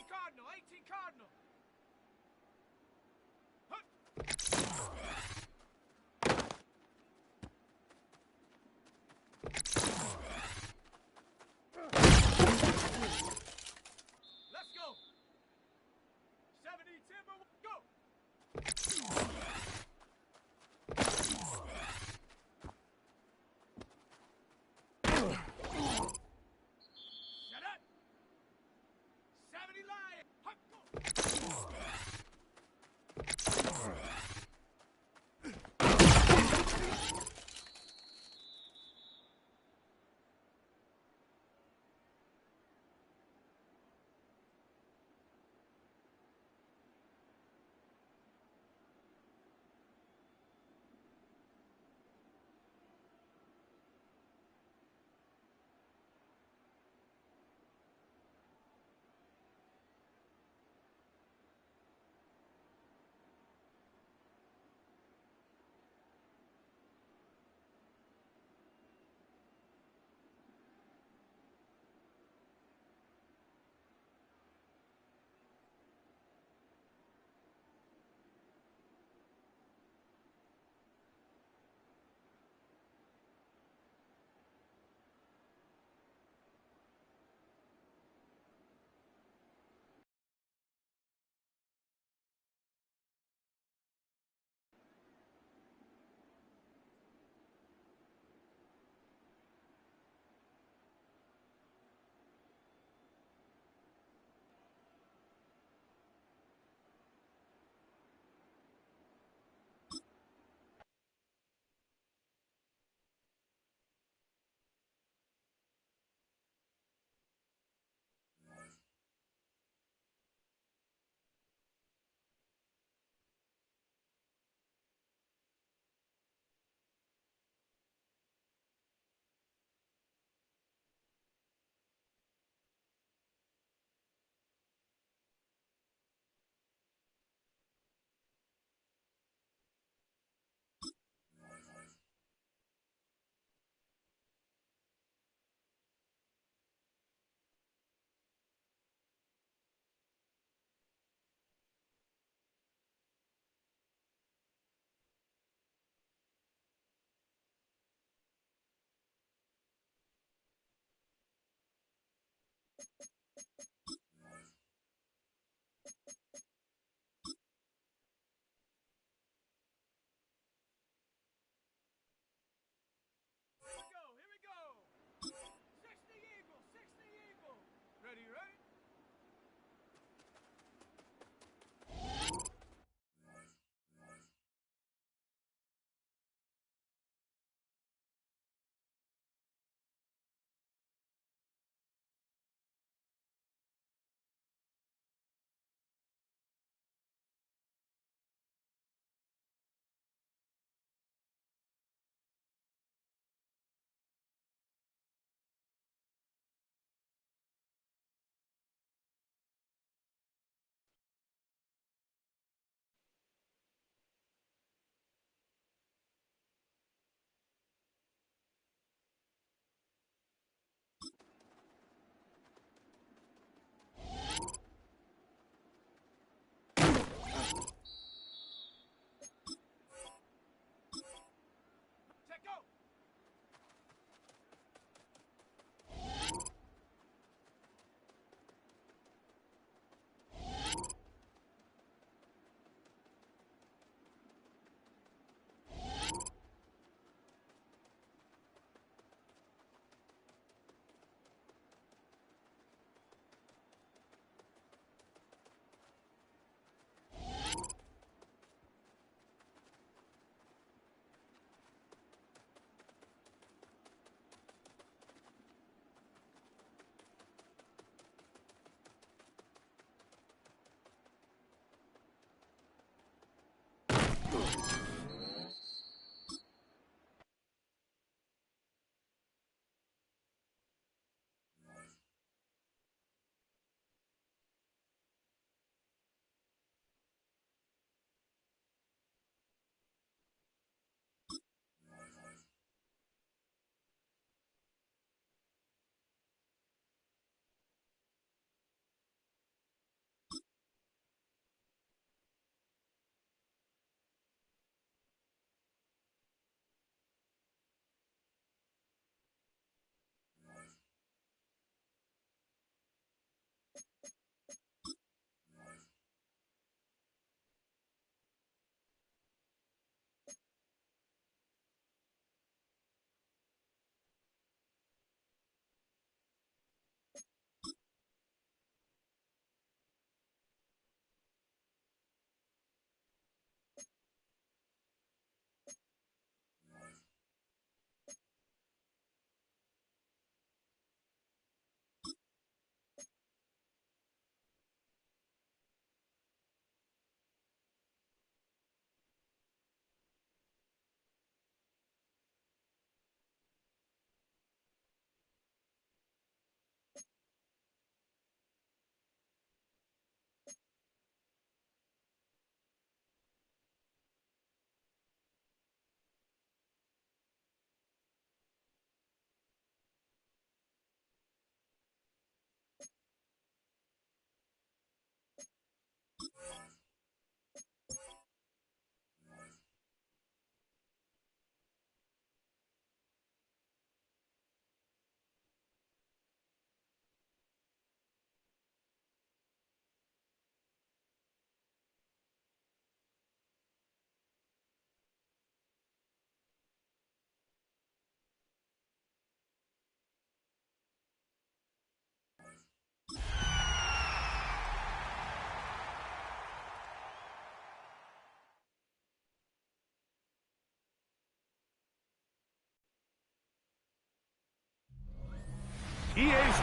Cardinal, 18 Cardinal. Let's go. 70 Timber, go. Shut up. 70 Lion. Huck, go.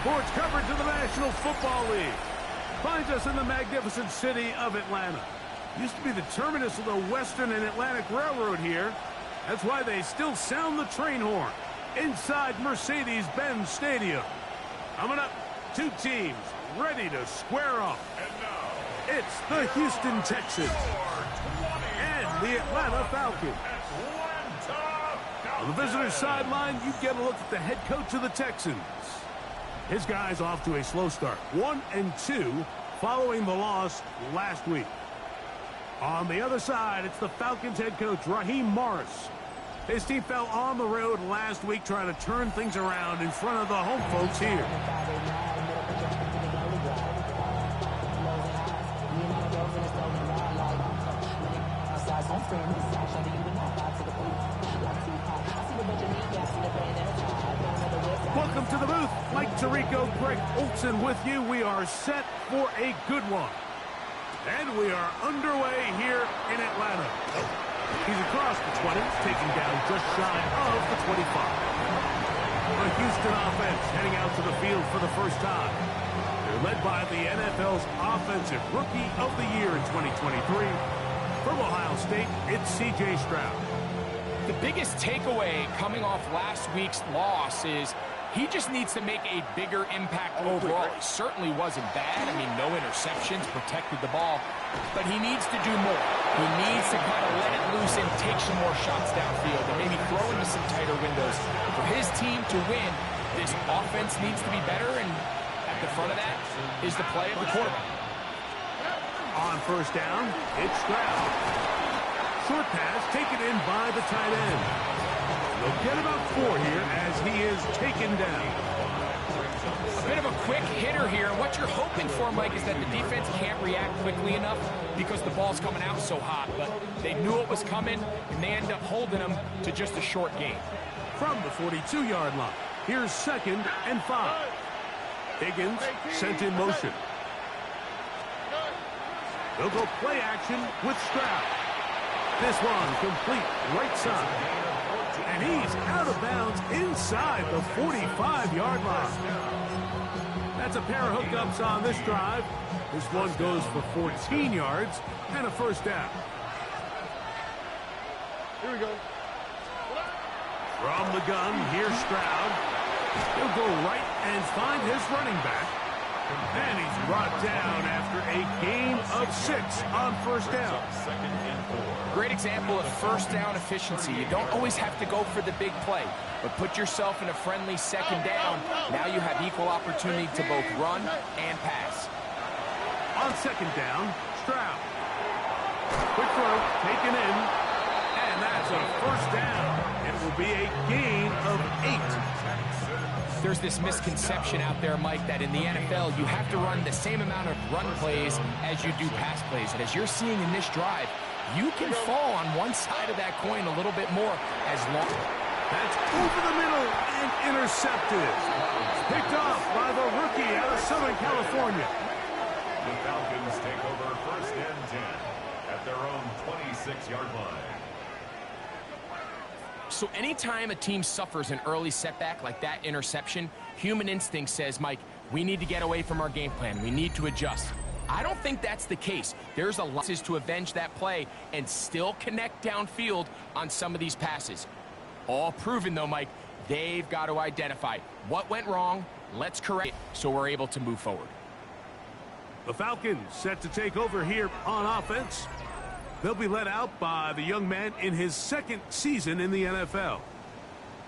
Sports coverage of the National Football League finds us in the magnificent city of Atlanta. Used to be the terminus of the Western and Atlantic Railroad here. That's why they still sound the train horn inside Mercedes-Benz Stadium. Coming up, two teams ready to square off. It's the Houston Texans and the Atlanta Falcons. On the visitor's sideline, you get a look at the head coach of the Texans. His guys off to a slow start, 1-2, following the loss last week. On the other side, it's the Falcons head coach, Raheem Morris. His team fell on the road last week trying to turn things around in front of the home folks here. Welcome to the booth. Mike Tirico, Greg Olson with you. We are set for a good one. And we are underway here in Atlanta. He's across the 20, taking down just shy of the 25. The Houston offense heading out to the field for the first time. They're led by the NFL's Offensive Rookie of the Year in 2023. From Ohio State, it's C.J. Stroud. The biggest takeaway coming off last week's loss is he just needs to make a bigger impact overall. He certainly wasn't bad. I mean, no interceptions, protected the ball. But he needs to do more. He needs to kind of let it loose and take some more shots downfield and maybe throw into some tighter windows. For his team to win, this offense needs to be better, and at the front of that is the play of the quarterback. On first down, it's Stroud. Short pass taken in by the tight end. They'll get about 4 here as he is taken down. A bit of a quick hitter here. What you're hoping for, Mike, is that the defense can't react quickly enough because the ball's coming out so hot. But they knew it was coming, and they end up holding them to just a short gain. From the 42-yard line, here's 2nd and 5. Higgins sent in motion. They'll go play action with Stroud. This one complete right side. And he's out of bounds inside the 45-yard line. That's a pair of hookups on this drive. This one goes for 14 yards and a first down. Here we go. From the gun, here's Stroud. He'll go right and find his running back. And he's brought down after a gain of 6 on first down. Great example of first down efficiency. You don't always have to go for the big play, but put yourself in a friendly second down. Now you have equal opportunity to both run and pass. On second down, Stroud. Quick throw, taken in, and that's a first down. It will be a gain of 8. There's this misconception out there, Mike, that in the NFL you have to run the same amount of run plays as you do pass plays. And as you're seeing in this drive, you can fall on one side of that coin a little bit more as long. That's over the middle and intercepted. Picked off by the rookie out of Southern California. The Falcons take over 1st and 10 at their own 26-yard line. So anytime a team suffers an early setback like that interception, human instinct says, Mike, we need to get away from our game plan. We need to adjust. I don't think that's the case. There's a lot to avenge that play and still connect downfield on some of these passes. All proven, though, Mike, they've got to identify what went wrong, let's correct it so we're able to move forward. The Falcons set to take over here on offense. They'll be led out by the young man in his 2nd season in the NFL.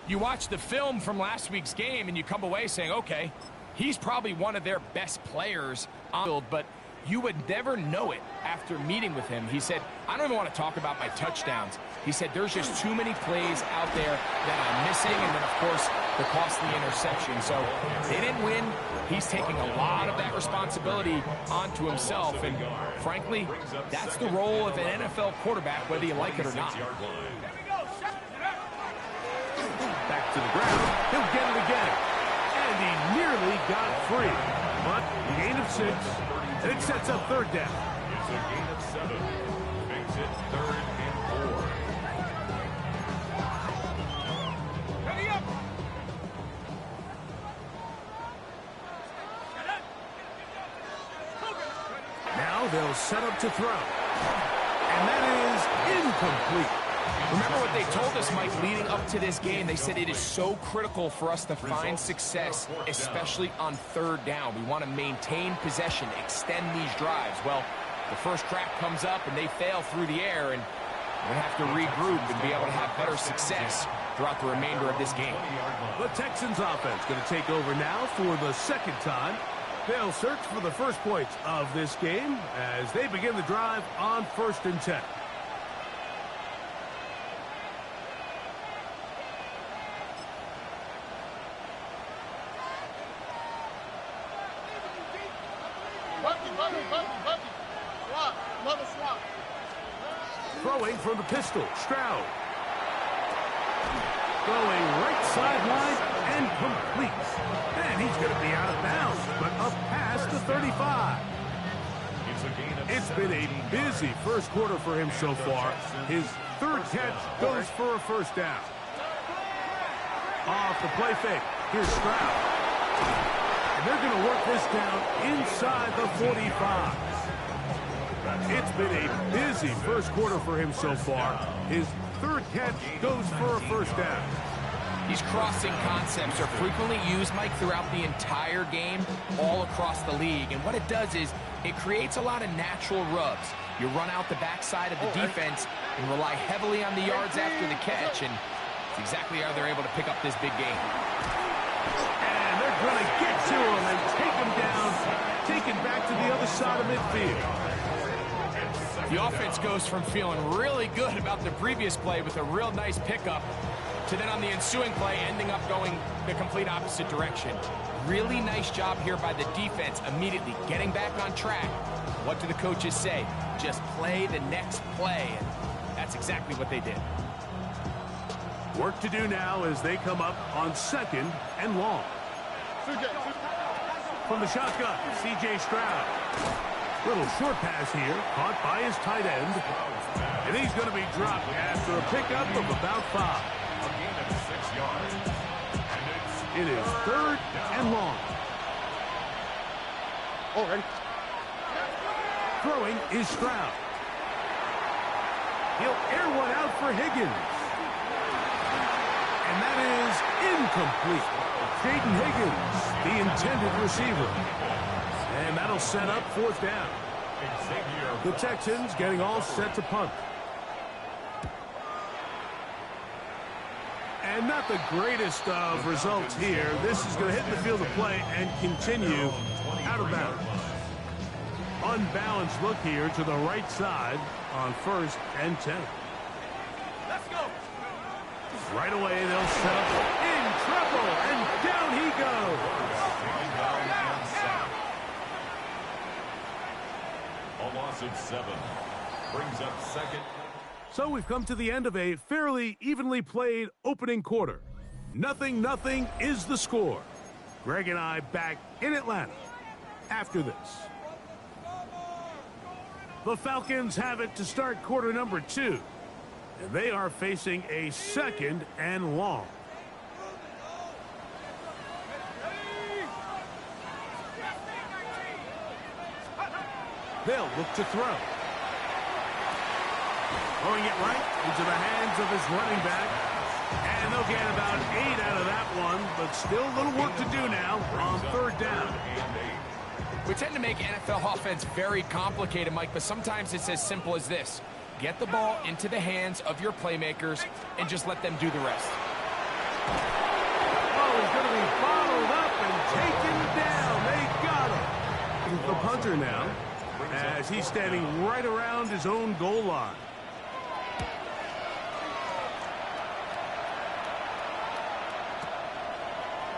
You watch the film from last week's game and you come away saying, okay, he's probably one of their best players on the field, but you would never know it after meeting with him. He said, I don't even want to talk about my touchdowns. He said, there's just too many plays out there that I'm missing, and then, of course, the costly interception. So they didn't win. He's taking a lot of that responsibility onto himself, and frankly, that's the role of an NFL quarterback, whether you like it or not. Back to the ground. He'll get it again. And he nearly got free. But gain of 6. It sets up 3rd down. It's a gain of 7. Makes it 3rd and 4. Ready up. He'll set up to throw. And that is incomplete. Remember what they told us, Mike, leading up to this game. They said it is so critical for us to find success, especially on third down. We want to maintain possession, extend these drives. Well, the first crack comes up and they fail through the air, and we're going to have to regroup and be able to have better success throughout the remainder of this game. The Texans offense going to take over now for the second time. They'll search for the first points of this game as they begin the drive on 1st and 10. Throwing from the pistol, Stroud. Going right sideline and complete. And he's going to be out of bounds, but up past the 35. It's been a busy first quarter for him so far. His third catch goes for a first down. Off the play fake, here's Stroud. And they're going to work this down inside the 45. It's been a busy first quarter for him so far. His third catch goes for a first down. These crossing concepts are frequently used, Mike, throughout the entire game, all across the league. And what it does is it creates a lot of natural rubs. You run out the backside of the defense and rely heavily on the yards after the catch. And it's exactly how they're able to pick up this big game. And they're going to get to him and take him down, take it back to the other side of midfield. The offense goes from feeling really good about the previous play with a real nice pickup to then on the ensuing play ending up going the complete opposite direction. Really nice job here by the defense immediately getting back on track. What do the coaches say? Just play the next play. And that's exactly what they did. Work to do now as they come up on 2nd and long. From the shotgun, C.J. Stroud. Little short pass here, caught by his tight end. And he's going to be dropped after a pickup of about 5. A gain of 6 yards. And It is 3rd and long. Throwing is Stroud. He'll air one out for Higgins. And that is incomplete. Jaden Higgins, the intended receiver. And that'll set up 4th down. The Texans getting all set to punt. And not the greatest of results here. This is going to hit the field of play and continue out of bounds. Unbalanced look here to the right side on 1st and 10. Let's go. Right away, they'll set up in trouble, and down he goes. a loss of 7. Brings up 2nd. So we've come to the end of a fairly evenly played opening quarter. 0-0 is the score. Greg and I back in Atlanta after this. The Falcons have it to start quarter number 2. And they are facing a 2nd and long. They'll look to throw. Throwing it right into the hands of his running back. And they'll get about 8 out of that one, but still a little work to do now on 3rd down. We tend to make NFL offense very complicated, Mike, but sometimes it's as simple as this. Get the ball into the hands of your playmakers and just let them do the rest. Oh, he's going to be bottled up and taken down. They got him. The punter now, as he's standing right around his own goal line.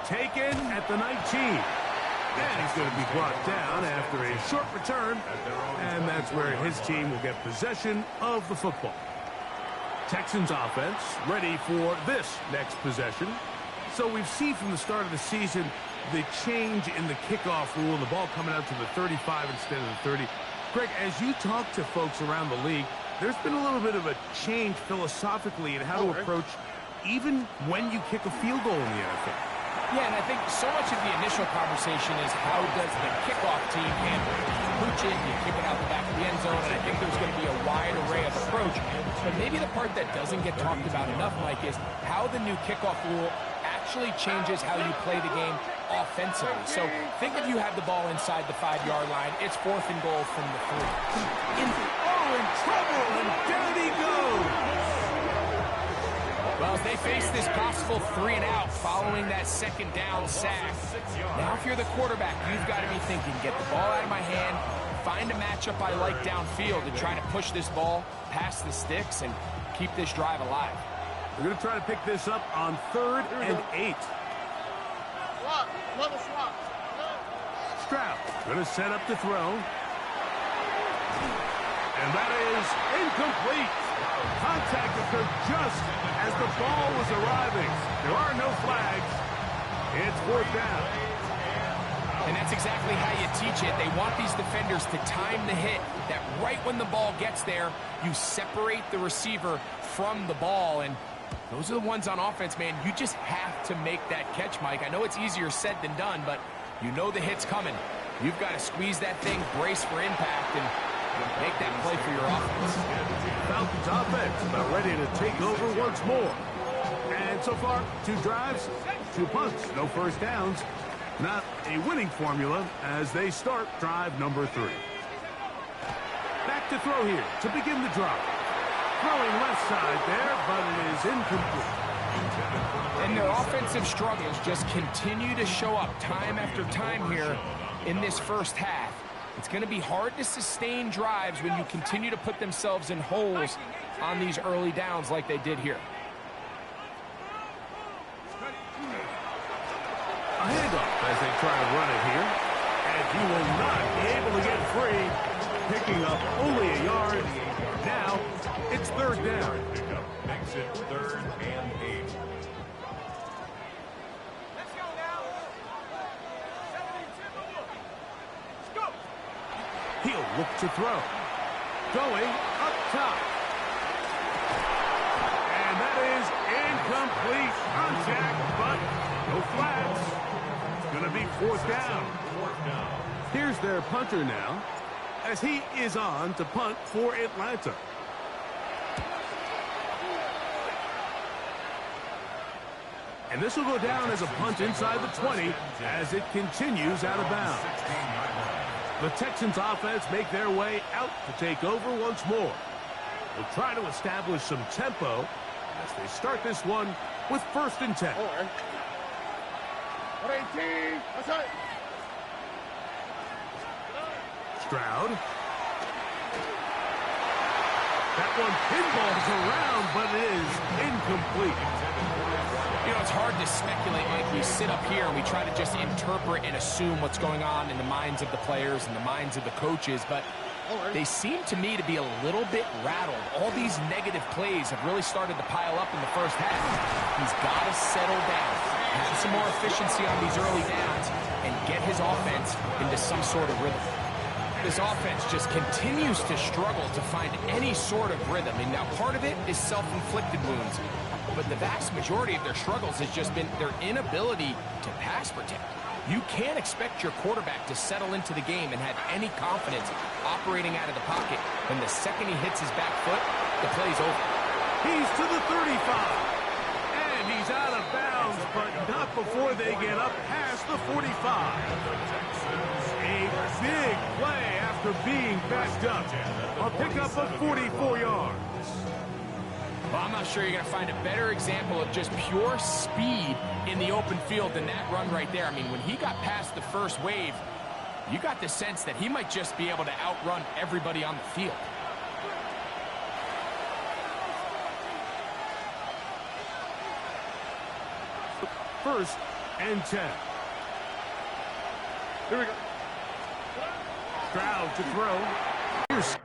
Taken at the 19. And he's going to be brought down after a short return. And that's where his team will get possession of the football. Texans offense ready for this next possession. So we've seen from the start of the season the change in the kickoff rule, the ball coming out to the 35 instead of the 30. Greg, as you talk to folks around the league, there's been a little bit of a change philosophically in how to approach even when you kick a field goal in the NFL. Yeah, and I think so much of the initial conversation is how does the kickoff team handle it? You pooch it, you kick it out the back of the end zone, and I think there's going to be a wide array of approach. But maybe the part that doesn't get talked about enough, Mike, is how the new kickoff rule actually changes how you play the game offensively. So think if you have the ball inside the 5-yard line, it's 4th and goal from the 3. In trouble, and down he goes. Well, they face this possible 3-and-out following that 2nd down sack. Now, if you're the quarterback, you've got to be thinking, get the ball out of my hand, find a matchup I like downfield, and try to push this ball past the sticks and keep this drive alive. We're going to try to pick this up on 3rd and 8. Swap. Another swap. Stroud going to set up the throw. And that is incomplete. Contact occurred just as the ball was arriving. There are no flags. It's 4th down. And that's exactly how you teach it. They want these defenders to time the hit, that right when the ball gets there, you separate the receiver from the ball. And those are the ones on offense, man. You just have to make that catch, Mike. I know it's easier said than done, but you know the hit's coming. You've got to squeeze that thing, brace for impact, and make that play for your offense. Falcons offense about ready to take over once more. And so far, 2 drives, 2 punts, no first downs. Not a winning formula as they start drive number 3. Back to throw here to begin the drive. Throwing left side there, but it is incomplete. And their offensive struggles just continue to show up time after time here in this first half. It's going to be hard to sustain drives when you continue to put themselves in holes on these early downs like they did here. A handoff as they try to run it here. And he will not be able to get free. Picking up only a yard. Now, it's 3rd down. Makes it 3rd and 8. Let's go now. 72. Let's go. He'll look to throw. Going up top. And that is incomplete. Contact, but no flags. It's going to be 4th down. Here's their punter now, as he is on to punt for Atlanta. And this will go down as a punt inside the 20 as it continues out of bounds. The Texans offense make their way out to take over once more. They'll try to establish some tempo as they start this one with 1st and 10. 18. That's it. Stroud. That one pinballs around, but it is incomplete. You know, it's hard to speculate, Mike. We sit up here and we try to just interpret and assume what's going on in the minds of the players and the minds of the coaches, but they seem to me to be a little bit rattled. All these negative plays have really started to pile up in the first half. He's got to settle down, have some more efficiency on these early downs, and get his offense into some sort of rhythm. This offense just continues to struggle to find any sort of rhythm. And now part of it is self-inflicted wounds, but the vast majority of their struggles has just been their inability to pass protect. You can't expect your quarterback to settle into the game and have any confidence operating out of the pocket when the second he hits his back foot, the play's over. He's to the 35. And he's out of bounds, but not before they get up past the 45. A big play after being backed up. A pickup of 44 yards. Well, I'm not sure you're going to find a better example of just pure speed in the open field than that run right there. I mean, when he got past the first wave, you got the sense that he might just be able to outrun everybody on the field. First and 10. Here we go. Stroud to throw. Here's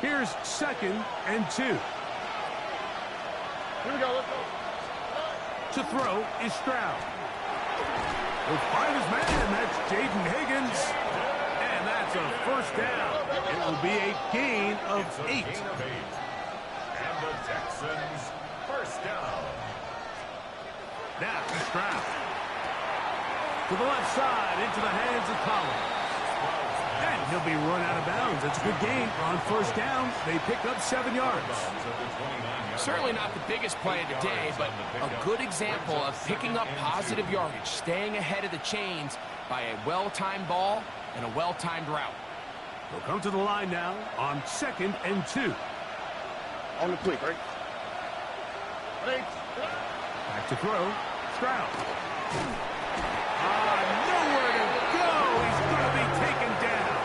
Here's 2nd and 2. Here we go. Let's go. To throw is Stroud. Will find his man. That's Jaden Higgins. And that's a first down. It will be a gain of 8. And the Texans first down. Now to Stroud. To the left side, into the hands of Collins. And he'll be run out of bounds. It's a good gain on first down. They pick up 7 yards. Certainly not the biggest play of the day, but a good example of picking up positive yardage, staying ahead of the chains by a well-timed ball and a well-timed route. They'll come to the line now on 2nd and 2. On the quick, right? Right. Back to throw. Stroud. Nowhere to go. He's going to be taken down.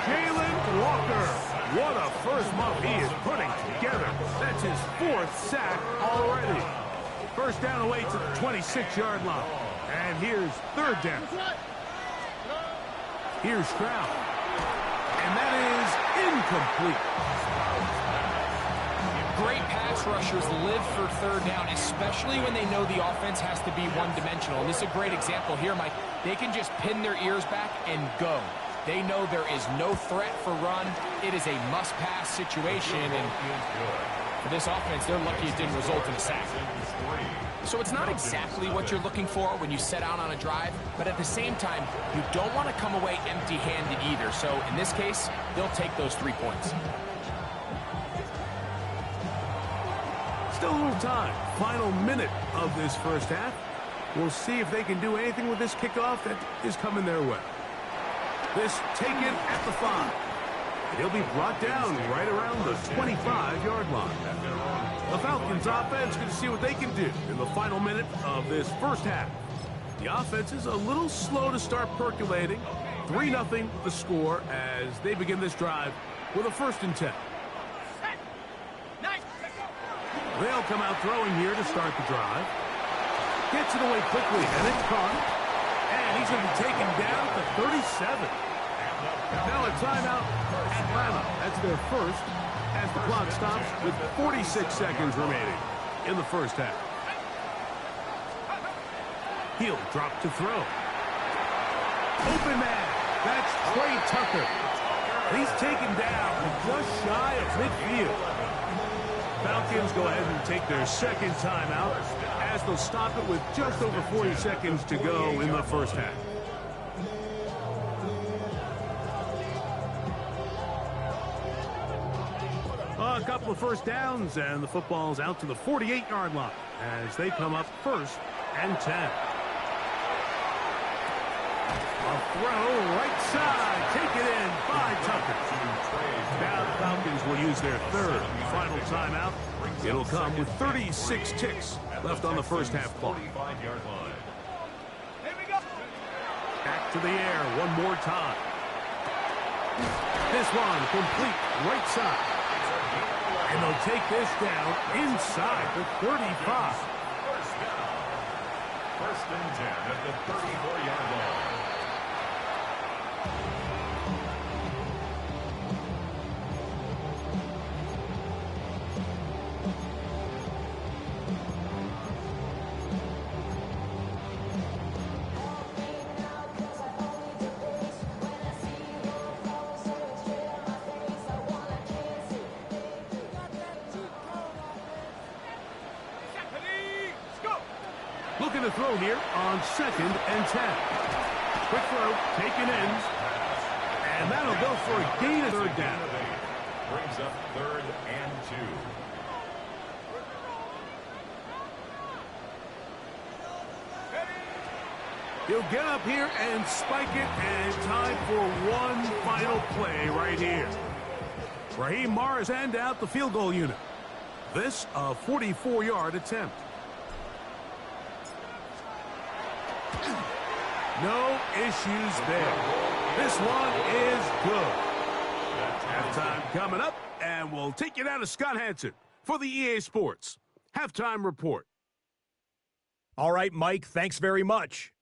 Jalen Walker. What a first month he is putting together. That's his 4th sack already. First down away to the 26-yard line. And here's 3rd down. Here's Stroud. And that is incomplete. Great pass rushers live for 3rd down, especially when they know the offense has to be one-dimensional. And this is a great example here, Mike. They can just pin their ears back and go. They know there is no threat for run. It is a must-pass situation, and for this offense, they're lucky it didn't result in a sack. So it's not exactly what you're looking for when you set out on a drive, but at the same time, you don't want to come away empty-handed either. So in this case, they'll take those 3 points. Still a little time. Final minute of this first half. We'll see if they can do anything with this kickoff that is coming their way. This taken at the 5. He'll be brought down right around the 25-yard line. The Falcons offense going to see what they can do in the final minute of this first half. The offense is a little slow to start percolating. 3-0 the score as they begin this drive with a 1st and 10. They'll come out throwing here to start the drive. Gets it away quickly, and it's caught. And he's going to be taken down to 37. Now a timeout, Atlanta. That's their 1st as the clock stops with 46 seconds remaining in the first half. He'll drop to throw. Open man. That's Trey Tucker. He's taken down just shy of midfield. Falcons go ahead and take their 2nd timeout as they'll stop it with just over 40 seconds to go in the first half. A couple of first downs, and the football's out to the 48-yard line as they come up 1st and 10. A throw right side, taken in by Tucker. Now the Falcons will use their 3rd final timeout. It'll come with 36 ticks left on the first half clock. Back to the air one more time. This one complete right side. And they'll take this down inside the 35. First and 10 at the 34-yard line. Looking to throw here on 2nd and 10. Quick throw, taken in. And that'll go for a gain of 3rd down. Brings up 3rd and 2. He'll get up here and spike it, and time for one final play right here. Raheem Morris hand out the field goal unit. This a 44-yard attempt. No issues there. This one is good. Halftime coming up, and we'll take you down to Scott Hansen for the EA Sports Halftime Report. All right, Mike, thanks very much.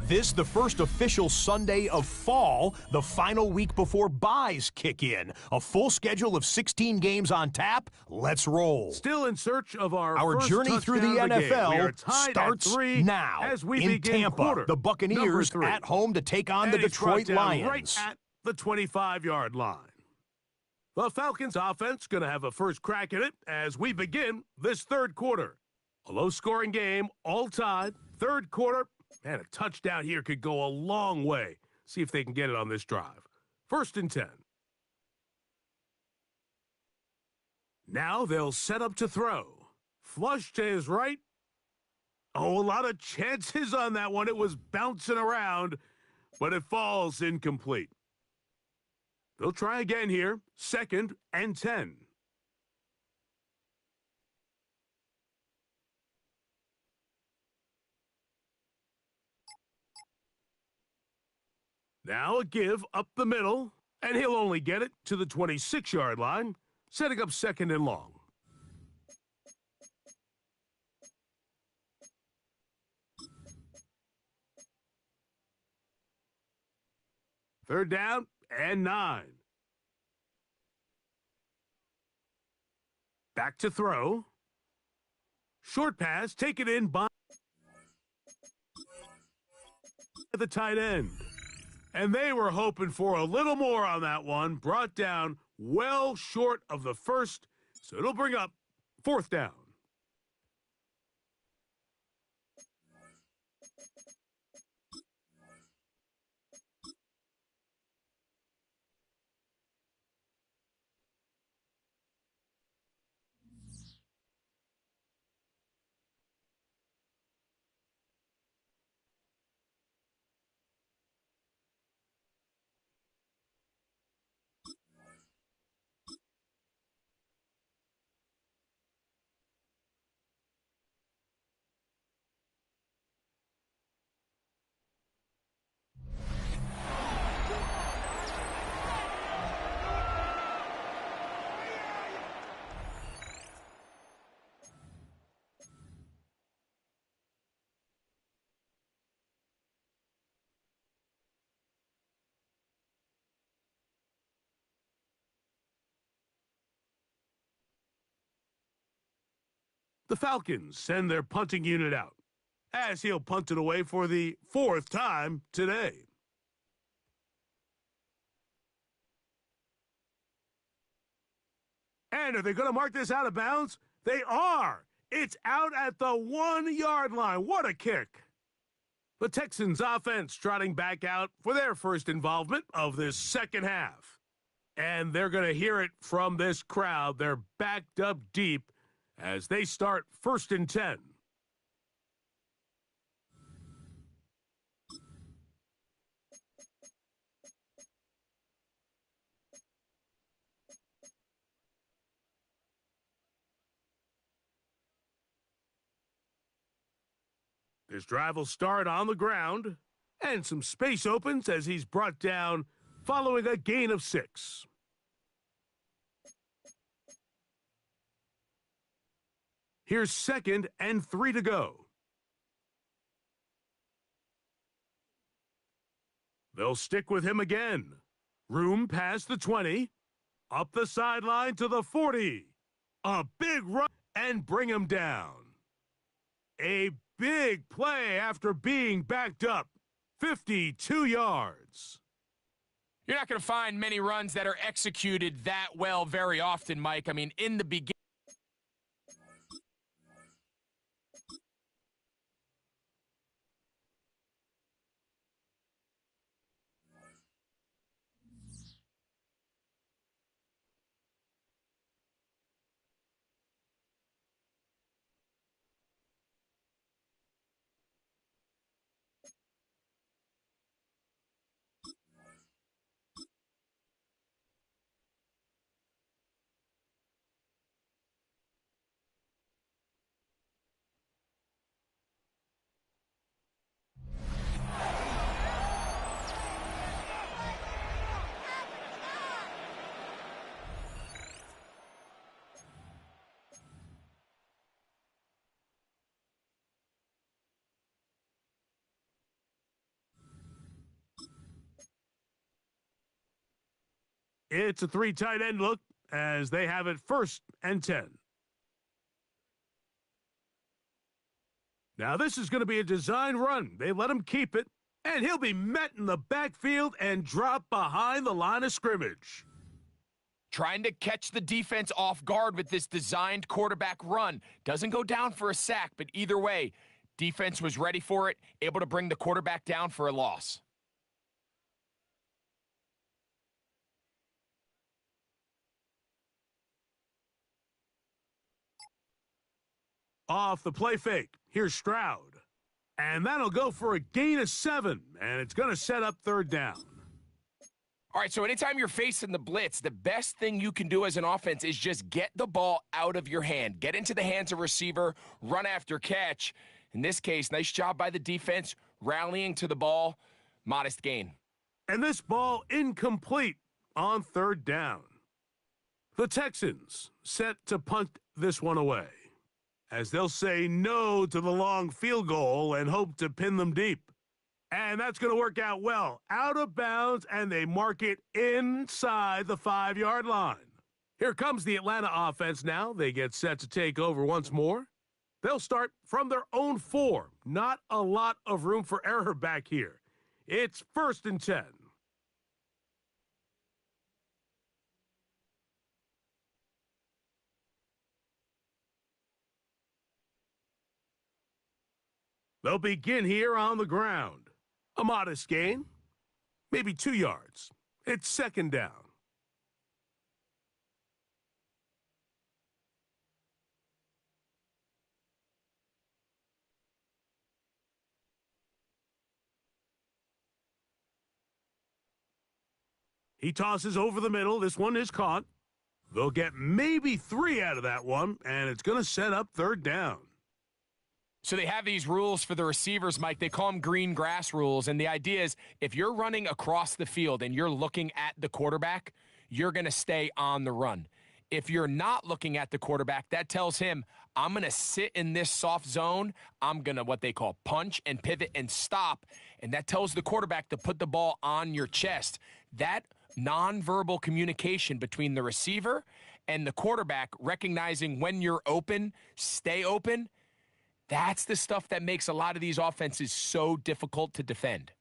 This, the first official Sunday of fall, the final week before buys kick in. A full schedule of 16 games on tap. Let's roll. Still in search of our first journey through the touchdown of game. We are NFL tied starts at 3 now. as we In begin Tampa, quarter the Buccaneers number 3. at home to take on the And he's brought Detroit down Lions. right at the 25-yard line. The Falcons offense going to have a first crack at it as we begin this third quarter. A low-scoring game, all tied, third quarter, and a touchdown here could go a long way. See if they can get it on this drive. 1st and 10. Now they'll set up to throw. Flush to his right. Oh, a lot of chances on that one. It was bouncing around, but it falls incomplete. They'll try again here. 2nd and 10. Now a give up the middle, and he'll only get it to the 26-yard line, setting up 2nd and long. Third down and 9. Back to throw. Short pass, taken in by the tight end. And they were hoping for a little more on that one. Brought down well short of the first, so it'll bring up 4th down. The Falcons send their punting unit out, as he'll punt it away for the 4th time today. And are they going to mark this out of bounds? They are. It's out at the 1-yard line. What a kick. The Texans offense trotting back out for their first involvement of this second half. And they're going to hear it from this crowd. They're backed up deep as they start 1st and 10. This drive will start on the ground, and some space opens as he's brought down following a gain of 6. Here's 2nd and 3 to go. They'll stick with him again. Room past the 20. Up the sideline to the 40. A big run and bring him down. A big play after being backed up. 52 yards. You're not going to find many runs that are executed that well very often, Mike. I mean, in the beginning. It's a 3 tight end look as they have it 1st and 10. Now this is going to be a design run. They let him keep it, and he'll be met in the backfield and dropped behind the line of scrimmage. Trying to catch the defense off guard with this designed quarterback run. Doesn't go down for a sack, but either way, defense was ready for it, able to bring the quarterback down for a loss. Off the play fake, here's Stroud. And that'll go for a gain of 7, and it's going to set up 3rd down. All right, so anytime you're facing the blitz, the best thing you can do as an offense is just get the ball out of your hand. Get into the hands of receiver, run after catch. In this case, nice job by the defense, rallying to the ball, modest gain. And this ball incomplete on 3rd down. The Texans set to punt this one away, as they'll say no to the long field goal and hope to pin them deep. And that's going to work out well. Out of bounds, and they mark it inside the 5-yard line. Here comes the Atlanta offense now. They get set to take over once more. They'll start from their own 4. Not a lot of room for error back here. It's 1st and 10. They'll begin here on the ground. A modest gain, maybe 2 yards. It's 2nd down. He tosses over the middle. This one is caught. They'll get maybe 3 out of that one, and it's going to set up 3rd down. So they have these rules for the receivers, Mike. They call them green grass rules. And the idea is if you're running across the field and you're looking at the quarterback, you're going to stay on the run. If you're not looking at the quarterback, that tells him, I'm going to sit in this soft zone. I'm going to what they call punch and pivot and stop. And that tells the quarterback to put the ball on your chest. That nonverbal communication between the receiver and the quarterback, recognizing when you're open, stay open, that's the stuff that makes a lot of these offenses so difficult to defend.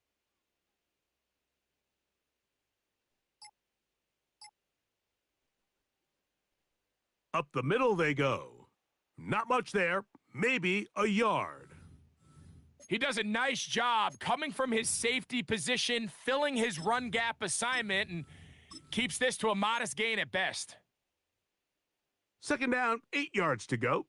Up the middle they go. Not much there, maybe a yard. He does a nice job coming from his safety position, filling his run gap assignment, and keeps this to a modest gain at best. 2nd down, 8 yards to go.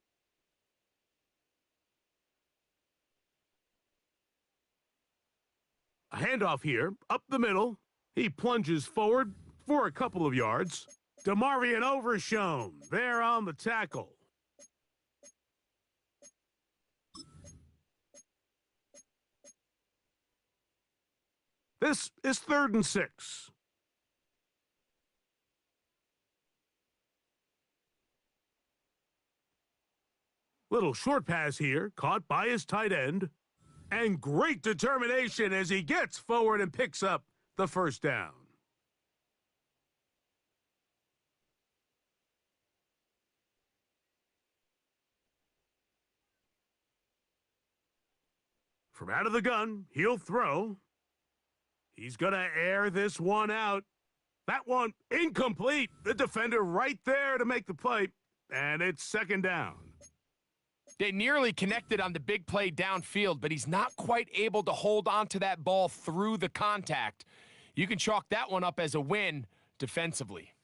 A handoff here, up the middle. He plunges forward for a couple of yards. DeMarvion Overshown there on the tackle. This is 3rd and 6. Little short pass here, caught by his tight end. And great determination as he gets forward and picks up the 1st down. From out of the gun, he'll throw. He's going to air this one out. That one incomplete. The defender right there to make the play, and it's 2nd down. They nearly connected on the big play downfield, but he's not quite able to hold on to that ball through the contact. You can chalk that one up as a win defensively.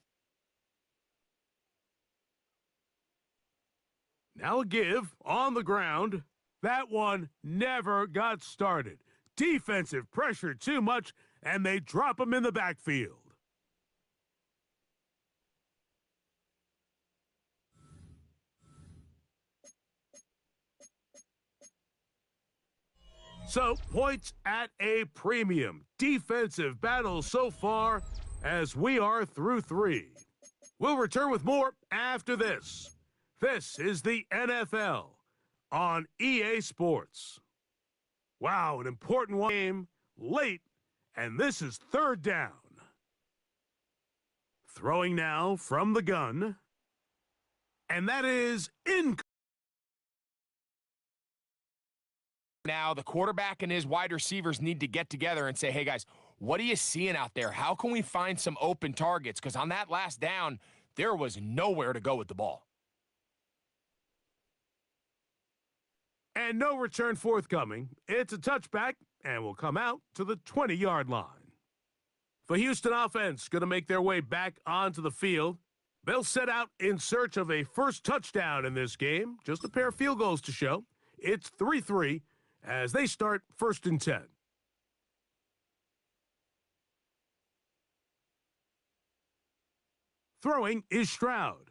Now a give on the ground. That one never got started. Defensive pressure too much, and they drop him in the backfield. So, points at a premium. Defensive battle so far as we are through 3. We'll return with more after this. This is the NFL on EA Sports. Wow, an important game late, and this is 3rd down. Throwing now from the gun. And that is in. Now, the quarterback and his wide receivers need to get together and say, hey, guys, what are you seeing out there? How can we find some open targets? Because on that last down, there was nowhere to go with the ball. And no return forthcoming. It's a touchback and will come out to the 20-yard line. The Houston offense going to make their way back onto the field. They'll set out in search of a first touchdown in this game. Just a pair of field goals to show. It's 3-3 as they start 1st and 10. Throwing is Stroud.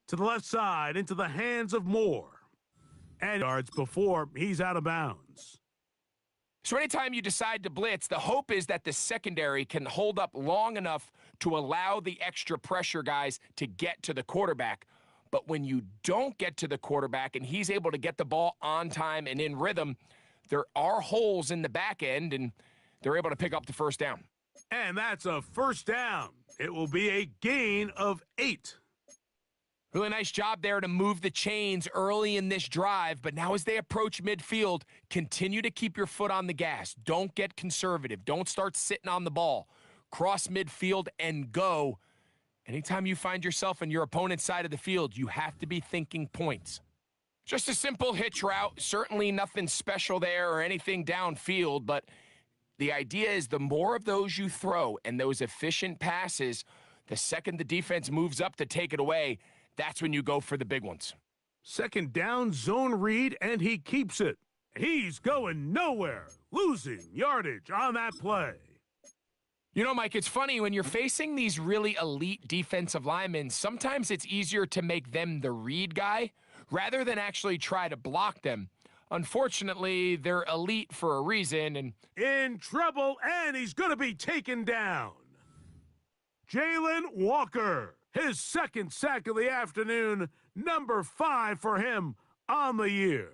To the left side, into the hands of Moore. And yards before he's out of bounds. So anytime you decide to blitz, the hope is that the secondary can hold up long enough to allow the extra pressure guys to get to the quarterback. But when you don't get to the quarterback and he's able to get the ball on time and in rhythm, there are holes in the back end, and they're able to pick up the first down. And that's a first down. It will be a gain of 8. Really nice job there to move the chains early in this drive, but now as they approach midfield, continue to keep your foot on the gas. Don't get conservative. Don't start sitting on the ball. Cross midfield and go. Anytime you find yourself on your opponent's side of the field, you have to be thinking points. Just a simple hitch route. Certainly nothing special there or anything downfield, but the idea is the more of those you throw and those efficient passes, the second the defense moves up to take it away, that's when you go for the big ones. Second down, zone read, and he keeps it. He's going nowhere, losing yardage on that play. You know, Mike, it's funny, when you're facing these really elite defensive linemen, sometimes it's easier to make them the read guy rather than actually try to block them. Unfortunately, they're elite for a reason, and in trouble, and he's going to be taken down. Jalen Walker. His second sack of the afternoon, number 5 for him on the year.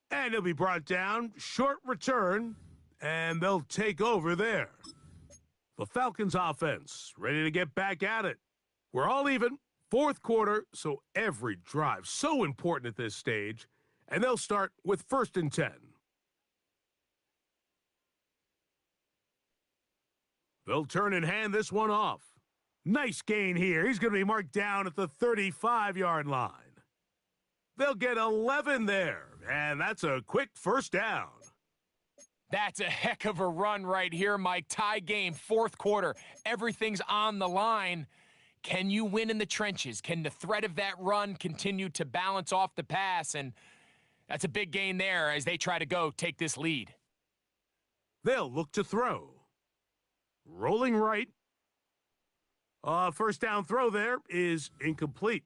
And he'll be brought down, short return, and they'll take over there. The Falcons offense ready to get back at it. We're all even, 4th quarter, so every drive so important at this stage, and they'll start with 1st and 10. They'll turn and hand this one off. Nice gain here. He's going to be marked down at the 35-yard line. They'll get 11 there, and that's a quick first down. That's a heck of a run right here, Mike. Tie game, 4th quarter. Everything's on the line. Can you win in the trenches? Can the threat of that run continue to balance off the pass? And that's a big gain there as they try to go take this lead. They'll look to throw. Rolling right. First down throw there is incomplete.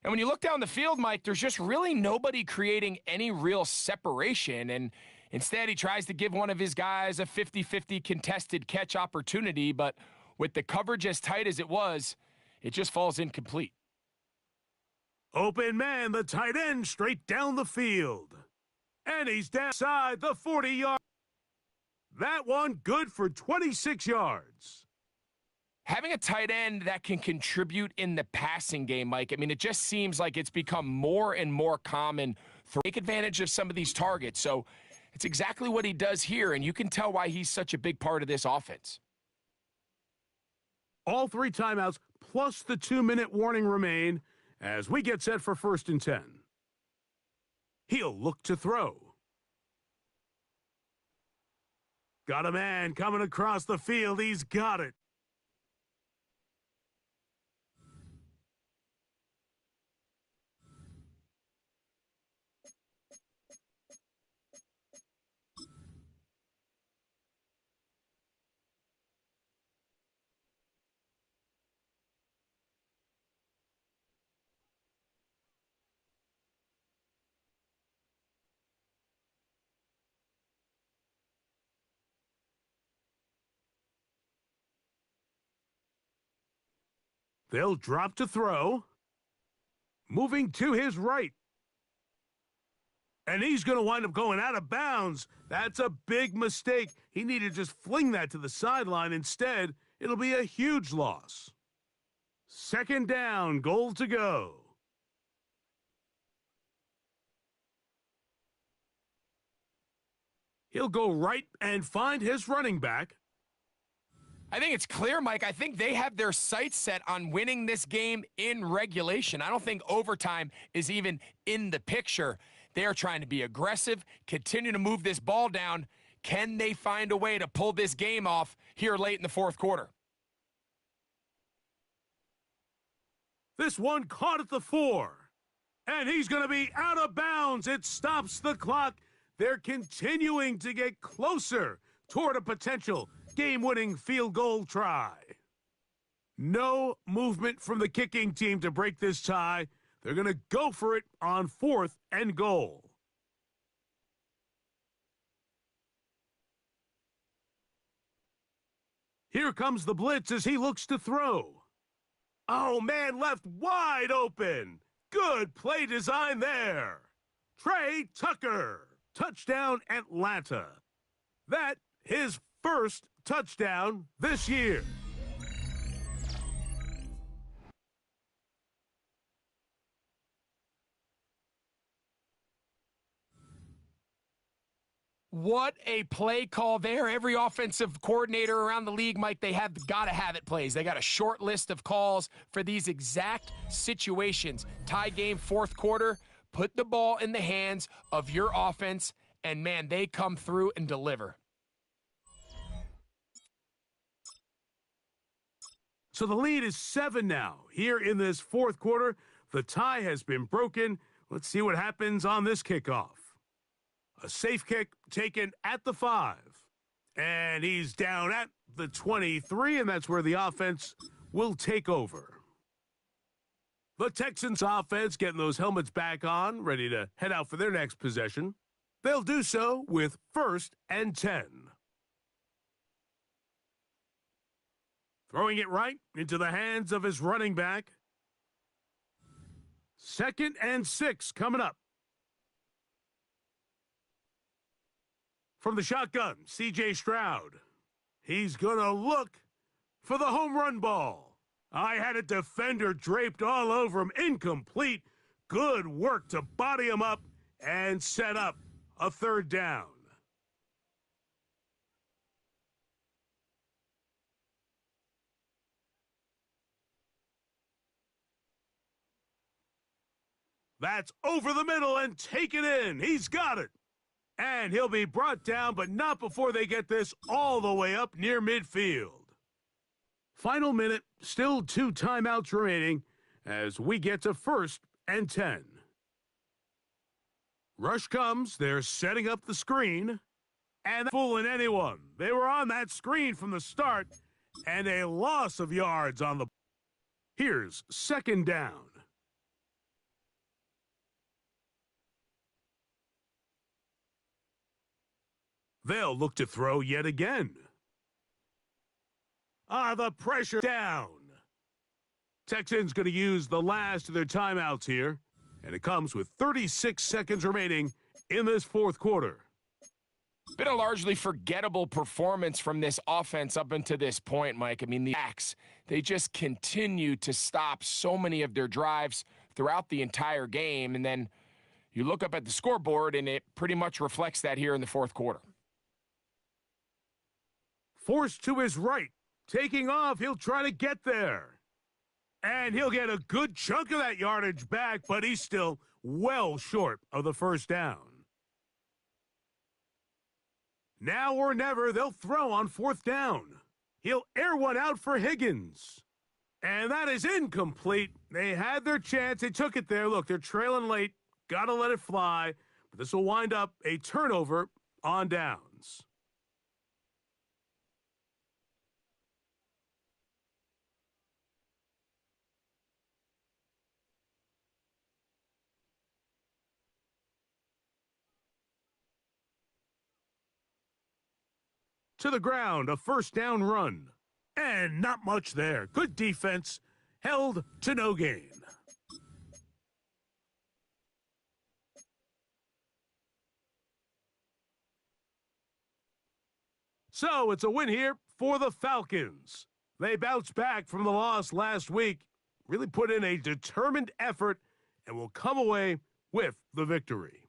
And when you look down the field, Mike, there's just really nobody creating any real separation. And instead, he tries to give one of his guys a 50-50 contested catch opportunity. But with the coverage as tight as it was, it just falls incomplete. Open man, the tight end, straight down the field. And he's downside the 40-yard. That one good for 26 yards. Having a tight end that can contribute in the passing game, Mike, I mean, it just seems like it's become more and more common to take advantage of some of these targets. So it's exactly what he does here, and you can tell why he's such a big part of this offense. All 3 timeouts plus the 2-minute warning remain as we get set for 1st and 10. He'll look to throw. Got a man coming across the field. He's got it. They'll drop to throw. Moving to his right. And he's going to wind up going out of bounds. That's a big mistake. He needed to just fling that to the sideline. Instead, it'll be a huge loss. Second down, goal to go. He'll go right and find his running back. I think it's clear, Mike. I think they have their sights set on winning this game in regulation. I don't think overtime is even in the picture. They are trying to be aggressive, continue to move this ball down. Can they find a way to pull this game off here late in the fourth quarter? This one caught at the 4. And he's going to be out of bounds. It stops the clock. They're continuing to get closer toward a potential game-winning field goal try. No movement from the kicking team to break this tie. They're going to go for it on 4th and goal. Here comes the blitz as he looks to throw. Oh, man left wide open. Good play design there. Trey Tucker. Touchdown, Atlanta. That his first touchdown this year. What a play call there. Every offensive coordinator around the league, Mike, they have got to have it plays. They got a short list of calls for these exact situations. Tie game, fourth quarter. Put the ball in the hands of your offense, and, man, they come through and deliver. So the lead is 7 now. Here in this fourth quarter, the tie has been broken. Let's see what happens on this kickoff. A safe kick taken at the 5. And he's down at the 23, and that's where the offense will take over. The Texans offense getting those helmets back on, ready to head out for their next possession. They'll do so with 1st and 10. Throwing it right into the hands of his running back. 2nd and 6 coming up. From the shotgun, C.J. Stroud. He's going to look for the home run ball. I had a defender draped all over him. Incomplete. Good work to body him up and set up a 3rd down. That's over the middle and taken in. He's got it. And he'll be brought down, but not before they get this all the way up near midfield. Final minute, still 2 timeouts remaining as we get to 1st and 10. Rush comes, they're setting up the screen, and fooling anyone. They were on that screen from the start, and a loss of yards on the... Here's 2nd down. They'll look to throw yet again. The pressure down. Texans going to use the last of their timeouts here, and it comes with 36 seconds remaining in this fourth quarter. Been a largely forgettable performance from this offense up until this point, Mike. I mean, the backs, they just continue to stop so many of their drives throughout the entire game, and then you look up at the scoreboard, and it pretty much reflects that here in the fourth quarter. Forced to his right. Taking off, he'll try to get there. And he'll get a good chunk of that yardage back, but he's still well short of the 1st down. Now or never, they'll throw on 4th down. He'll air one out for Higgins. And that is incomplete. They had their chance. They took it there. Look, they're trailing late. Got to let it fly. But this will wind up a turnover on downs. To the ground, a 1st down run. And not much there. Good defense, held to no gain. So it's a win here for the Falcons. They bounced back from the loss last week, really put in a determined effort, and will come away with the victory.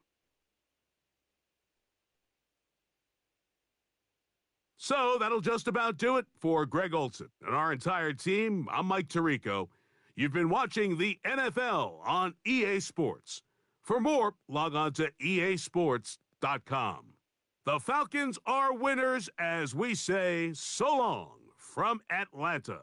So that'll just about do it for Greg Olson and our entire team. I'm Mike Tirico. You've been watching the NFL on EA Sports. For more, log on to easports.com. The Falcons are winners as we say so long from Atlanta.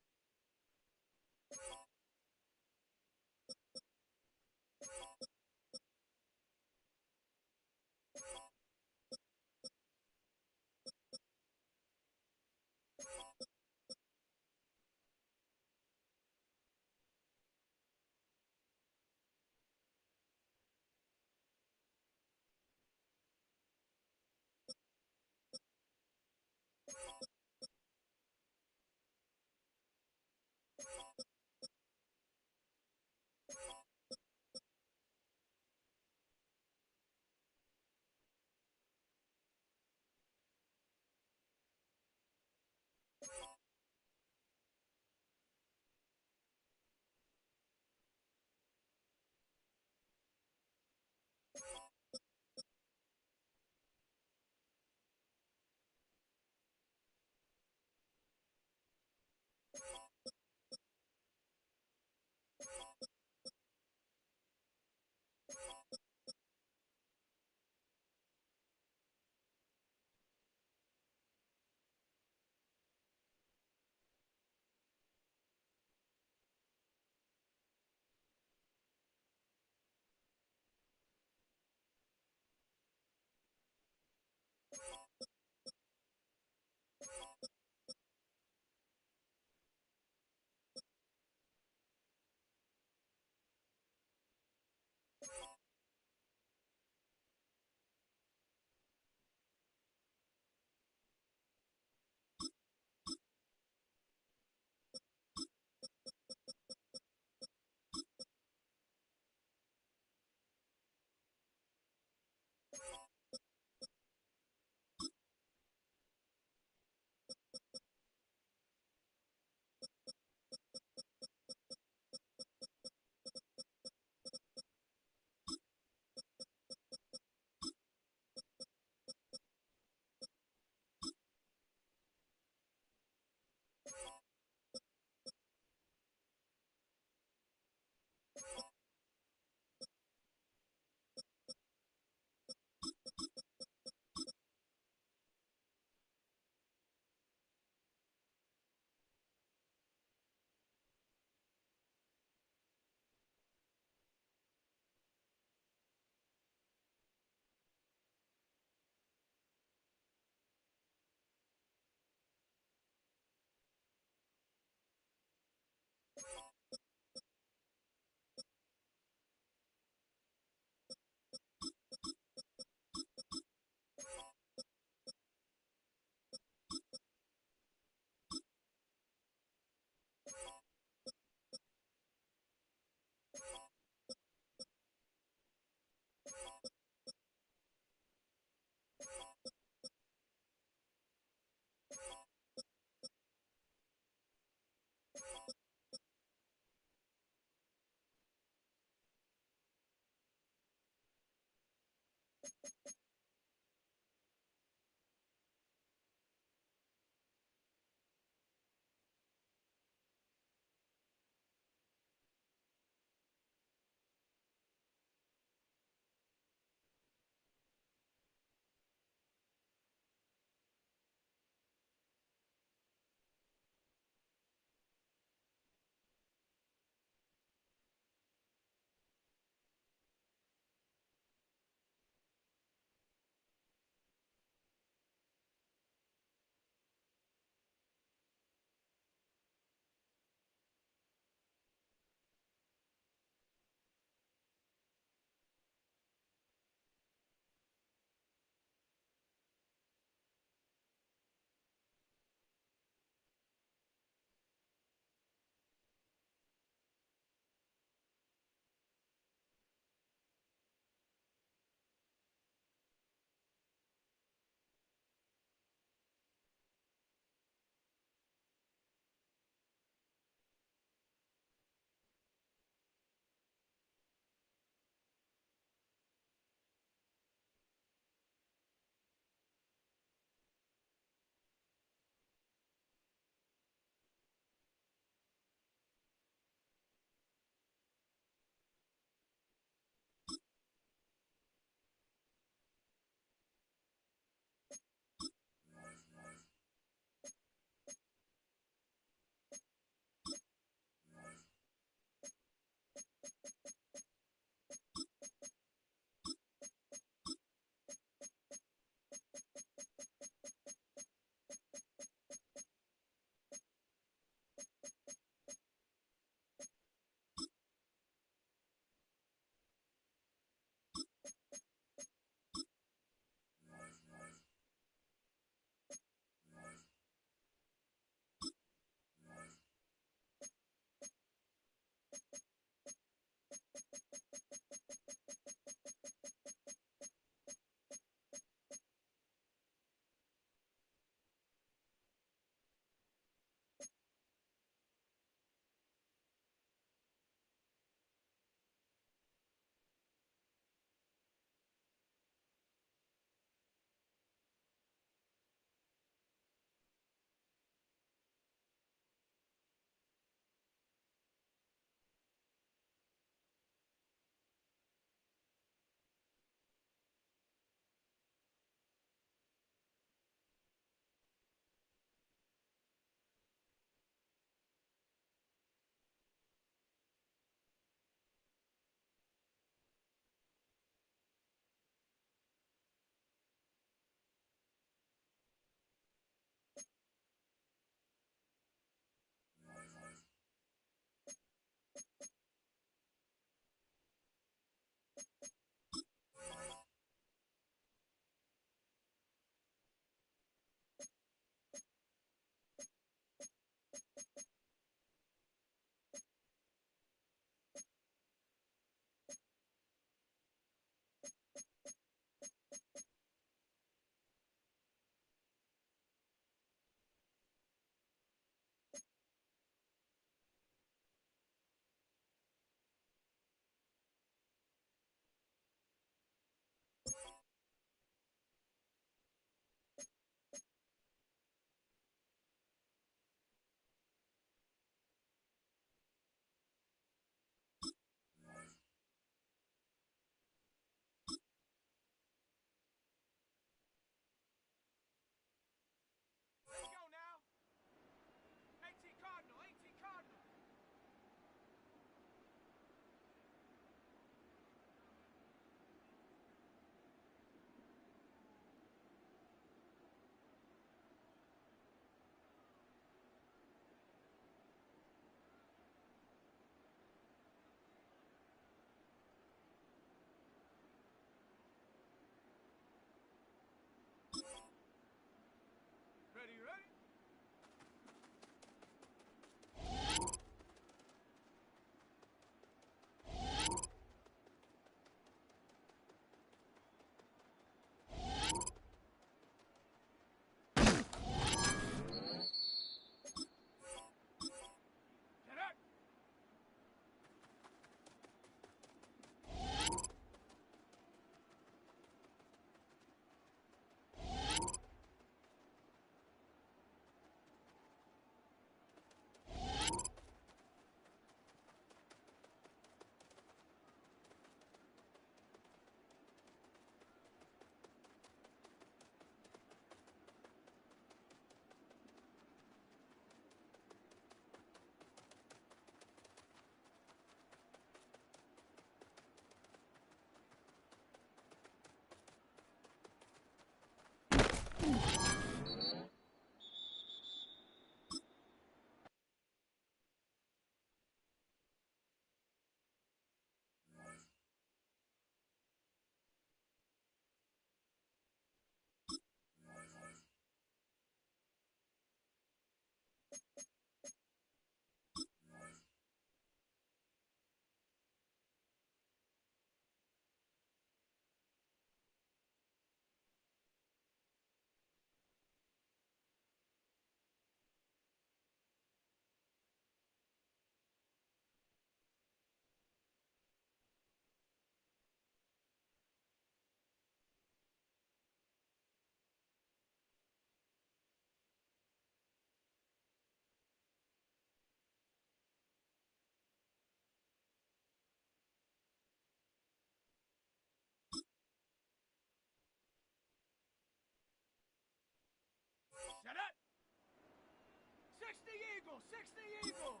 Eagle, 60 Eagle.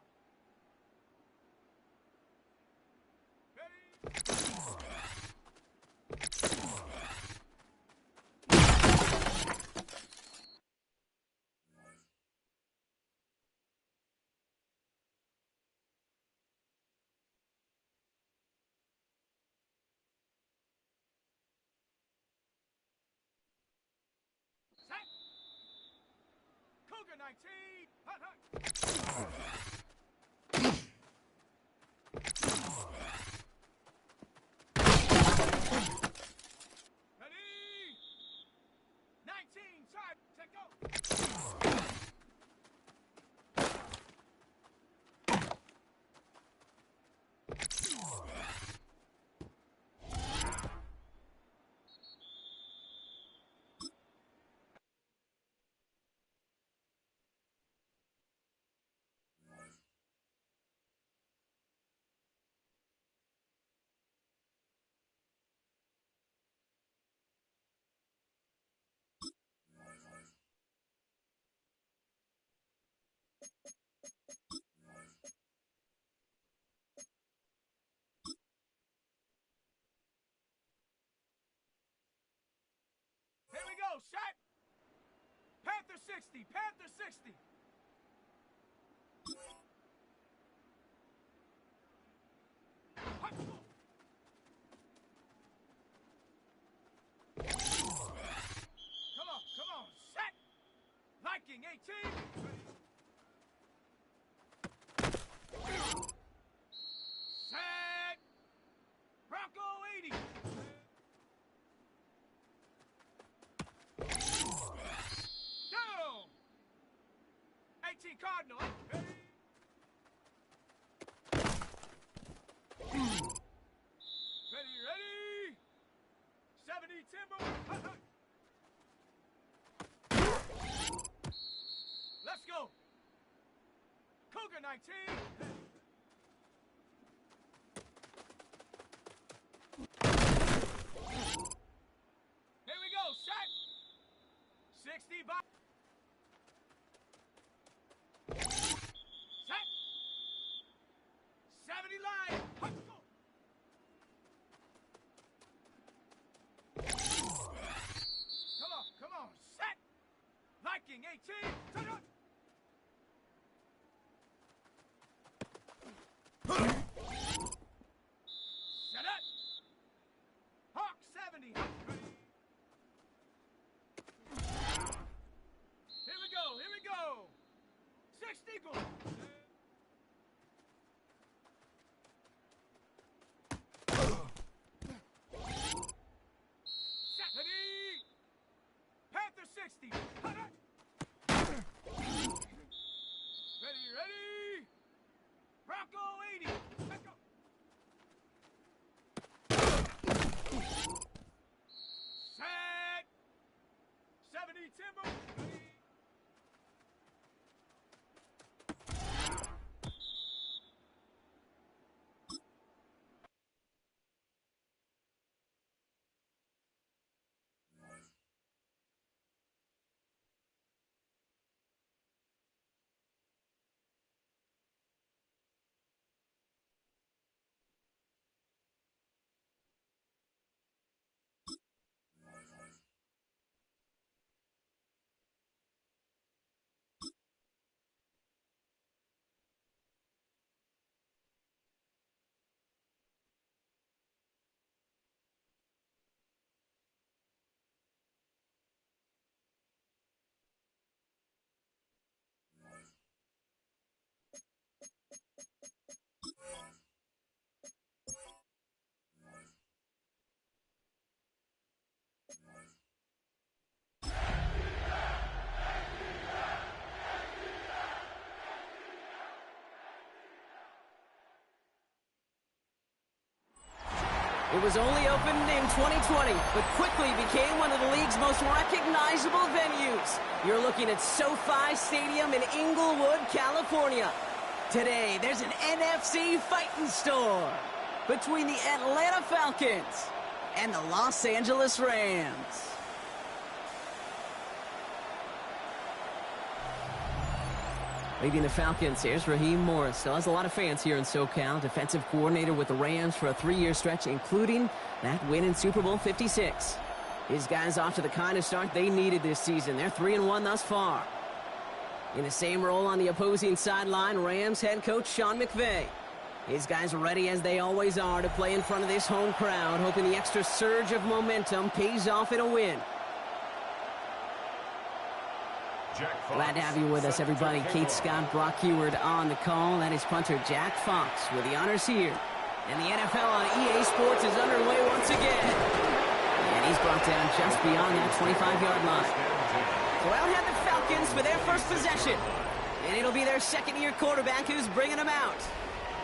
Set. Cougar 19. Hut, hut. Ready. 19. Side. Set. Go. Here we go. Set. Panther 60. Panther 60. Hut. Come on. Set. Viking 18. Set. Bronco 80. Go. 18 Cardinal. Ready. Ready. 70 Timber. Hut, hut. Let's go. Cougar 19. Here we go. Set. 60 by. Set. 70 line. Hut, go. Come on. Set. Viking 18. Turn up. Set up. Hawk 70. Here we go. 60 Eagle. Set. Ready. Panther 60. Ready. Bronco 80. Let's go. Set. 70 Timber. Ready. It was only opened in 2020, but quickly became one of the league's most recognizable venues. You're looking at SoFi Stadium in Inglewood, California. Today, there's an NFC fighting storm between the Atlanta Falcons and the Los Angeles Rams. Leading the Falcons, here's Raheem Morris. Still has a lot of fans here in SoCal. Defensive coordinator with the Rams for a 3-year stretch, including that win in Super Bowl 56. His guys off to the kind of start they needed this season. They're 3-1 thus far. In the same role on the opposing sideline, Rams head coach Sean McVay. His guys are ready, as they always are, to play in front of this home crowd, hoping the extra surge of momentum pays off in a win. Glad to have you with us, everybody. Kate Scott, Brock Heward on the call. That is punter Jack Fox with the honors here. And the NFL on EA Sports is underway once again. And he's brought down just beyond that 25-yard line. So out have the Falcons for their first possession. And it'll be their second-year quarterback who's bringing them out.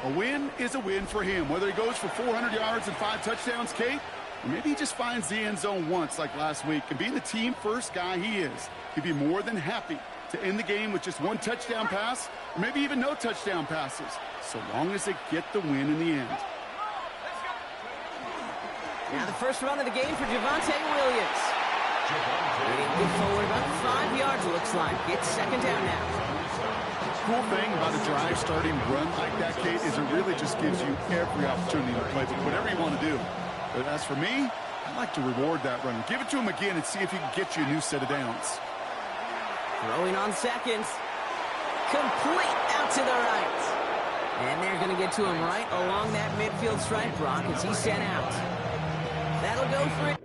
A win is a win for him, whether he goes for 400 yards and 5 touchdowns, Kate, or maybe he just finds the end zone once like last week. And being the team-first guy he is, he'd be more than happy to end the game with just 1 touchdown pass, or maybe even no touchdown passes, so long as they get the win in the end. Now the first run of the game for Javonte Williams. Get forward about 5 yards, it looks like. It's second down now. Cool thing about a drive starting run like that, Kate, is it really just gives you every opportunity to play whatever you want to do. But as for me, I like to reward that run. Give it to him again and see if he can get you a new set of downs. Throwing on seconds. Complete out to the right. And they're going to get to him right along that midfield stripe, Brock, as he's sent out. That'll go for it.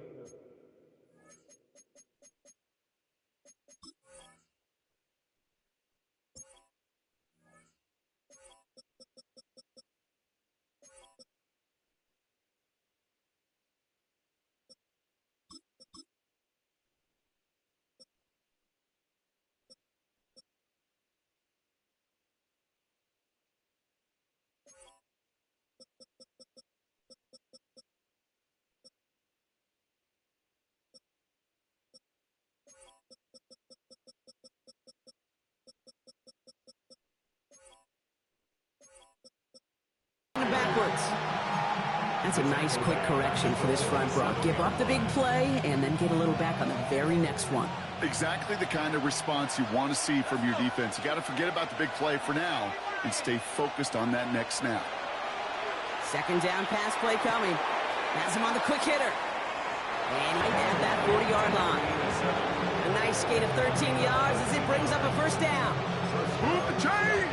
Backwards. That's a nice quick correction for this front, Brock. Give up the big play and then get a little back on the very next one. Exactly the kind of response you want to see from your defense. You got to forget about the big play for now and stay focused on that next snap. Second down pass play coming. Has him on the quick hitter. And he at that 40-yard line. A nice gain of 13 yards as it brings up a first down. Move the chains!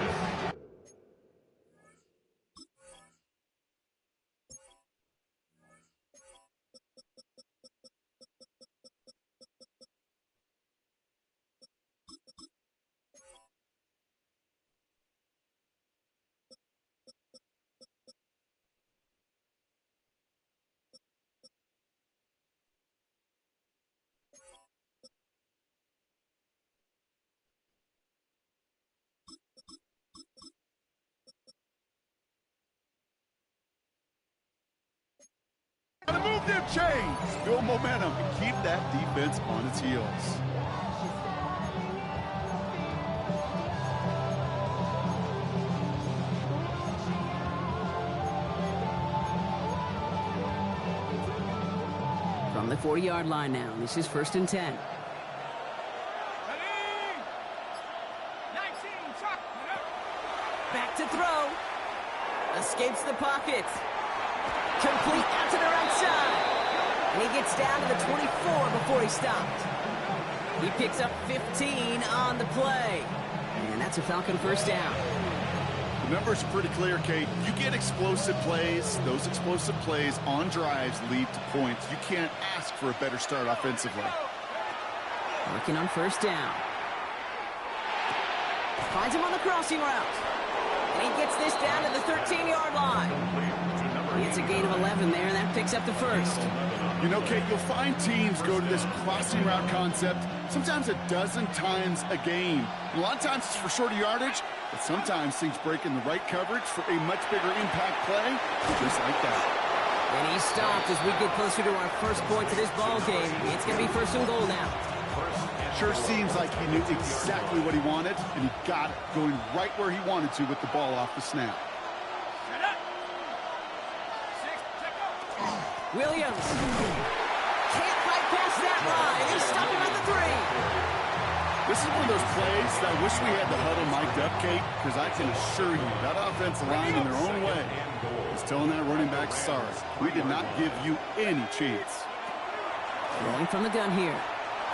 Gotta move them chains, build momentum, and keep that defense on its heels. From the 40-yard line now, this is 1st and 10. Back to throw. Escapes the pocket. Complete out to the right side. And he gets down to the 24 before he stopped. He picks up 15 on the play. And that's a Falcon first down. The numbers are pretty clear, Kate. You get explosive plays. Those explosive plays on drives lead to points. You can't ask for a better start offensively. Working on first down. Finds him on the crossing route. And he gets this down to the 13-yard line. It's a gain of 11 there, and that picks up the first. You know, Kate, you'll find teams go to this crossing route concept sometimes a dozen times a game. And a lot of times it's for shorter yardage, but sometimes things break in the right coverage for a much bigger impact play, just like that. And he stopped as we get closer to our first point to this ball game. It's going to be 1st and goal now. Sure seems like he knew exactly what he wanted, and he got it going right where he wanted to with the ball off the snap. Williams can't bypass that line. He's stopping at the 3. This is one of those plays that I wish we had the huddle mic'd up, Kate, because I can assure you that offensive line in their own way is telling that running back, sorry, we did not give you any chance. Rolling from the gun here.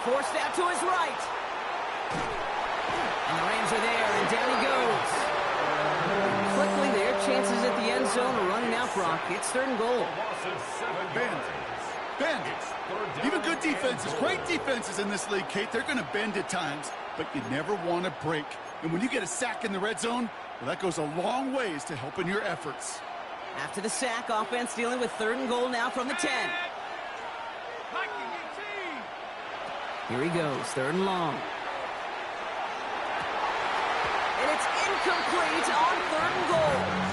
Forced out to his right. And the Rams are there, and down he goes. Quickly, their chances at the end zone are running out, Brock. It's 3rd and goal. Bend. Even good defenses, great defenses in this league, Kate, they're going to bend at times, but you never want to break. And when you get a sack in the red zone, well, that goes a long ways to helping your efforts. After the sack, offense dealing with 3rd and goal now from the 10. Here he goes, 3rd and long. And it's incomplete on 3rd and goal.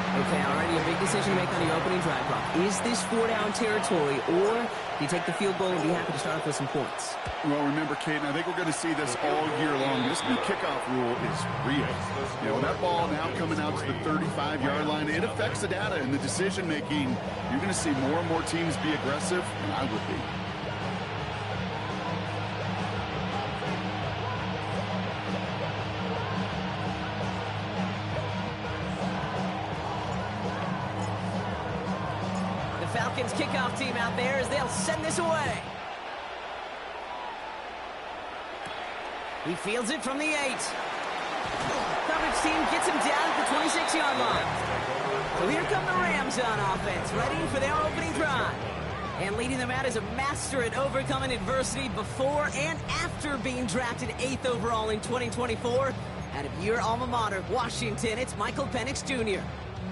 Okay, already a big decision to make on the opening drive, Brock. Is this 4-down territory, or do you take the field goal and be happy to start off with some points? Well, remember, Kate, and I think we're going to see this all year long. This new kickoff rule is real. You know, that ball now coming out to the 35-yard line, it affects the data and the decision-making. You're going to see more and more teams be aggressive, and I would be. Falcons kickoff team out there as they'll send this away. He fields it from the 8. Coverage team gets him down at the 26-yard line. So here come the Rams on offense, ready for their opening drive. And leading them out is a master at overcoming adversity before and after being drafted 8th overall in 2024. Out of your alma mater, Washington, it's Michael Penix Jr.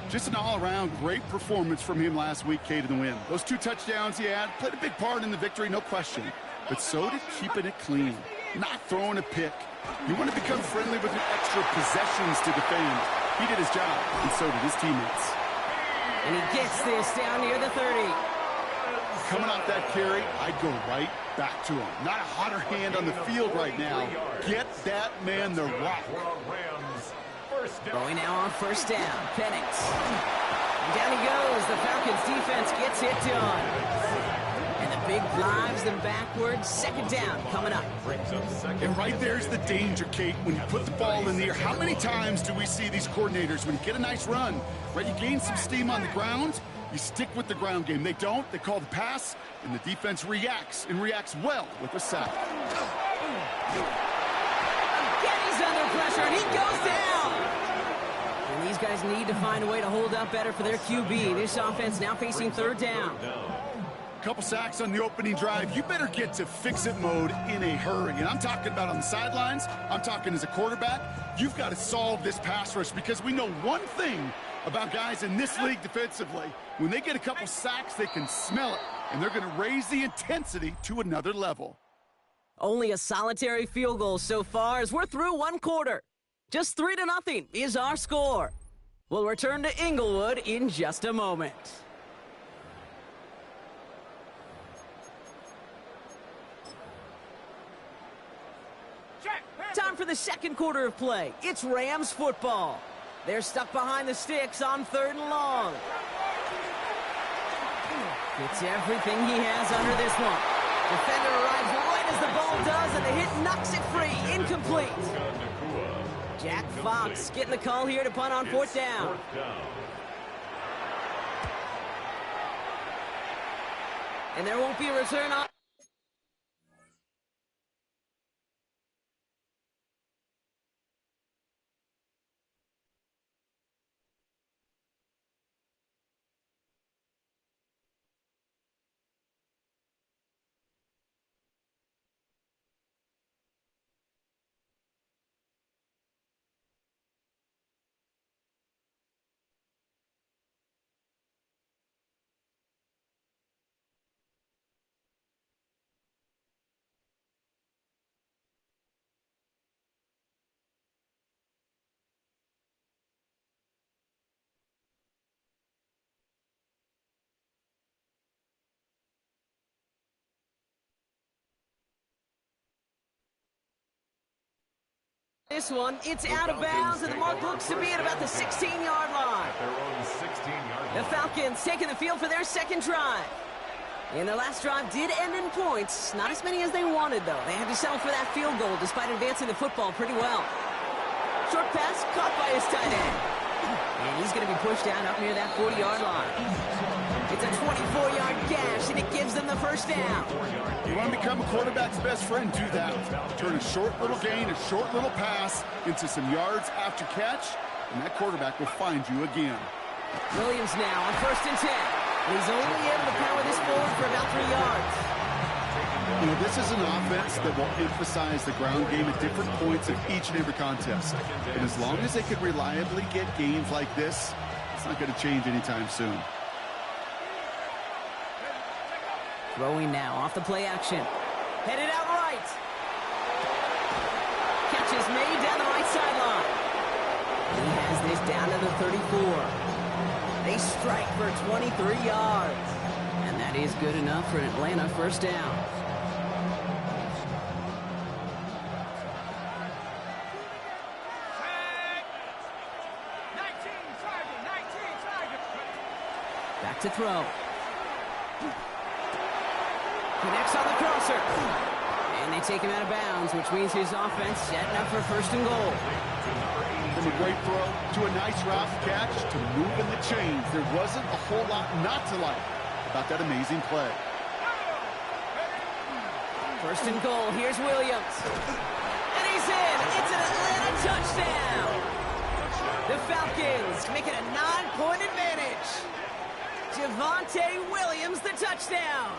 Just an all-around great performance from him last week, Kate, in the win. Those 2 touchdowns he had played a big part in the victory, no question. But so did keeping it clean, not throwing a pick. You want to become friendly with your extra possessions to defend. He did his job, and so did his teammates. And he gets this down near the 30. Coming off that carry, I'd go right back to him. Not a hotter hand on the field right now. Get that man the rock. Going now on 1st down, Penix. And down he goes. The Falcons defense gets it done. And the big drives them backwards. 2nd down coming up. And right there's the danger, Kate, when you put the ball in the air. How many times do we see these coordinators, when you get a nice run, right, you gain some steam on the ground, you stick with the ground game. They don't. They call the pass, and the defense reacts, and reacts well with a sack. Again, he's under pressure, and he goes down. And these guys need to find a way to hold up better for their QB. This offense now facing 3rd down. A couple sacks on the opening drive. You better get to fix-it mode in a hurry. And I'm talking about on the sidelines. I'm talking as a quarterback. You've got to solve this pass rush, because we know one thing about guys in this league defensively. When they get a couple sacks, they can smell it, and they're going to raise the intensity to another level. Only a solitary field goal so far as we're through 1 quarter. Just 3-0 is our score. We'll return to Inglewood in just a moment. Time for the 2nd quarter of play. It's Rams football. They're stuck behind the sticks on 3rd and long. Gets everything he has under this one. Defender arrives right as the ball does, and the hit knocks it free. Incomplete. Jack Fox getting the call here to punt on 4th down. And there won't be a return on. This one, it's out of bounds, and the mark looks to be at about the 16-yard line. The Falcons taking the field for their 2nd drive. And their last drive did end in points. Not as many as they wanted, though. They had to settle for that field goal despite advancing the football pretty well. Short pass caught by his tight end. And he's going to be pushed down up near that 40-yard line. It's a 24-yard gash, and it gives them the first down. You want to become a quarterback's best friend, do that. Turn a short little gain, a short little pass into some yards after catch, and that quarterback will find you again. Williams now on 1st and 10. And he's only able to power this forward for about 3 yards. You know, this is an offense that will emphasize the ground game at different points of each and every contest. And as long as they can reliably get gains like this, it's not going to change anytime soon. Throwing now off the play action. Headed out right. Catch is made down the right sideline. He has this down to the 34. They strike for 23 yards. And that is good enough for an Atlanta first down. Back to throw. Connects on the crosser. And they take him out of bounds, which means his offense setting up for 1st and goal. From a great throw to a nice route catch to moving the chains, there wasn't a whole lot not to like about that amazing play. 1st and goal. Here's Williams. And he's in. It's an Atlanta touchdown. The Falcons make it a 9-point advantage. Javonte Williams, the touchdown.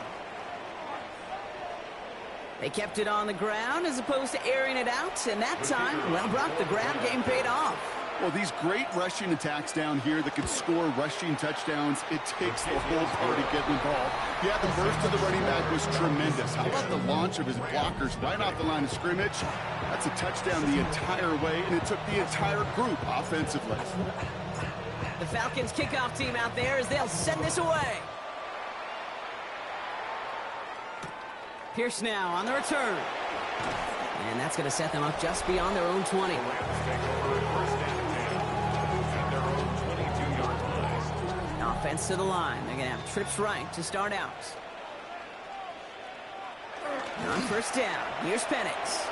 They kept it on the ground as opposed to airing it out, and that time, well, Brock, the ground game paid off. Well, these great rushing attacks down here that can score rushing touchdowns, it takes the whole party getting involved. Yeah, the burst of the running back was tremendous. How about the launch of his blockers right off the line of scrimmage? That's a touchdown the entire way, and it took the entire group offensively. The Falcons kickoff team out there as they'll send this away. Pierce now on the return. And that's going to set them up just beyond their own 20. Offense to the line. They're going to have trips right to start out. On 1st down, here's Penix.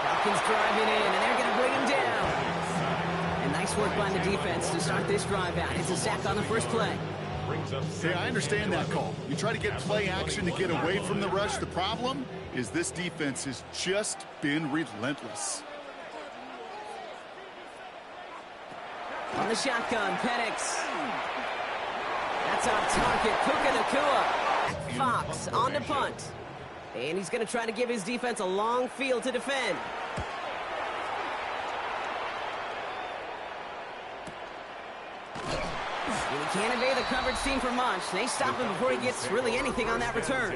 Falcons driving in, and they're going to bring him down. And nice work by the defense to start this drive out. It's a sack on the first play. Hey, I understand that call. You try to get play action to get away from the rush. The problem is this defense has just been relentless. On the shotgun, Penix. That's off target. Puka Nacua. Fox on the punt. And he's going to try to give his defense a long field to defend. And he can't evade the coverage team for much. They stop him before he gets really anything on that return.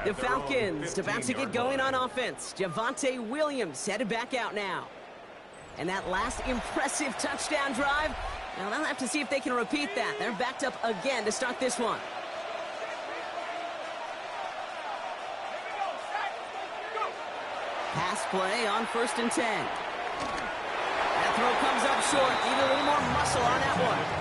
The Falcons about to get going on offense. Javonte Williams headed back out now. And that last impressive touchdown drive, now they'll have to see if they can repeat that. They're backed up again to start this one. Pass play on 1st and 10. That throw comes up short. Need a little more muscle on that one.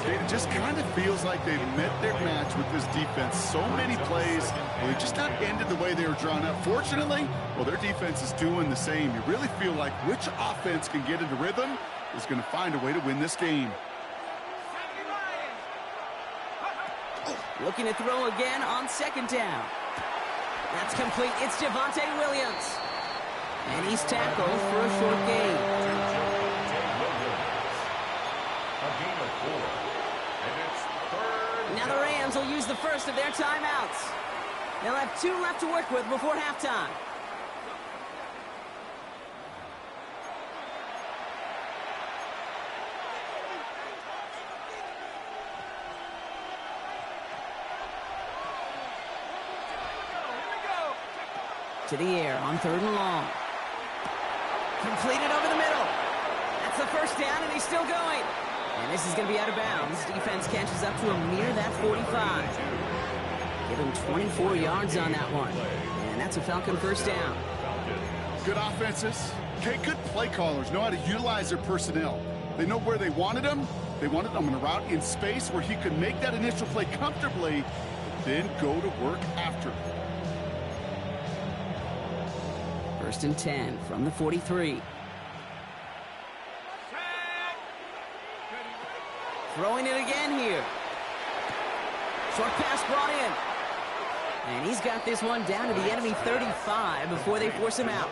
It just kind of feels like they've met their match with this defense. So many plays where they just not ended the way they were drawn up. Fortunately, well, their defense is doing the same. You really feel like which offense can get into rhythm is going to find a way to win this game. Looking to throw again on 2nd down. That's complete. It's Javonte Williams. And he's tackled for a short gain. Now the Rams will use the first of their timeouts. They'll have 2 left to work with before halftime. To the air on 3rd and long. Completed over the middle. That's the first down, and he's still going. And this is going to be out of bounds. Defense catches up to him near that 45. Give him 24 yards on that one. And that's a Falcon first down. Good offenses. Okay, good play callers know how to utilize their personnel. They know where they wanted them, They wanted him in a route in space where he could make that initial play comfortably, then go to work after. 1st and 10 from the 43. Throwing it again here. Short pass brought in. And he's got this one down to the enemy 35 before they force him out.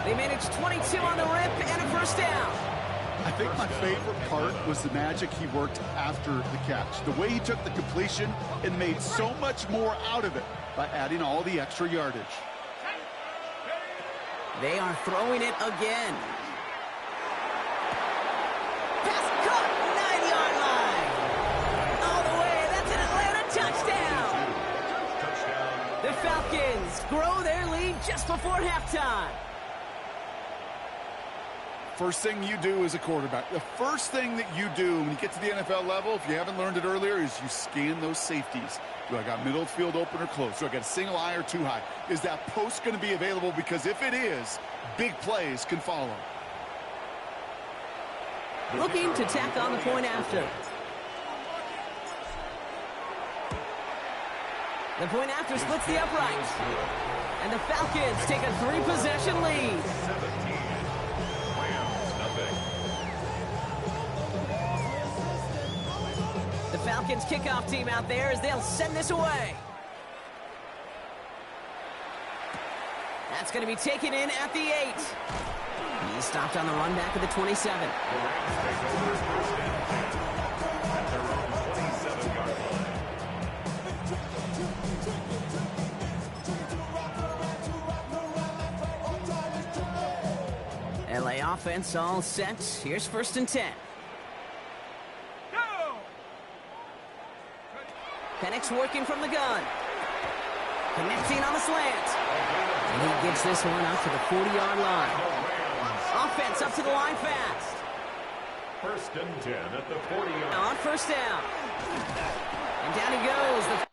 They managed 22 on the rip and a 1st down. I think my favorite part was the magic he worked after the catch. The way he took the completion and made so much more out of it by adding all the extra yardage. They are throwing it again. Pass caught, 9-yard line. All the way, that's an Atlanta touchdown. The Falcons grow their lead just before halftime. First thing you do as a quarterback, the first thing that you do when you get to the NFL level, if you haven't learned it earlier, is you scan those safeties. Do I got middle field open or close? Do I got a single eye or too high? Is that post going to be available? Because if it is, big plays can follow. Looking to tack on the point after. The point after splits the uprights. And the Falcons take a 3-possession lead. The Falcons kickoff team out there as they'll send this away. That's going to be taken in at the 8. He's stopped on the run back of the 27. LA offense all set. Here's 1st and 10. Penix working from the gun. Connecting on the slant. And he gets this one up to the 40-yard line. Offense up to the line fast. 1st and 10 at the 40-yard. On 1st down. And down he goes.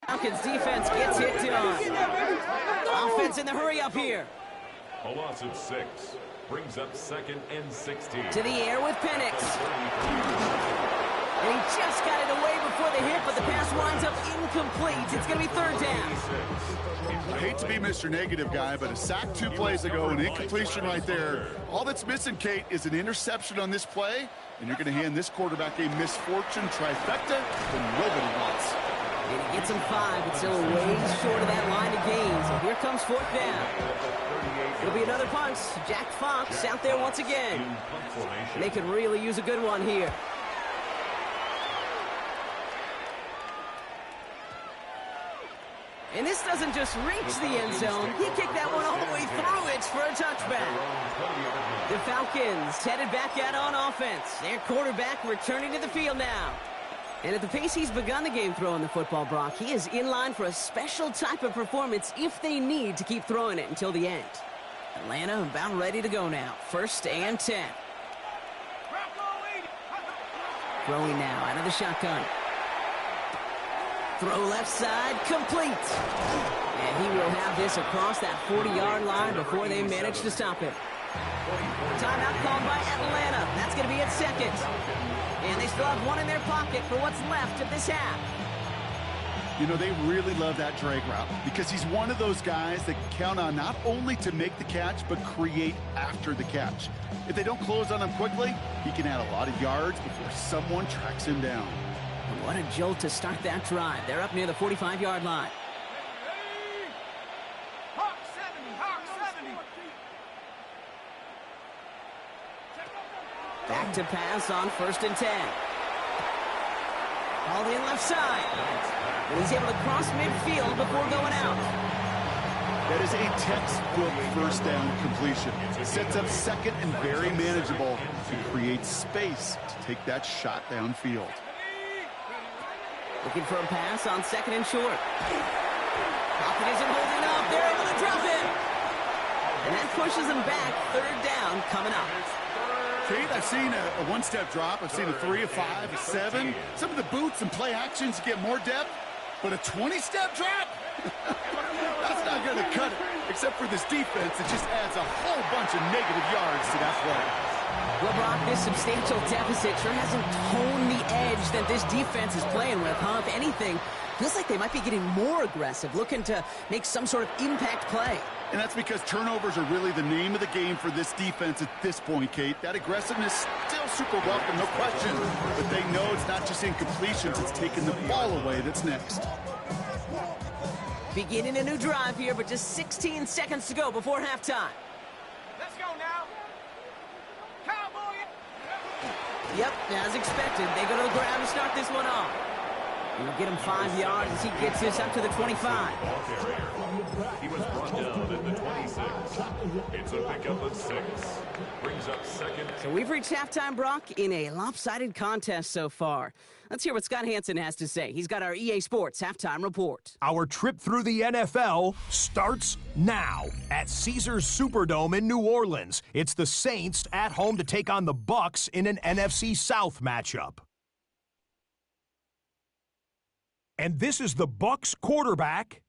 Falcons defense gets hit done. Offense in the hurry up here. A loss of 6 brings up 2nd and 16. To the air with Penix. And he just got it away before the hit, but the pass winds up incomplete. It's going to be 3rd down. I hate to be Mr. Negative guy, but a sack 2 plays ago, an incompletion right there. All that's missing, Kate, is an interception on this play, and you're going to hand this quarterback a misfortune trifecta that nobody wants. And he gets him 5, but still way short of that line of gain. So here comes 4th down. It'll be another punt. Jack Fox out there once again. They could really use a good one here. And this doesn't just reach the end zone. He kicked that one all the way through it for a touchback. The Falcons headed back out on offense. Their quarterback returning to the field now. And at the pace he's begun the game throwing the football, Brock, he is in line for a special type of performance if they need to keep throwing it until the end. Atlanta about ready to go now. 1st and 10. Throwing now out of the shotgun. Throw left side, complete. And he will have this across that 40-yard line before they manage to stop him. Timeout called by Atlanta. That's going to be at second. And they still have one in their pocket for what's left of this half. You know, they really love that drag route because he's one of those guys that count on not only to make the catch, but create after the catch. If they don't close on him quickly, he can add a lot of yards before someone tracks him down. And what a jolt to start that drive. They're up near the 45-yard line. Back to pass on 1st and 10. Called in left side. And he's able to cross midfield before going out. That is a textbook first down completion. It sets up second and very manageable and creates space to take that shot downfield. Looking for a pass on 2nd and short. Pocket isn't holding up. They're able to drop it. And that pushes them back. 3rd down coming up. Kate, I've seen a one-step drop. I've seen a 3, a 5, a 7. Some of the boots and play actions get more depth, but a 20-step drop? That's not going to cut it. Except for this defense, it just adds a whole bunch of negative yards to that play. Well, Brock, this substantial deficit sure hasn't honed the edge that this defense is playing with, huh? If anything, feels like they might be getting more aggressive, looking to make some sort of impact play. And that's because turnovers are really the name of the game for this defense at this point, Kate. That aggressiveness still super welcome, no question. But they know it's not just incompletions, it's taking the ball away that's next. Beginning a new drive here, but just 16 seconds to go before halftime. Let's go now. Cowboy. Yep, as expected, they go to the ground to start this one off. He'll get him 5 yards as he gets this up to the 25. He was brought down at the 26. It's a pickup of 6. Brings up second. So we've reached halftime, Brock, in a lopsided contest so far. Let's hear what Scott Hansen has to say. He's got our EA Sports halftime report. Our trip through the NFL starts now at Caesars Superdome in New Orleans. It's the Saints at home to take on the Bucs in an NFC South matchup. And this is the Bucs quarterback.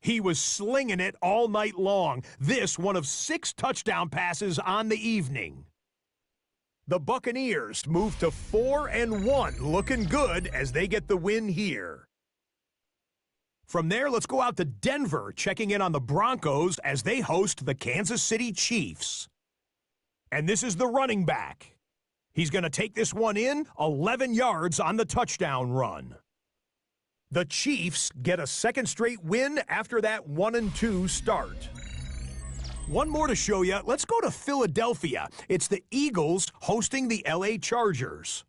He was slinging it all night long. This one of 6 touchdown passes on the evening. The Buccaneers move to 4-1, looking good as they get the win here. From there, let's go out to Denver, checking in on the Broncos as they host the Kansas City Chiefs. And this is the running back. He's going to take this one in, 11 yards on the touchdown run. The Chiefs get a second straight win after that 1-2 start. One more to show you. Let's go to Philadelphia. It's the Eagles hosting the LA Chargers.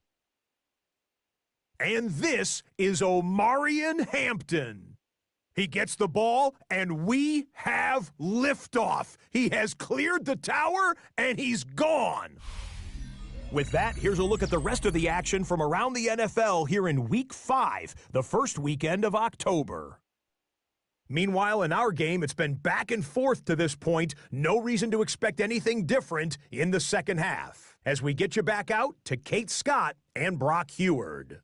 And this is Omarion Hampton. He gets the ball, and we have liftoff. He has cleared the tower, and he's gone. With that, here's a look at the rest of the action from around the NFL here in Week 5, the first weekend of October. Meanwhile, in our game, it's been back and forth to this point. No reason to expect anything different in the second half. As we get you back out to Kate Scott and Brock Heward.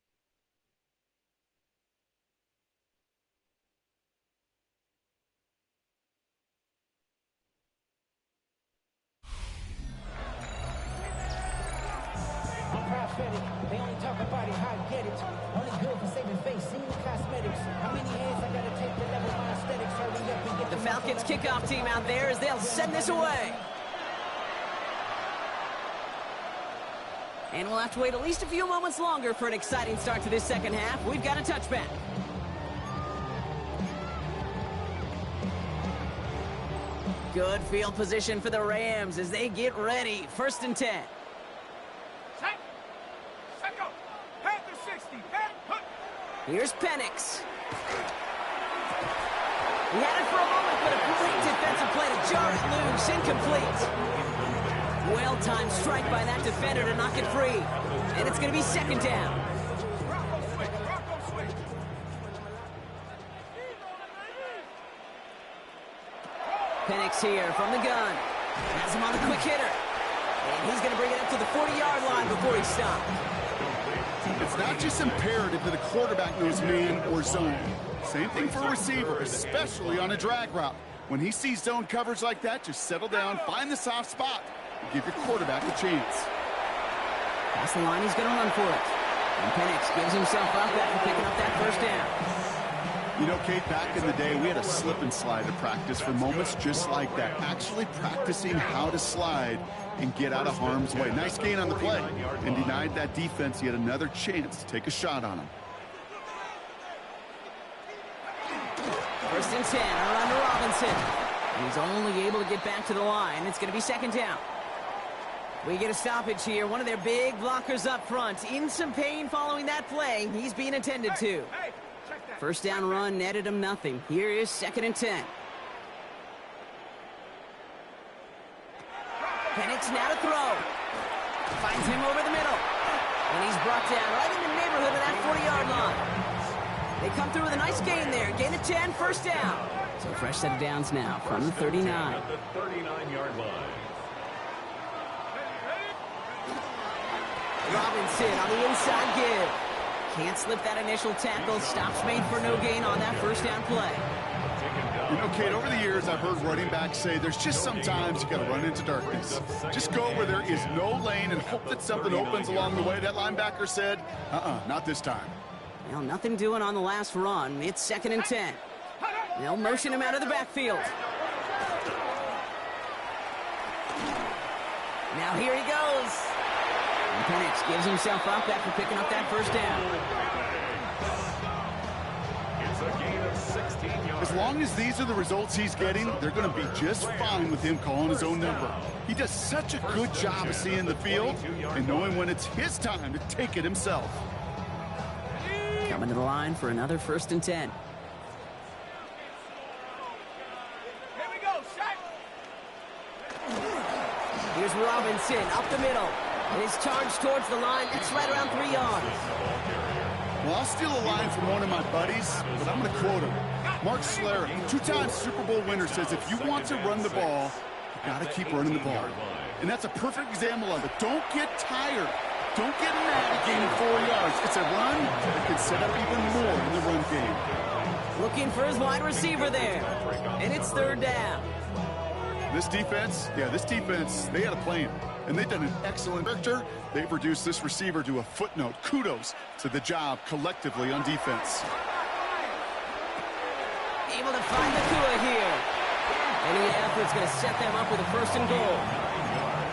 They only talk about it, how I get it. Only good for saving face, seeing cosmetics. How many hands I gotta take to level my aesthetics? Hurry up and get The Falcons kickoff team out there as they'll send this away. And we'll have to wait at least a few moments longer for an exciting start to this second half. We've got a touchback. Good field position for the Rams as they get ready. 1st and 10. Here's Penix. He had it for a moment, but a great defensive play to jar it loose. Incomplete. Well-timed strike by that defender to knock it free. And it's going to be 2nd down. Penix here from the gun. Has him on a quick hitter. And he's going to bring it up to the 40-yard line before he stops. It's not just imperative that a quarterback knows man or zone. Same thing for a receiver, especially on a drag route. When he sees zone coverage like that, just settle down, find the soft spot, and give your quarterback a chance. Past the line, he's going to run for it. And Penix gives himself up after picking up that first down. You know, Kate, back in the day, we had a slip and slide to practice for moments just like that. Actually practicing how to slide and get out of harm's way. Nice gain on the play, and denied that defense yet another chance to take a shot on him. First and 10, around to Robinson. He's only able to get back to the line. It's going to be second down. We get a stoppage here. One of their big blockers up front. In some pain following that play. He's being attended to. First down run netted him nothing. Here is second and 10. Penix now to throw. Finds him over the middle. And he's brought down right in the neighborhood of that 40-yard line. They come through with a nice gain there. Gain of 10, first down. So fresh set of downs now from the 39. At the 39-yard line. Robinson on the inside give. Can't slip that initial tackle. Stops made for no gain on that first down play. You know, Kate, over the years, I've heard running backs say there's just sometimes you got to run into darkness. Just go where there is no lane and hope that something opens along the way. That linebacker said, not this time. Well, nothing doing on the last run. It's second and 10. They'll motion him out of the backfield. Now here he goes. And Penix gives himself up after picking up that first down. It's a gain of 16 yards. As long as these are the results he's getting, they're going to be just fine with him calling his own number. He does such a good job of seeing the field and knowing when it's his time to take it himself. Coming to the line for another first and 10. Here we go, set. Here's Robinson up the middle. His charge towards the line. That's right around 3 yards. Well, I'll steal a line from one of my buddies, but I'm going to quote him. Mark Schlereth, two-time Super Bowl winner, says if you want to run the ball, you got to keep running the ball. And that's a perfect example of it. Don't get tired. Don't get mad at gaining 4 yards. It's a run that can set up even more in the run game. Looking for his wide receiver there. And it's third down. This defense, they had a plan. And they've done an excellent character. They've reduced this receiver to a footnote. Kudos to the job collectively on defense. Able to find the Kua here. Any effort's going to set them up with a first and goal.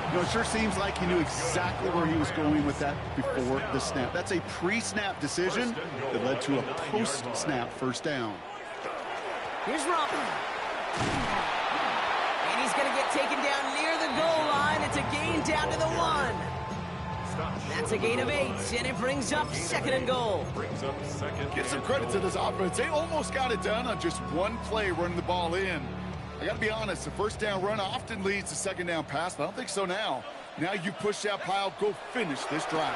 You know, it sure seems like he knew exactly where he was going with that before the snap. That's a pre-snap decision that led to a post-snap first down. Here's Robert. And he's going to get taken down near the goal line. It's a gain down to the 1. That's a gain of 8, and it brings up second and goal. Give some credit to this offense. They almost got it done on just one play running the ball in. I got to be honest, the first down run often leads to second down pass, but I don't think so now. Now you push that pile, go finish this drive.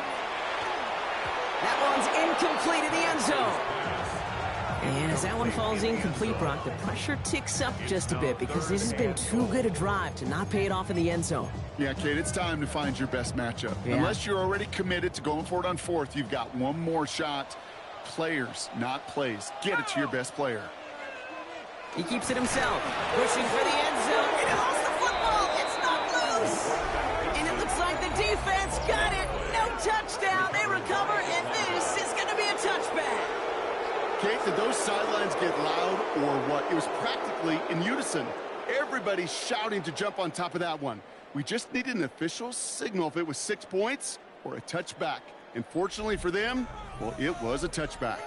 That one's incomplete in the end zone. And as that one falls incomplete, Brock, the pressure ticks up just a bit because this has been too good a drive to not pay it off in the end zone. Yeah, Kate, it's time to find your best matchup. Yeah. Unless you're already committed to going for it on fourth, you've got one more shot. Players, not plays. Get it to your best player. He keeps it himself, pushing for the end zone, and he holds the football. It's not loose. And it looks like the defense got it. No touchdown. They recover, and this is going to be a touchback. Kate, did those sidelines get loud or what? It was practically in unison. Everybody shouting to jump on top of that one. We just needed an official signal if it was 6 points or a touchback. And fortunately for them, well, it was a touchback.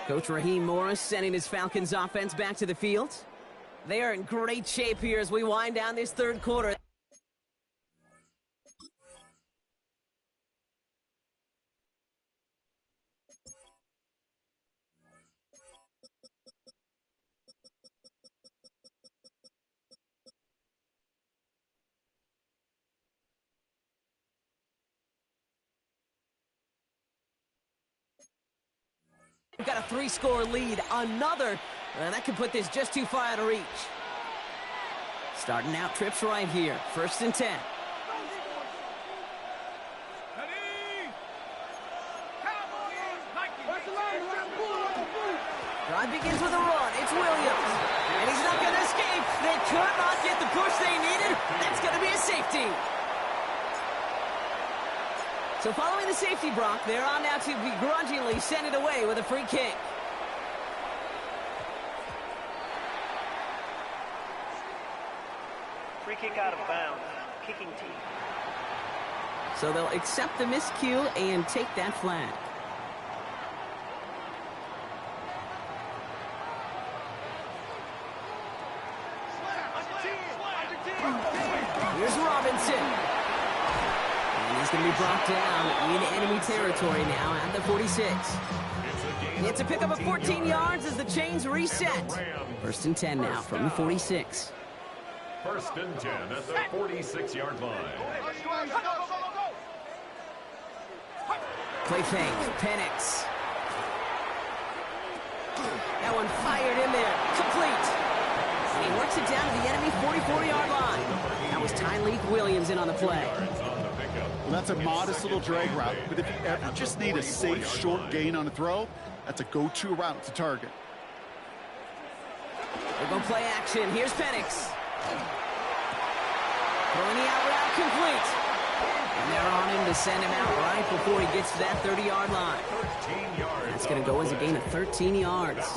Coach Raheem Morris sending his Falcons offense back to the field. They are in great shape here as we wind down this third quarter. We've got a 3-score lead. Another. That could put this just too far out of reach. Starting out trips right here. First and 10. Drive begins with a run. It's Williams. And he's not going to escape. They could not get the push they needed. That's going to be a safety. So following the safety, Brock, they're on now to begrudgingly send it away with a free kick. Free kick out of bounds. Kicking team. So they'll accept the miscue and take that flag. Here's Robinson. And he's going to be brought down in enemy territory now at the 46. It's a pickup of 14 yards as the chains reset. First and 10 now from the 46. First and 10 at the 46-yard line. Play fake. Penix. That one fired in there. Complete. And he works it down to the enemy 44-yard line. That was Tyleek Williams in on the play. Well, that's a modest little drag route, but if you ever just need a safe, short gain on a throw, that's a go-to route to target. They're going to play action. Here's Penix. Throwing the out route complete. And they're on him to send him out right before he gets to that 30-yard line. That's going to go as a gain of 13 yards.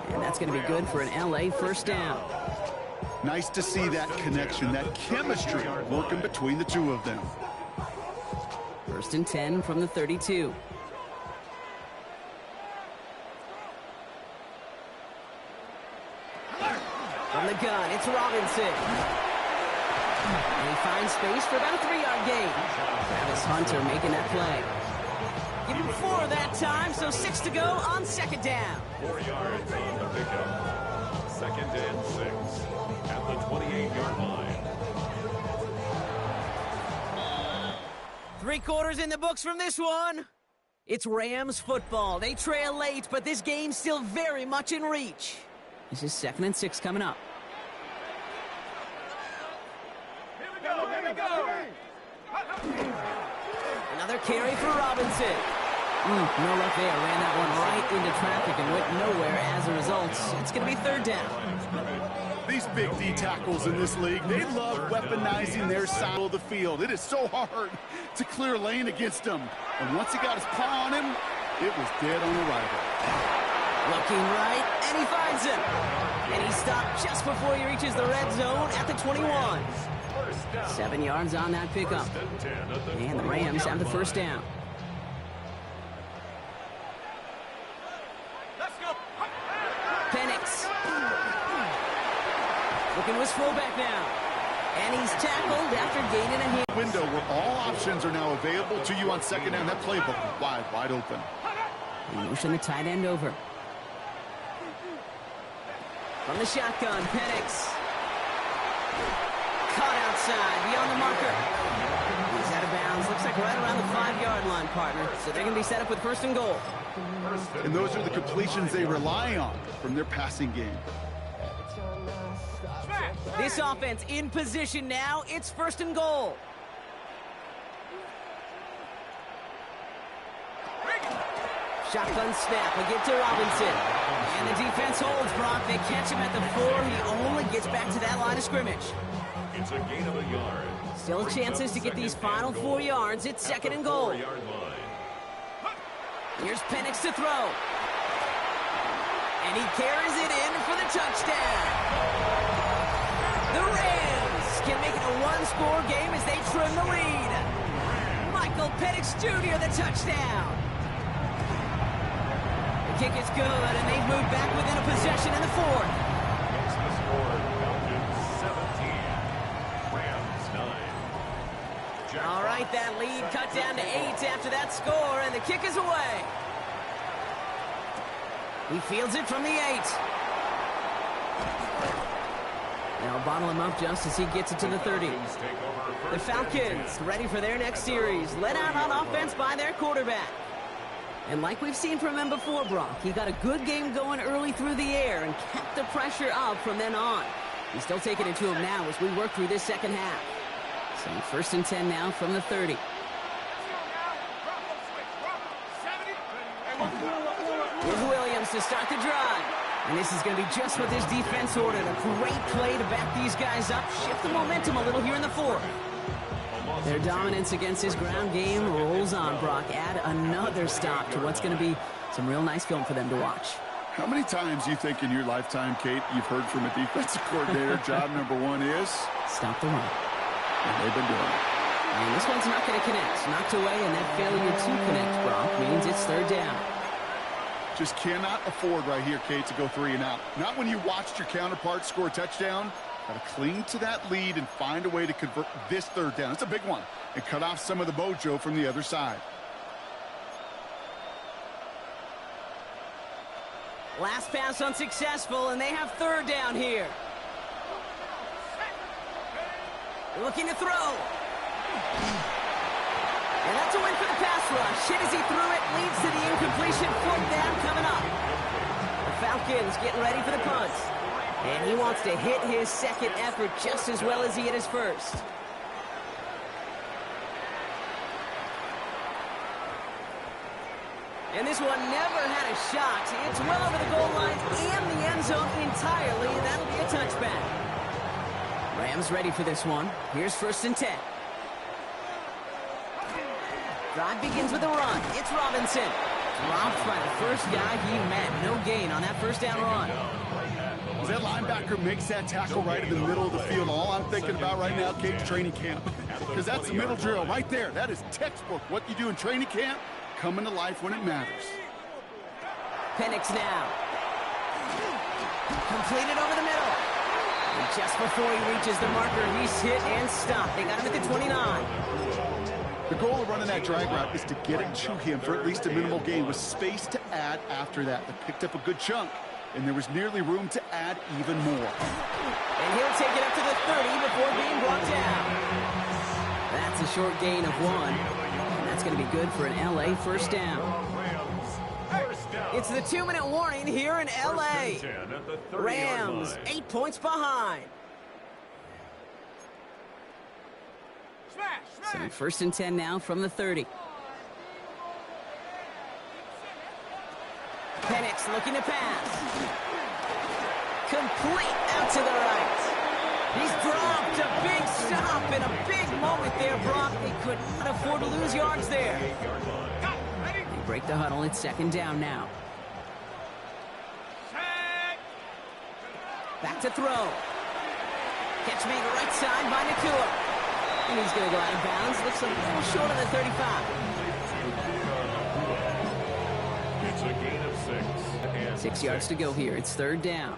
And that's going to be good for an LA first down. Nice to see that connection, that chemistry working between the two of them. First and 10 from the 32. From the gun, it's Robinson. And he finds space for about a 3-yard gain. Travis Hunter making that play. Give him 4 that time, so 6 to go on second down. 4 yards on the pickup. Second and 6 at the 28-yard line. 3 quarters in the books from this one. It's Rams football. They trail late, but this game's still very much in reach. This is 2nd and 6 coming up. Here we go. Another carry for Robinson. No luck there. Ran that one right into traffic and went nowhere as a result. It's going to be 3rd down. These big D tackles in this league, they love weaponizing their side of the field. It is so hard to clear lane against them. And once he got his paw on him, it was dead on arrival. Looking right, and he finds him. And he stopped just before he reaches the red zone at the 21. 7 yards on that pickup. And the Rams have the first down. Penix. Looking to his fullback now. And he's tackled after gaining a hand. Window where all options are now available to you on second down. That playbook wide open. He motioned the tight end over. From the shotgun, Penix. Caught outside, beyond the marker. He's out of bounds. Looks like right around the 5-yard line, partner. So they're going to be set up with 1st and goal. And those are the completions they rely on from their passing game. This offense in position now. It's 1st and goal. Shotgun snap. We get to Robinson. And the defense holds, Brock. They catch him at the 4. He only gets back to that line of scrimmage. It's a gain of a yard. Still chances to get these final 4 yards. It's 2nd and goal. Here's Penix to throw. And he carries it in for the touchdown. The Rams can make it a 1-score game as they trim the lead. Michael Penix Jr. the touchdown. The kick is good, and they've moved back within a possession in the 4th. Makes the score Falcons 17, Rams 9. All right, that lead cut down to 8 after that score, and the kick is away. He fields it from the 8. They'll bottle him up just as he gets it to the 30. The Falcons ready for their next series, led out on offense by their quarterback. And like we've seen from him before, Brock, he got a good game going early through the air and kept the pressure up from then on. He's still taking it to him now as we work through this second half. So 1st and 10 now from the 30. Here's Williams to start the drive. And this is going to be just what this defense ordered. A great play to back these guys up, shift the momentum a little here in the fourth. Their dominance against this ground game rolls on, Brock. Add another stop to what's going to be some real nice film for them to watch. How many times do you think in your lifetime, Kate, you've heard from a defensive coordinator, job number one is? Stop the run. And they've been doing it. And this one's not going to connect. Knocked away, and that failure to connect, Brock, means it's third down. Just cannot afford right here, Kate, to go 3 and out. Not when you watched your counterpart score a touchdown. Got to cling to that lead and find a way to convert this third down. It's a big one. And cut off some of the mojo from the other side. Last pass unsuccessful, and they have third down here. Looking to throw. And that's a win for the pass rush. Hit as he threw it, leads to the incompletion. Fourth down coming up. The Falcons getting ready for the punt. And he wants to hit his second effort just as well as he hit his first. And this one never had a shot. It's well over the goal line and the end zone entirely, and that'll be a touchback. Rams ready for this one. Here's 1st and 10. Drive begins with a run. It's Robinson. Dropped by the first guy he met. No gain on that first down run. That linebacker makes that tackle right in the middle of the field. All I'm thinking about right now, Kate's training camp. Because that's the middle drill right there. That is textbook. What you do in training camp, coming to life when it matters. Penix now. Completed over the middle. And just before he reaches the marker, he's hit and stopped. They got him at the 29. The goal of running that drag route is to get it to him for at least a minimal gain with space to add after that. They picked up a good chunk, and there was nearly room to add even more. And he'll take it up to the 30 before being brought down. That's a short gain of 1. And that's going to be good for an LA first down. It's the 2-minute warning here in LA. Rams 8 points behind. So 1st and 10 now from the 30. Penix looking to pass. Complete out to the right. He's dropped a big stop and a big moment there, Brock. They could not afford to lose yards there. They break the huddle. It's 2nd down now. Back to throw. Catch made right side by Nakua. And he's going to go out of bounds. Looks a little short of the 35. It's a gain of 6. 6 yards to go here. It's 3rd down.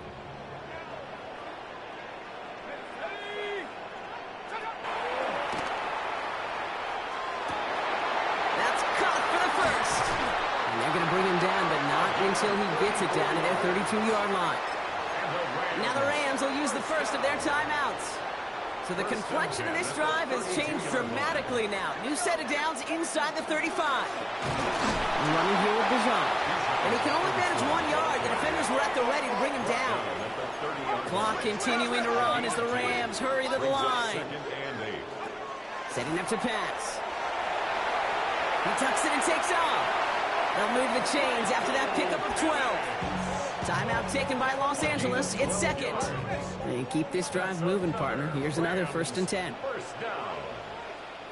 That's caught for the first. And they're going to bring him down, but not until he gets it down to their 32-yard line. Now the Rams will use the first of their timeouts. So the complexion of this drive has changed dramatically now. New set of downs inside the 35. Running here with Bijan. And he can only manage 1 yard. The defenders were at the ready to bring him down. Clock continuing to run as the Rams hurry to the line. Setting up to pass. He tucks it and takes off. They'll move the chains after that pickup of 12. Timeout taken by Los Angeles. It's 2nd. And keep this drive moving, partner. Here's another 1st and 10. First down.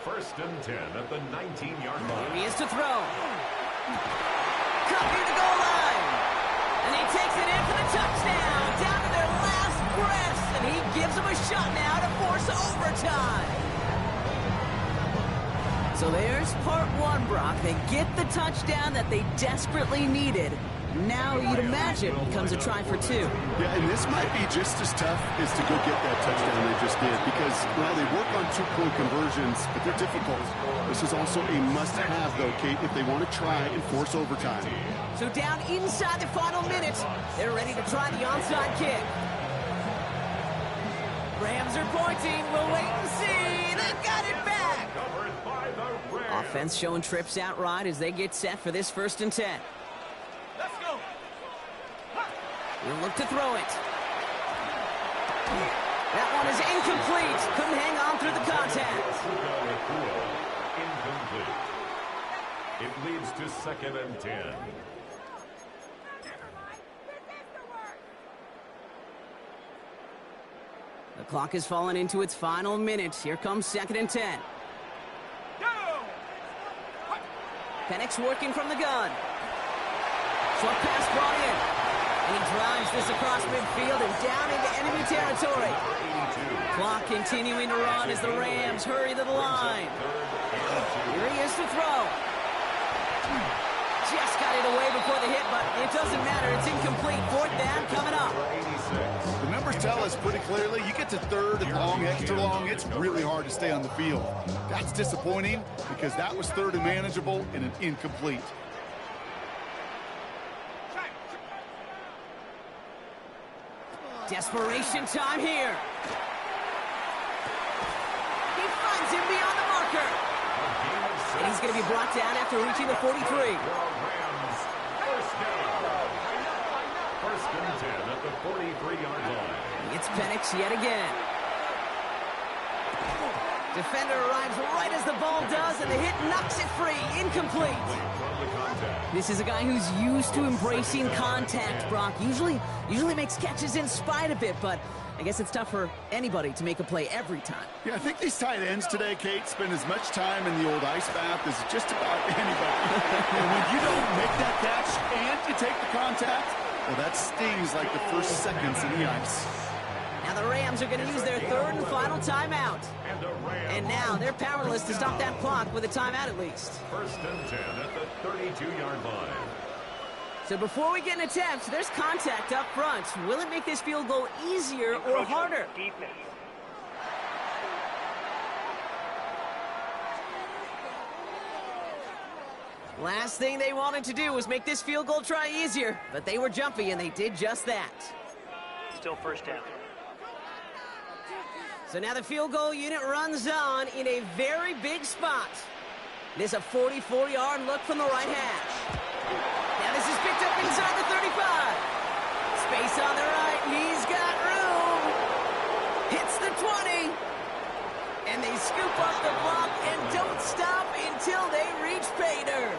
1st and 10 at the 19-yard line. Here he is to throw. Cut near the goal line. And he takes it in for the touchdown. Down to their last breaths. And he gives them a shot now to force overtime. So there's part 1, Brock. They get the touchdown that they desperately needed. Now you'd imagine it becomes a try for 2. Yeah, and this might be just as tough as to go get that touchdown they just did because, well, they work on 2-point conversions, but they're difficult. This is also a must-have, though, Kate, if they want to try and force overtime. So down inside the final minute, they're ready to try the onside kick. Rams are pointing. We'll wait and see. They've got it back. Offense showing trips out right as they get set for this 1st and 10. Let's go. He'll look to throw it. That one is incomplete. Couldn't hang on through the contact. Incomplete. It leads to 2nd and 10. Clock has fallen into its final minutes. Here comes 2nd and 10. Penix working from the gun. Short pass brought in. And he drives this across midfield and down into enemy territory. Clock continuing to run as the Rams hurry to the line. Here he is to throw. Just got it away before the hit, but it doesn't matter. It's incomplete. 4th down coming up. The numbers tell us pretty clearly, you get to 3rd and long, extra long, it's really hard to stay on the field. That's disappointing because that was 3rd and manageable and an incomplete. Desperation time here. He finds him beyond the marker. And he's going to be brought down after reaching the 43. First and 10 at the 43-yard line. It's Penix yet again. Defender arrives right as the ball does, and the hit knocks it free. Incomplete. This is a guy who's used to embracing contact, Brock. Usually makes catches in spite of it, but I guess it's tough for anybody to make a play every time. Yeah, I think these tight ends today, Kate, spend as much time in the old ice bath as just about anybody. And when you don't make that catch and you take the contact, well, that stings like the first seconds in the ice. Now the Rams are going to use their 3rd and final timeout. And now they're powerless to stop that clock with a timeout at least. First and 10 at the 32-yard line. So before we get an attempt, there's contact up front. Will it make this field goal easier or harder? Defense. Last thing they wanted to do was make this field goal try easier, but they were jumpy and they did just that. Still 1st down. So now the field goal unit runs on in a very big spot. There's a 44-yard look from the right hash. Now this is picked up inside the 35. Space on the right. He's got room. Hits the 20. And they scoop up the block and don't stop until they reach pay dirt.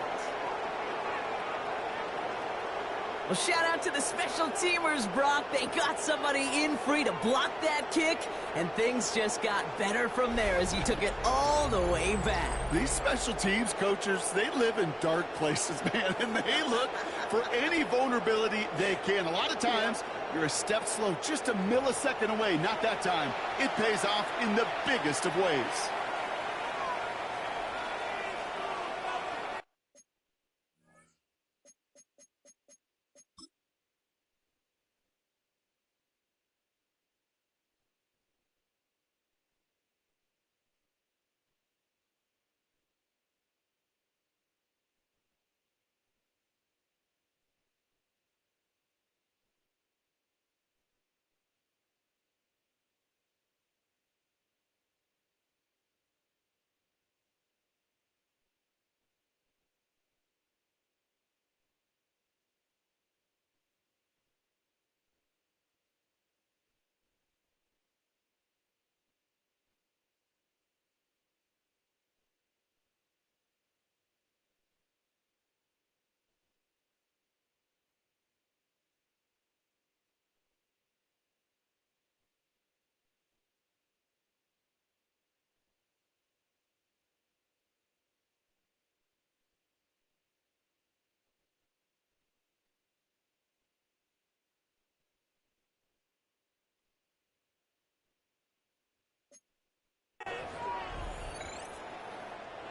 Well, shout out to the special teamers, Brock. They got somebody in free to block that kick, and things just got better from there as he took it all the way back. These special teams coaches, they live in dark places, man, and they look for any vulnerability they can. A lot of times, you're a step slow, just a millisecond away. Not that time. It pays off in the biggest of ways.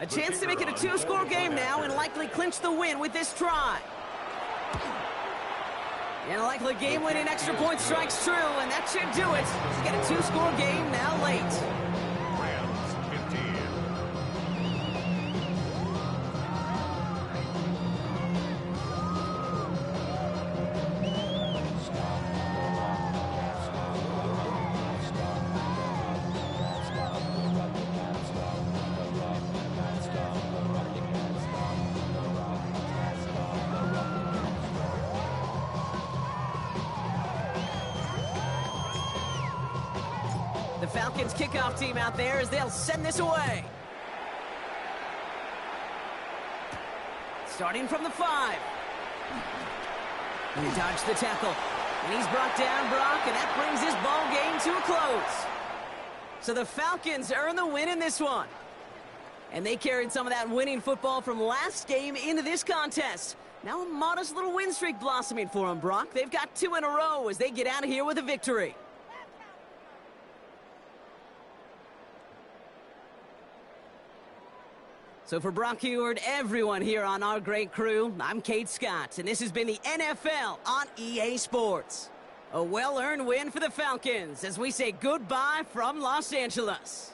A chance to make it a 2-score game now and likely clinch the win with this try. And a likely game-winning extra point strikes true, and that should do it to get a 2-score game now late. Rams 15. The Falcons kickoff team out there as they'll send this away. Starting from the 5. And he dodged the tackle. And he's brought down, Brock, and that brings his ball game to a close. So the Falcons earn the win in this one. And they carried some of that winning football from last game into this contest. Now a modest little win streak blossoming for them, Brock. They've got 2 in a row as they get out of here with a victory. So for Brock Heward, everyone here on our great crew, I'm Kate Scott, and this has been the NFL on EA Sports. A well-earned win for the Falcons as we say goodbye from Los Angeles.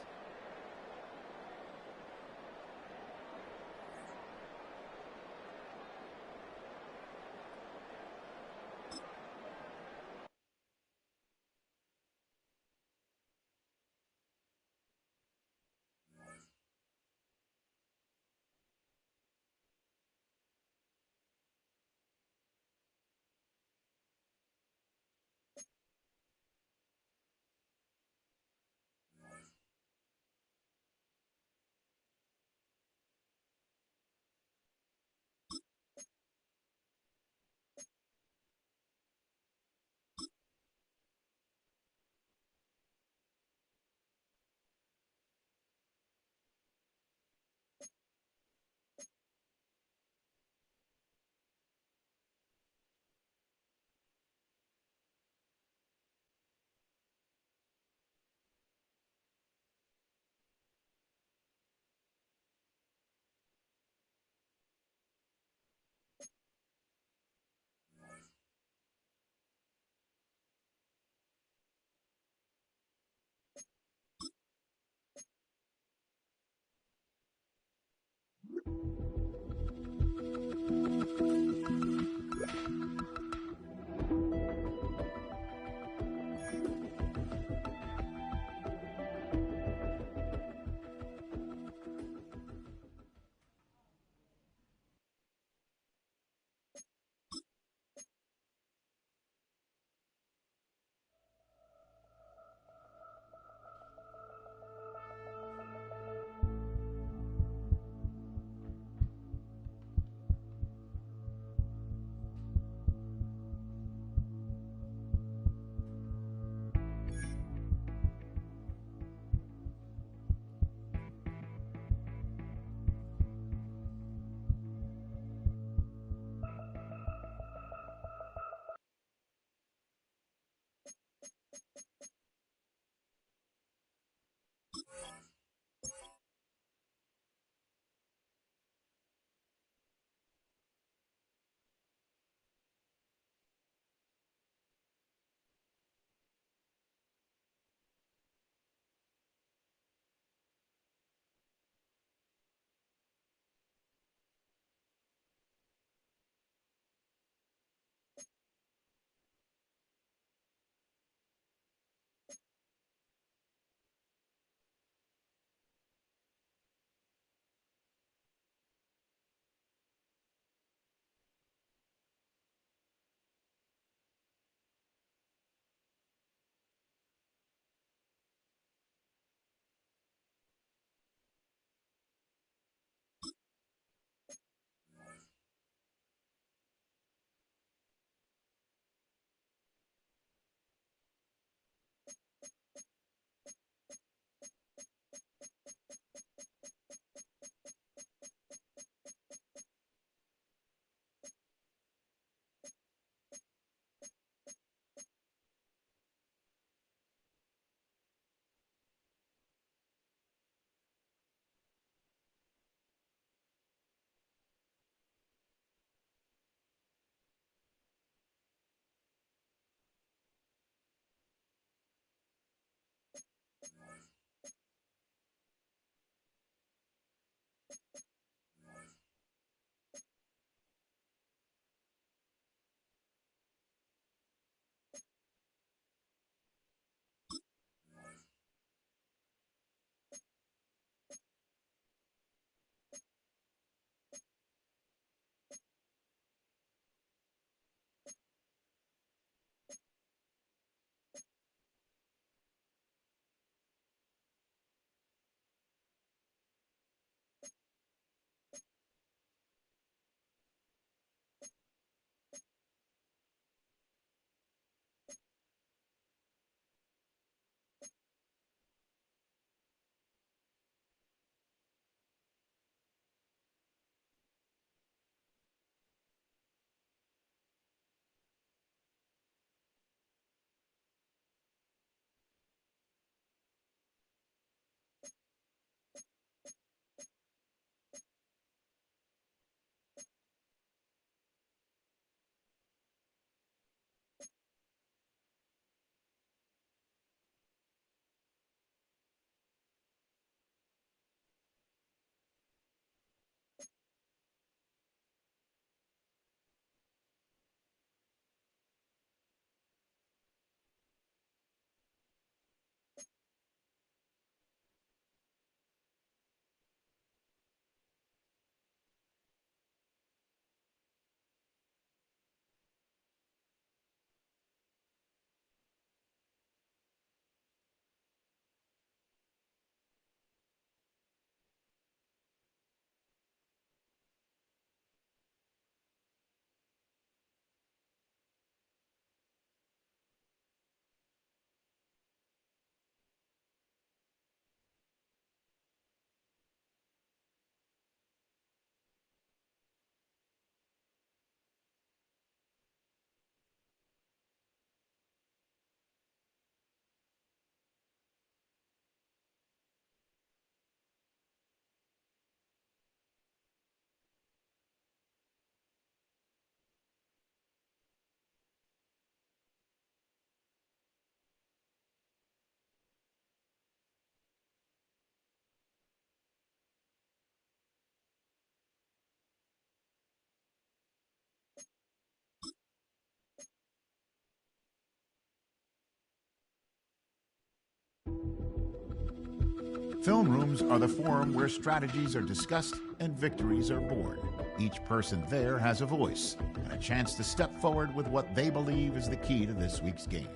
Film rooms are the forum where strategies are discussed and victories are born. Each person there has a voice and a chance to step forward with what they believe is the key to this week's game.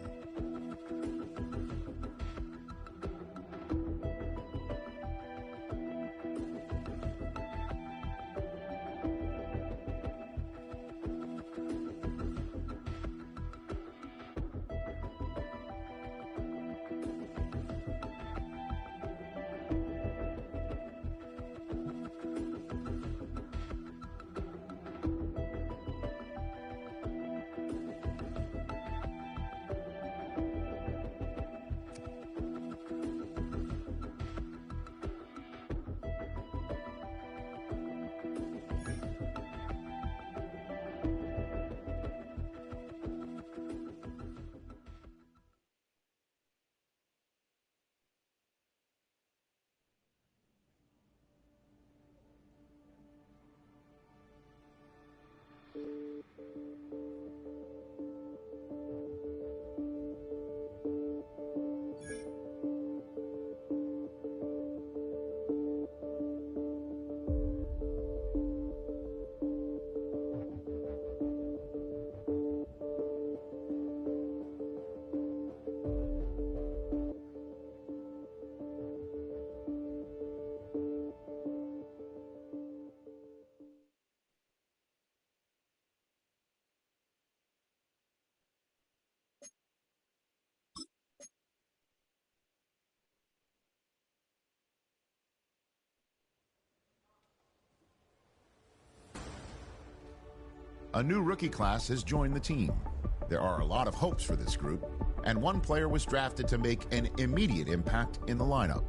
A new rookie class has joined the team. There are a lot of hopes for this group, and one player was drafted to make an immediate impact in the lineup.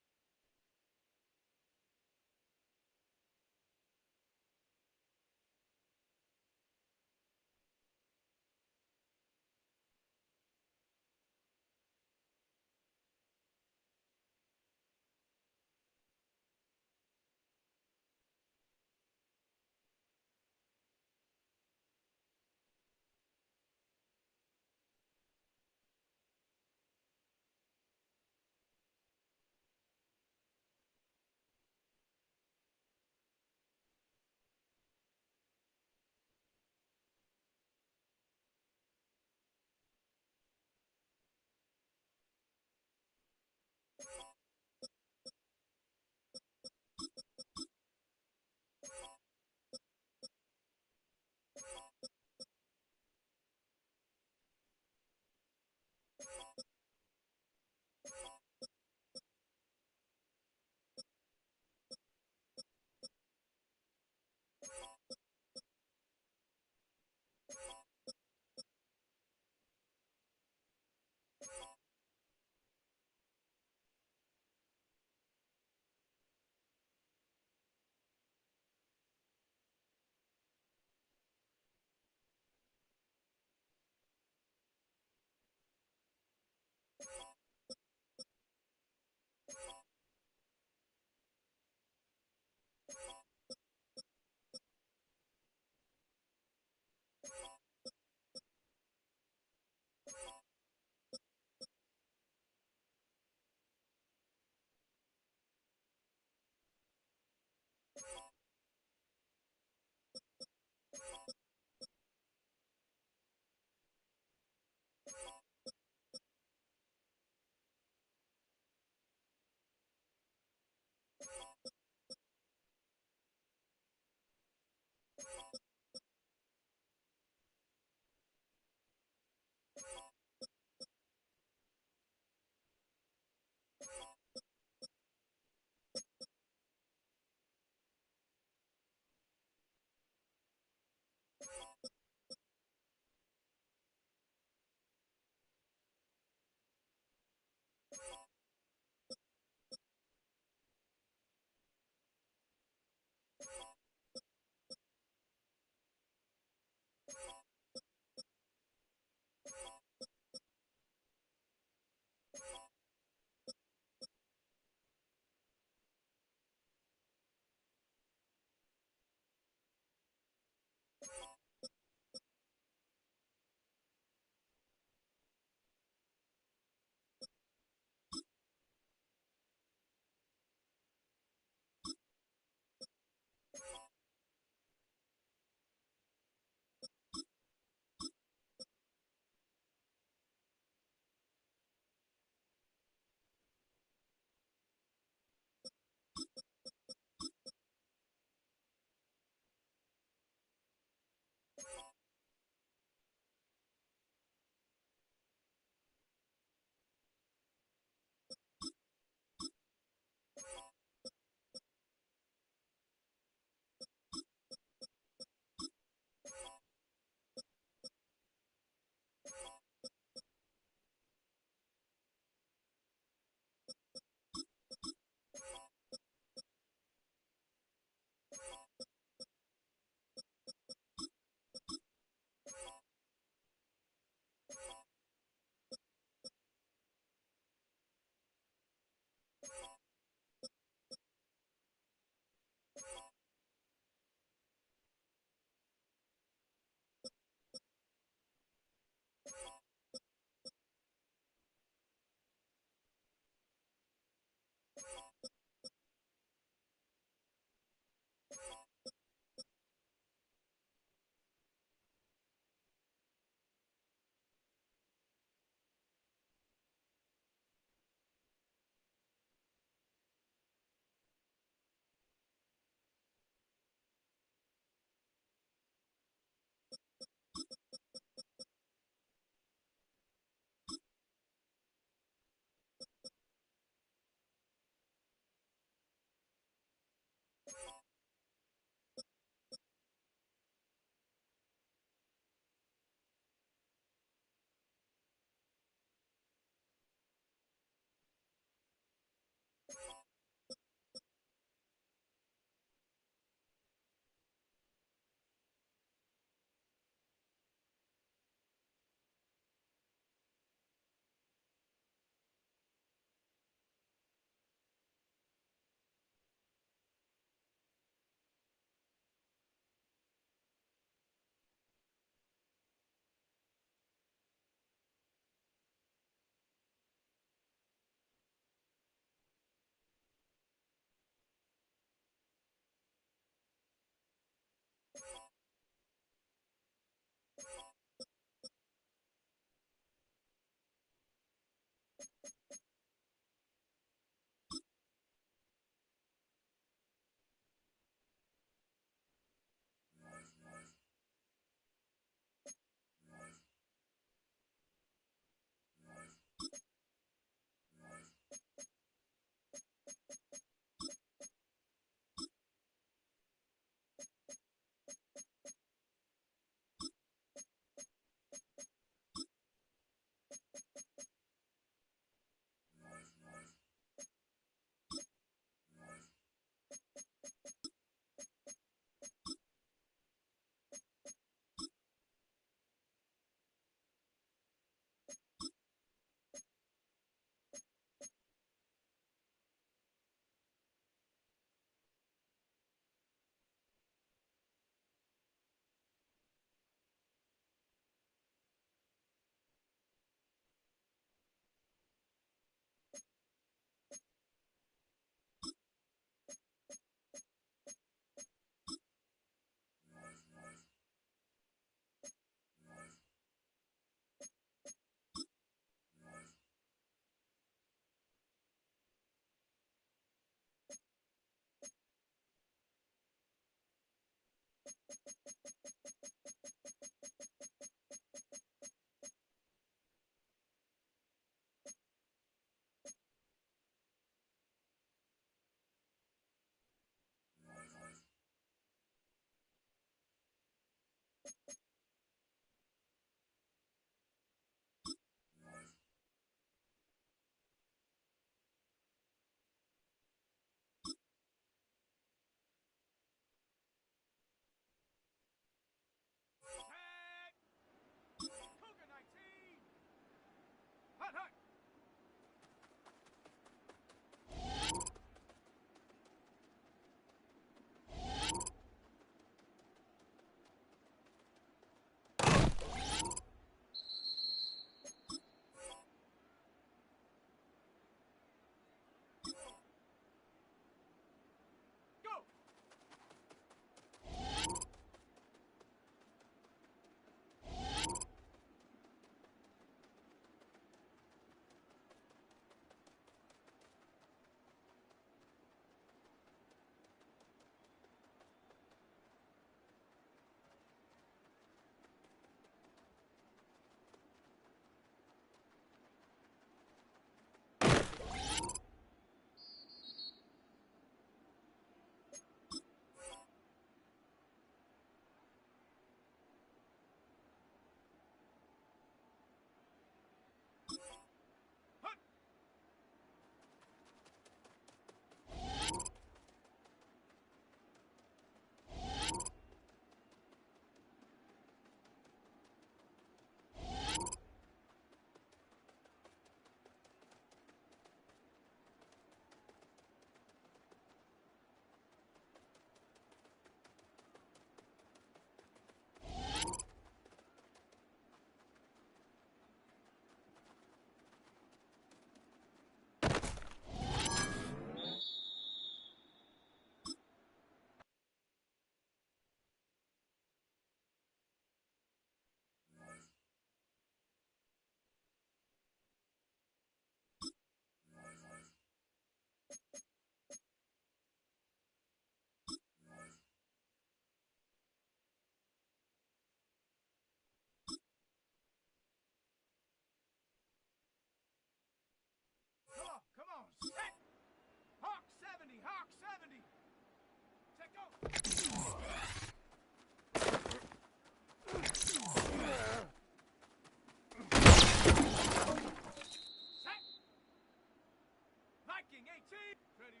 Viking 18. Ready,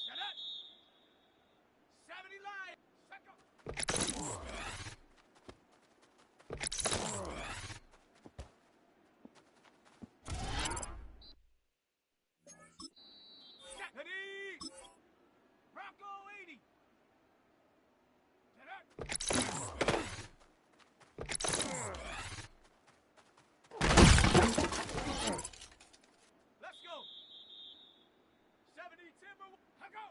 set up. 70 line. Second. Ready. Bronco 80. Set up. Let's go. 70 timber. Let's go.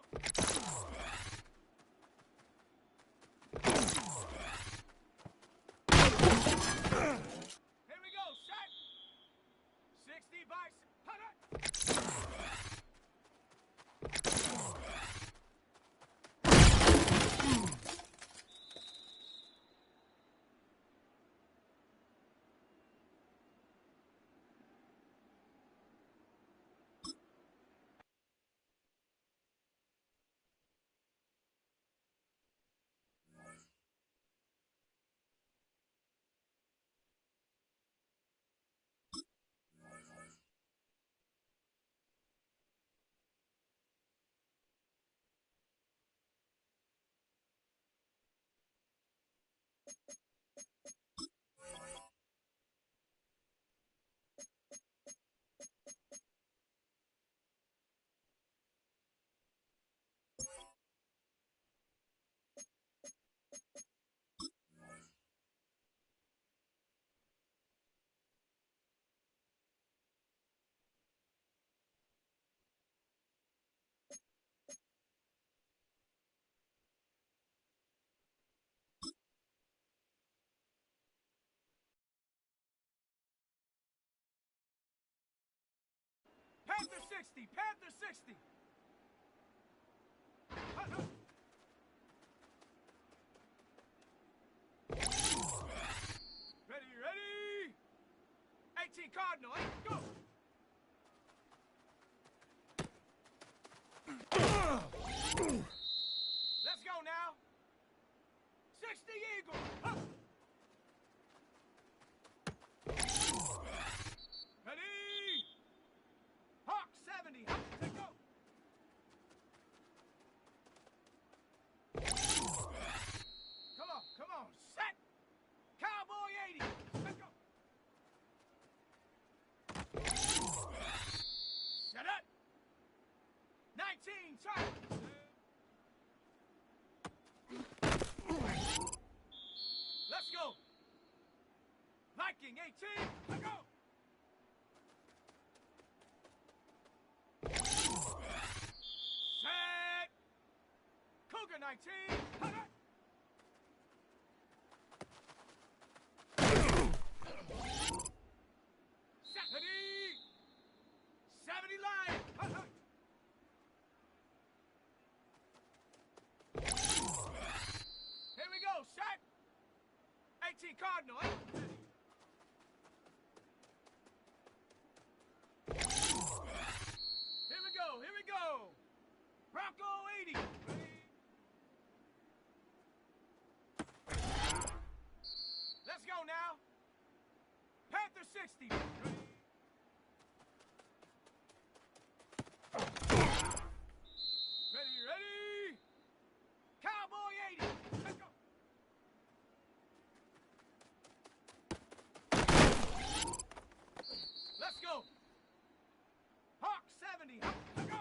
Here we go. Set. 60 by. Hut it. Panther 60. Panther 60. Ready, ready. 18 Cardinal. Go. Let's go now. 60 Eagle. Ready. Hawk 70. Let's go. Come on. Set. Cowboy 80. Let's go. Set up. 19. Try. Let's go. Viking 18. Let's go. Set. Cougar 19. Hut it. Set. Ready. 70 line. Hut it. Here we go. Set. 18 Cardinal. Here we go. Bronco 80. Let's go now. Panther 60. Ready. Cowboy 80. Let's go. Let's go. Hawk 70. Let's go.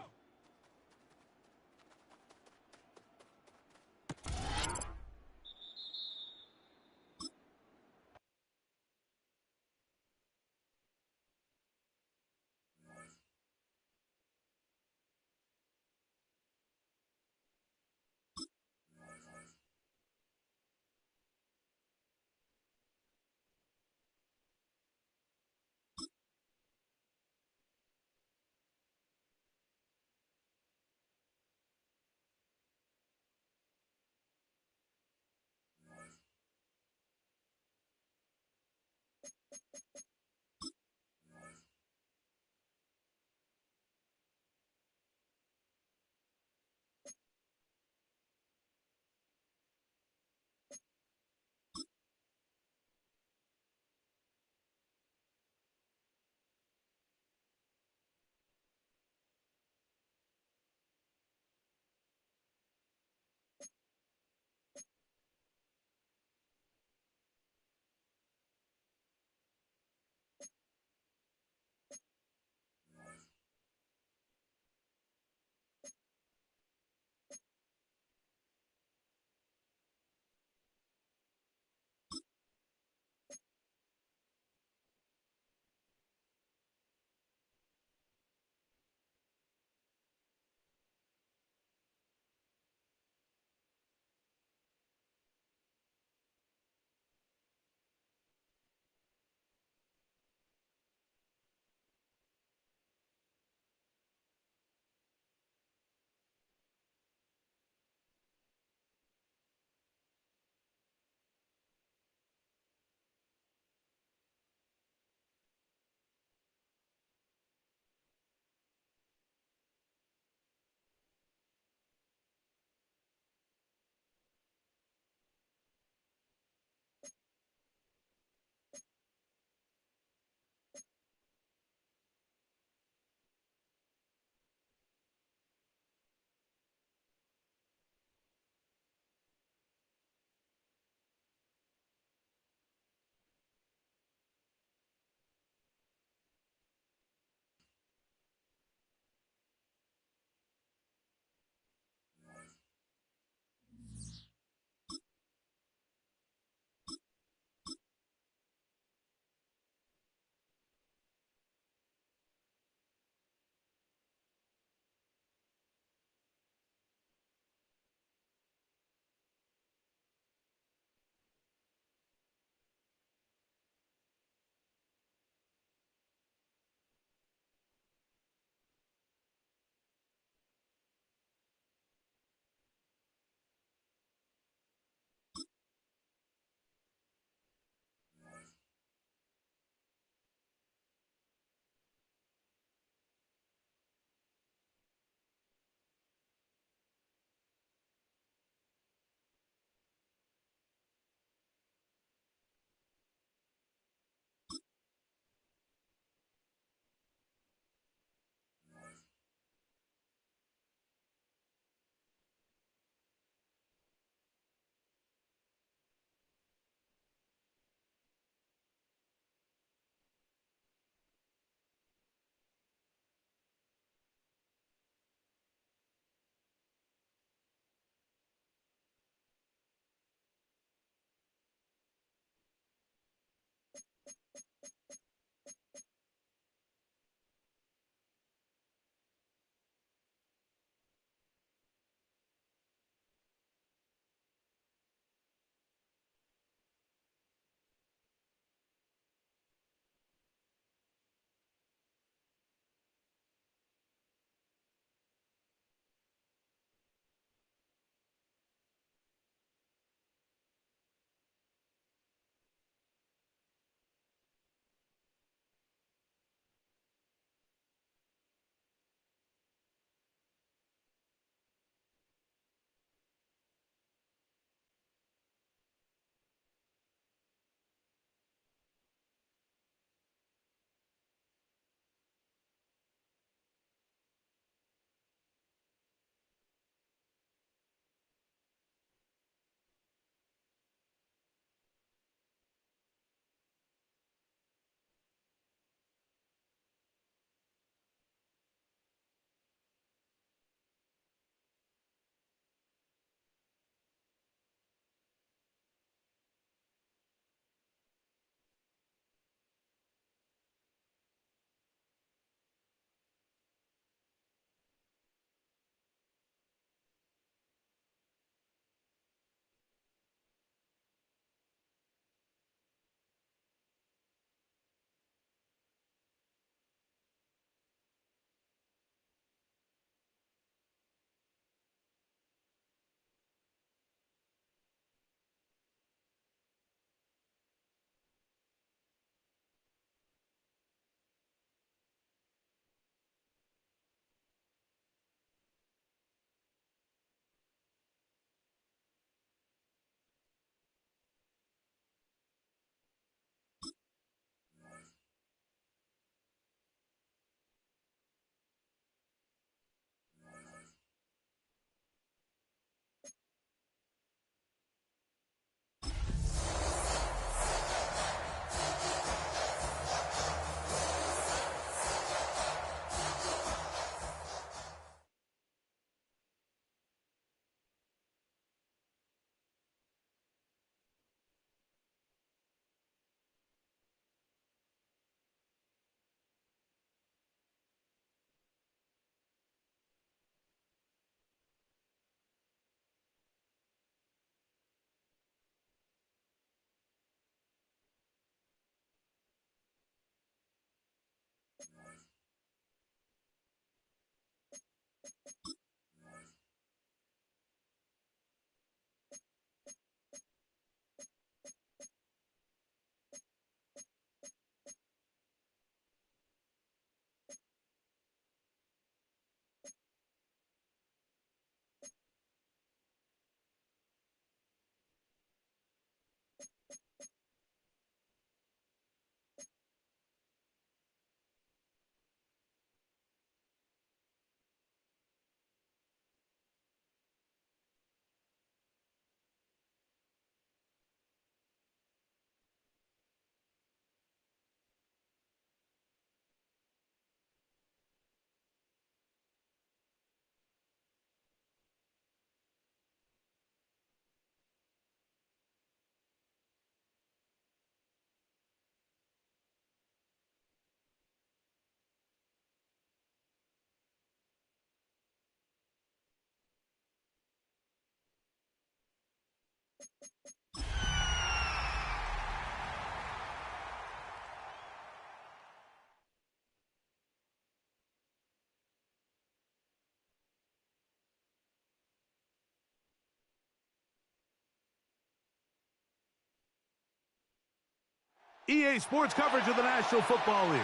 EA Sports coverage of the National Football League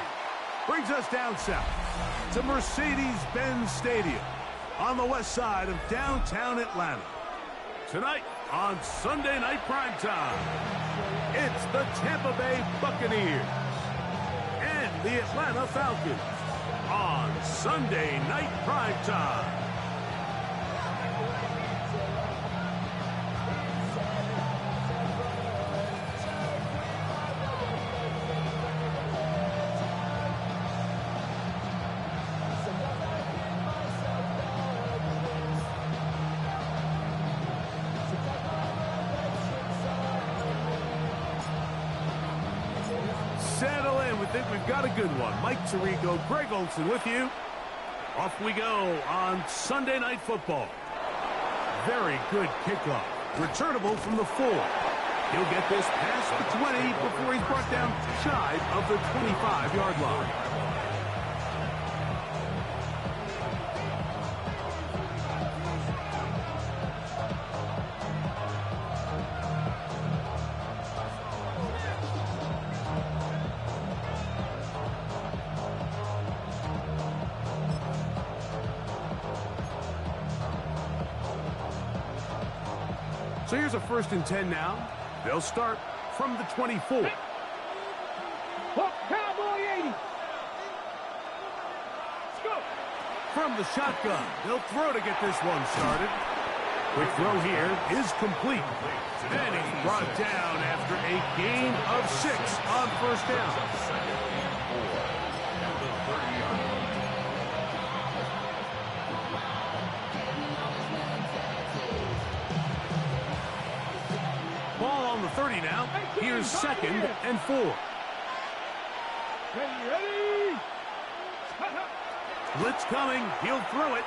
brings us down south to Mercedes-Benz Stadium on the west side of downtown Atlanta. Tonight on Sunday Night Primetime, it's the Tampa Bay Buccaneers and the Atlanta Falcons on Sunday Night Primetime. Settle in. We think we've got a good one. Mike Tirico, Greg Olsen with you. Off we go on Sunday Night Football. Very good kickoff. Returnable from the 4. He'll get this past the 20 before he's brought down shy of the 25-yard line. So here's a 1st and 10 now. They'll start from the 24. Cowboy 80. Let's go. From the shotgun, they'll throw to get this one started. Quick throw here is complete. And he's brought down after a gain of 6 on 1st down. Ball on the 30 now. Here's 2nd and 4. Ready. Blitz coming. He'll throw it.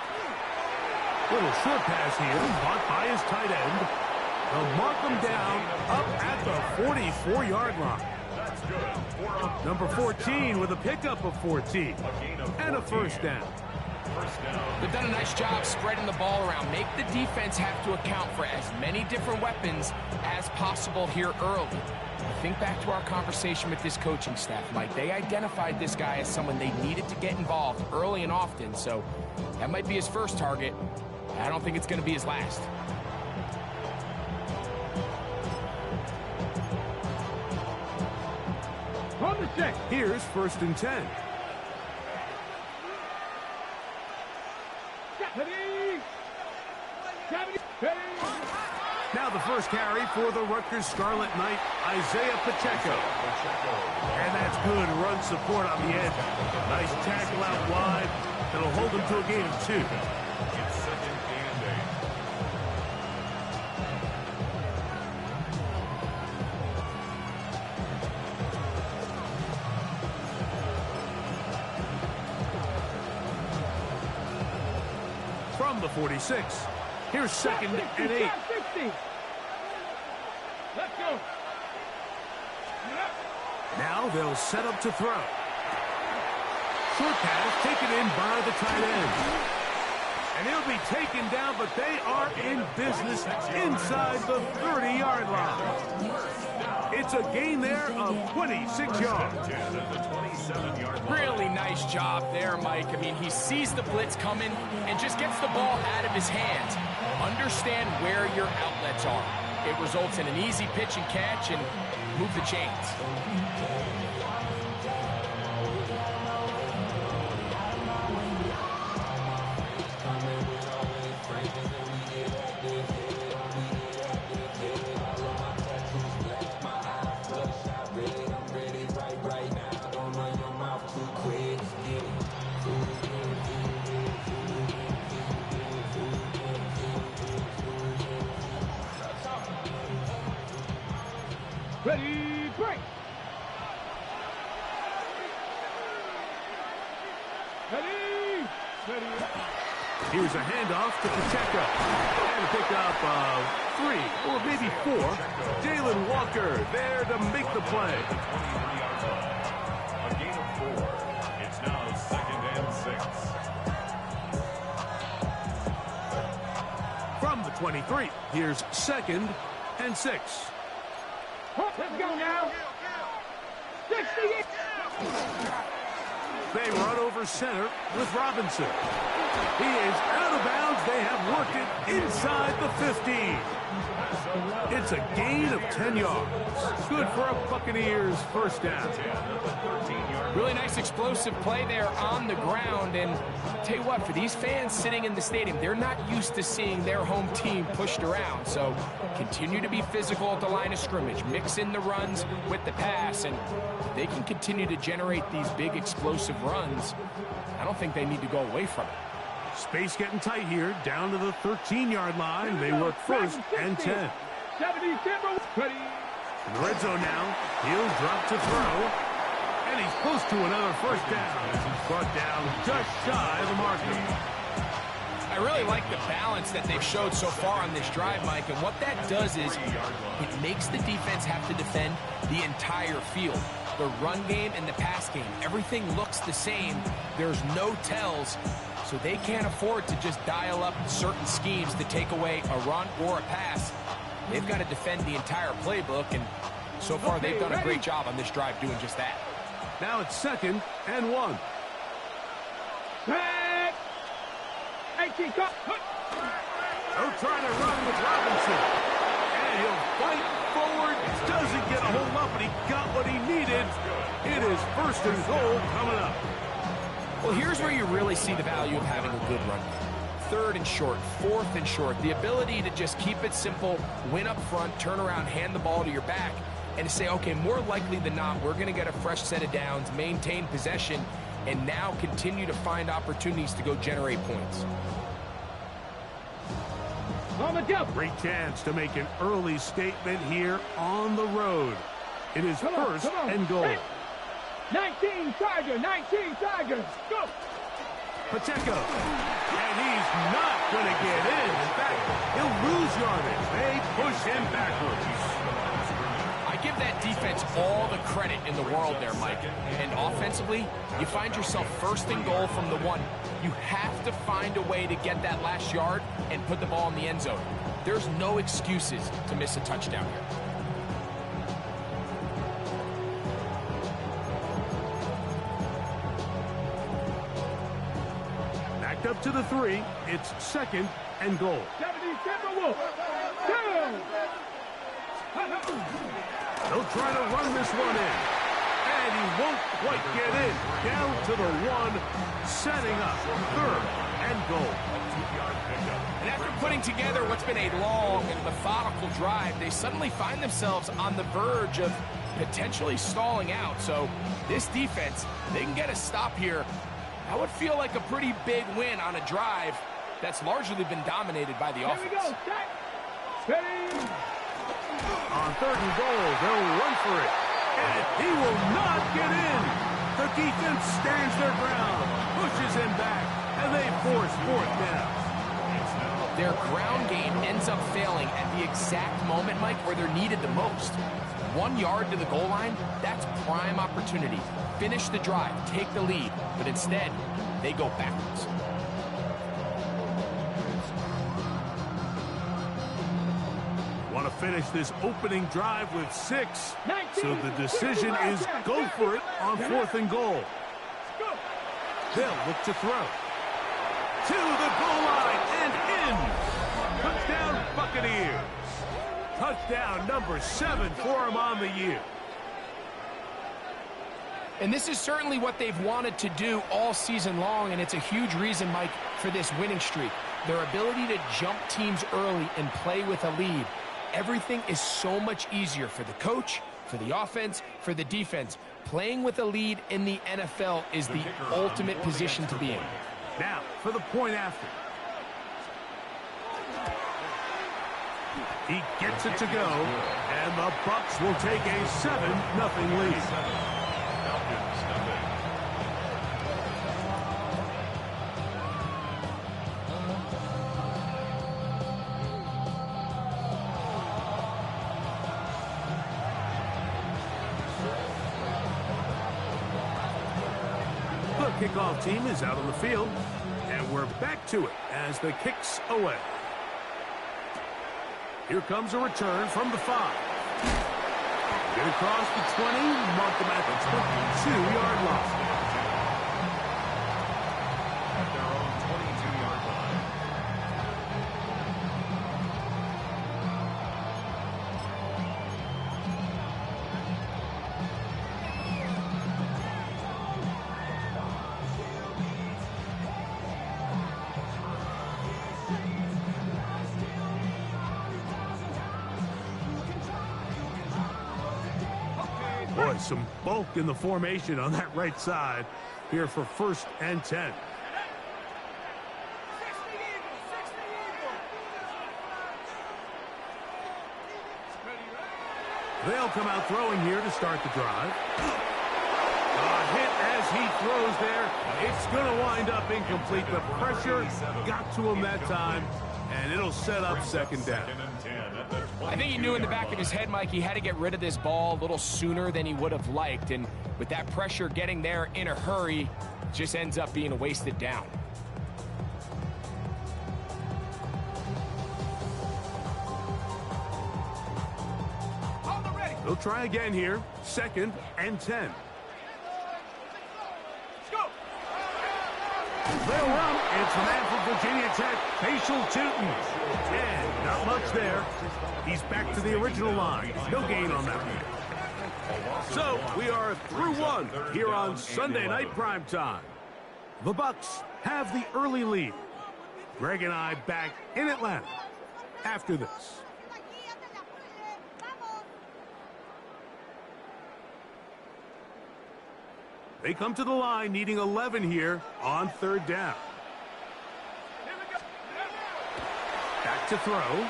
Little short pass here. Caught by his tight end. They'll mark him down up at the 44-yard line. Number 14 with a pickup of 14. And a 1st down. They've done a nice job spreading the ball around. Make the defense have to account for as many different weapons as possible here early. Think back to our conversation with this coaching staff, Mike. They identified this guy as someone they needed to get involved early and often, so that might be his first target. I don't think it's going to be his last. From the check. Here's 1st and 10. Now the first carry for the Rutgers Scarlet Knight, Isaiah Pacheco. And that's good run support on the edge. Nice tackle out wide. That'll hold him to a gain of 2. It's 2nd and 8. From the 46, here's 2nd and 8. 60. Let's go. Now they'll set up to throw. Short pass taken in by the tight end. And he'll be taken down, but they are in business inside the 30-yard line. It's a gain there of 26 yards. Really nice job there, Mike. I mean, he sees the blitz coming and just gets the ball out of his hands. Understand where your outlets are. It results in an easy pitch and catch and move the chains. Ready, break. Ready. Ready. Here's a handoff to Pacheco. And a pickup of 3 or maybe 4. Jalen Walker there to make the play. A gain of 4. It's now 2nd and 6. From the 23, here's 2nd and 6. Let's go now. 68. They run over center with Robinson. He is out of bounds. They have worked it inside the 15. It's a gain of 10 yards. Good for a Buccaneers first down. Really nice explosive play there on the ground. And tell you what, for these fans sitting in the stadium, they're not used to seeing their home team pushed around. So continue to be physical at the line of scrimmage. Mix in the runs with the pass. And if they can continue to generate these big explosive runs, I don't think they need to go away from it. Space getting tight here, down to the 13-yard line. They work first and 10. 70 Timber. Ready. In the red zone now. He'll drop to throw. And he's close to another first down. He's brought down just shy of the marker. I really like the balance that they've showed so far on this drive, Mike, and what that does is it makes the defense have to defend the entire field. The run game and the pass game, everything looks the same. There's no tells, so they can't afford to just dial up certain schemes to take away a run or a pass. They've got to defend the entire playbook, and so far they've done a great job on this drive doing just that. Now it's 2nd and 1. Back. 18 cut. They'll try to run with Robinson. And he'll fight forward. Doesn't get a hold up, but he got what he needed. It is 1st and goal coming up. Well, here's where you really see the value of having a good run game. 3rd and short, 4th and short. The ability to just keep it simple, win up front, turn around, hand the ball to your back, and to say, okay, more likely than not, we're going to get a fresh set of downs, maintain possession, and now continue to find opportunities to go generate points. Great chance to make an early statement here on the road. It is 1st and goal. 19 Tigers, 19 Tigers, go! Pacheco, and he's not going to get in. In fact, he'll lose yardage. They push him backwards. I give that defense all the credit in the world there, Mike. And offensively, you find yourself 1st and goal from the 1. You have to find a way to get that last yard and put the ball in the end zone. There's no excuses to miss a touchdown here. Backed up to the 3. It's 2nd and goal. 70 Timberwolves. Down. They'll try to run this one in. And he won't quite get in. Down to the 1, setting up 3rd and goal. And after putting together what's been a long and methodical drive, they suddenly find themselves on the verge of potentially stalling out. So this defense, they can get a stop here. That would feel like a pretty big win on a drive that's largely been dominated by the offense. Here we go. Ready. On 3rd and goal, they'll run for it. And he will not get in. The defense stands their ground, pushes him back, and they force 4th down. Their ground game ends up failing at the exact moment, Mike, where they're needed the most. 1 yard to the goal line, that's prime opportunity. Finish the drive, take the lead, but instead, they go backwards. Want to finish this opening drive with 6. So the decision is go for it on 4th and goal. They'll look to throw. To the goal line and in. Touchdown Buccaneers. Touchdown number 7 for him on the year. And this is certainly what they've wanted to do all season long, and it's a huge reason, Mike, for this winning streak. Their ability to jump teams early and play with a lead. Everything is so much easier for the coach, for the offense, for the defense. Playing with a lead in the NFL is the ultimate position to be in. Now, for the point after. He gets it to go, and the Bucs will take a 7-0 lead. Kickoff team is out on the field, and we're back to it as the kick's away. Here comes a return from the 5. Get across the 20, mark them at the 22-yard line. At their own 22-yard line. Boy, some bulk in the formation on that right side here for 1st and 10. They'll come out throwing here to start the drive. A hit as he throws there. It's going to wind up incomplete. The pressure got to him that time, and it'll set up 2nd down. I think he knew in the back of his head, Mike, he had to get rid of this ball a little sooner than he would have liked. And with that pressure getting there in a hurry, just ends up being a wasted down. They'll try again here. 2nd and 10. They'll run. It's the man from Virginia Tech, Facial Tootin. And not much there. He's back to the original line. No gain on that one. So we are through one here on Sunday Night Primetime. The Bucks have the early lead. Greg and I back in Atlanta after this. They come to the line needing 11 here on 3rd down. Back to throw.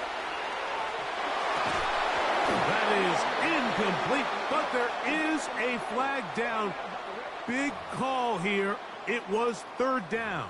That is incomplete, but there is a flag down. Big call here. It was 3rd down.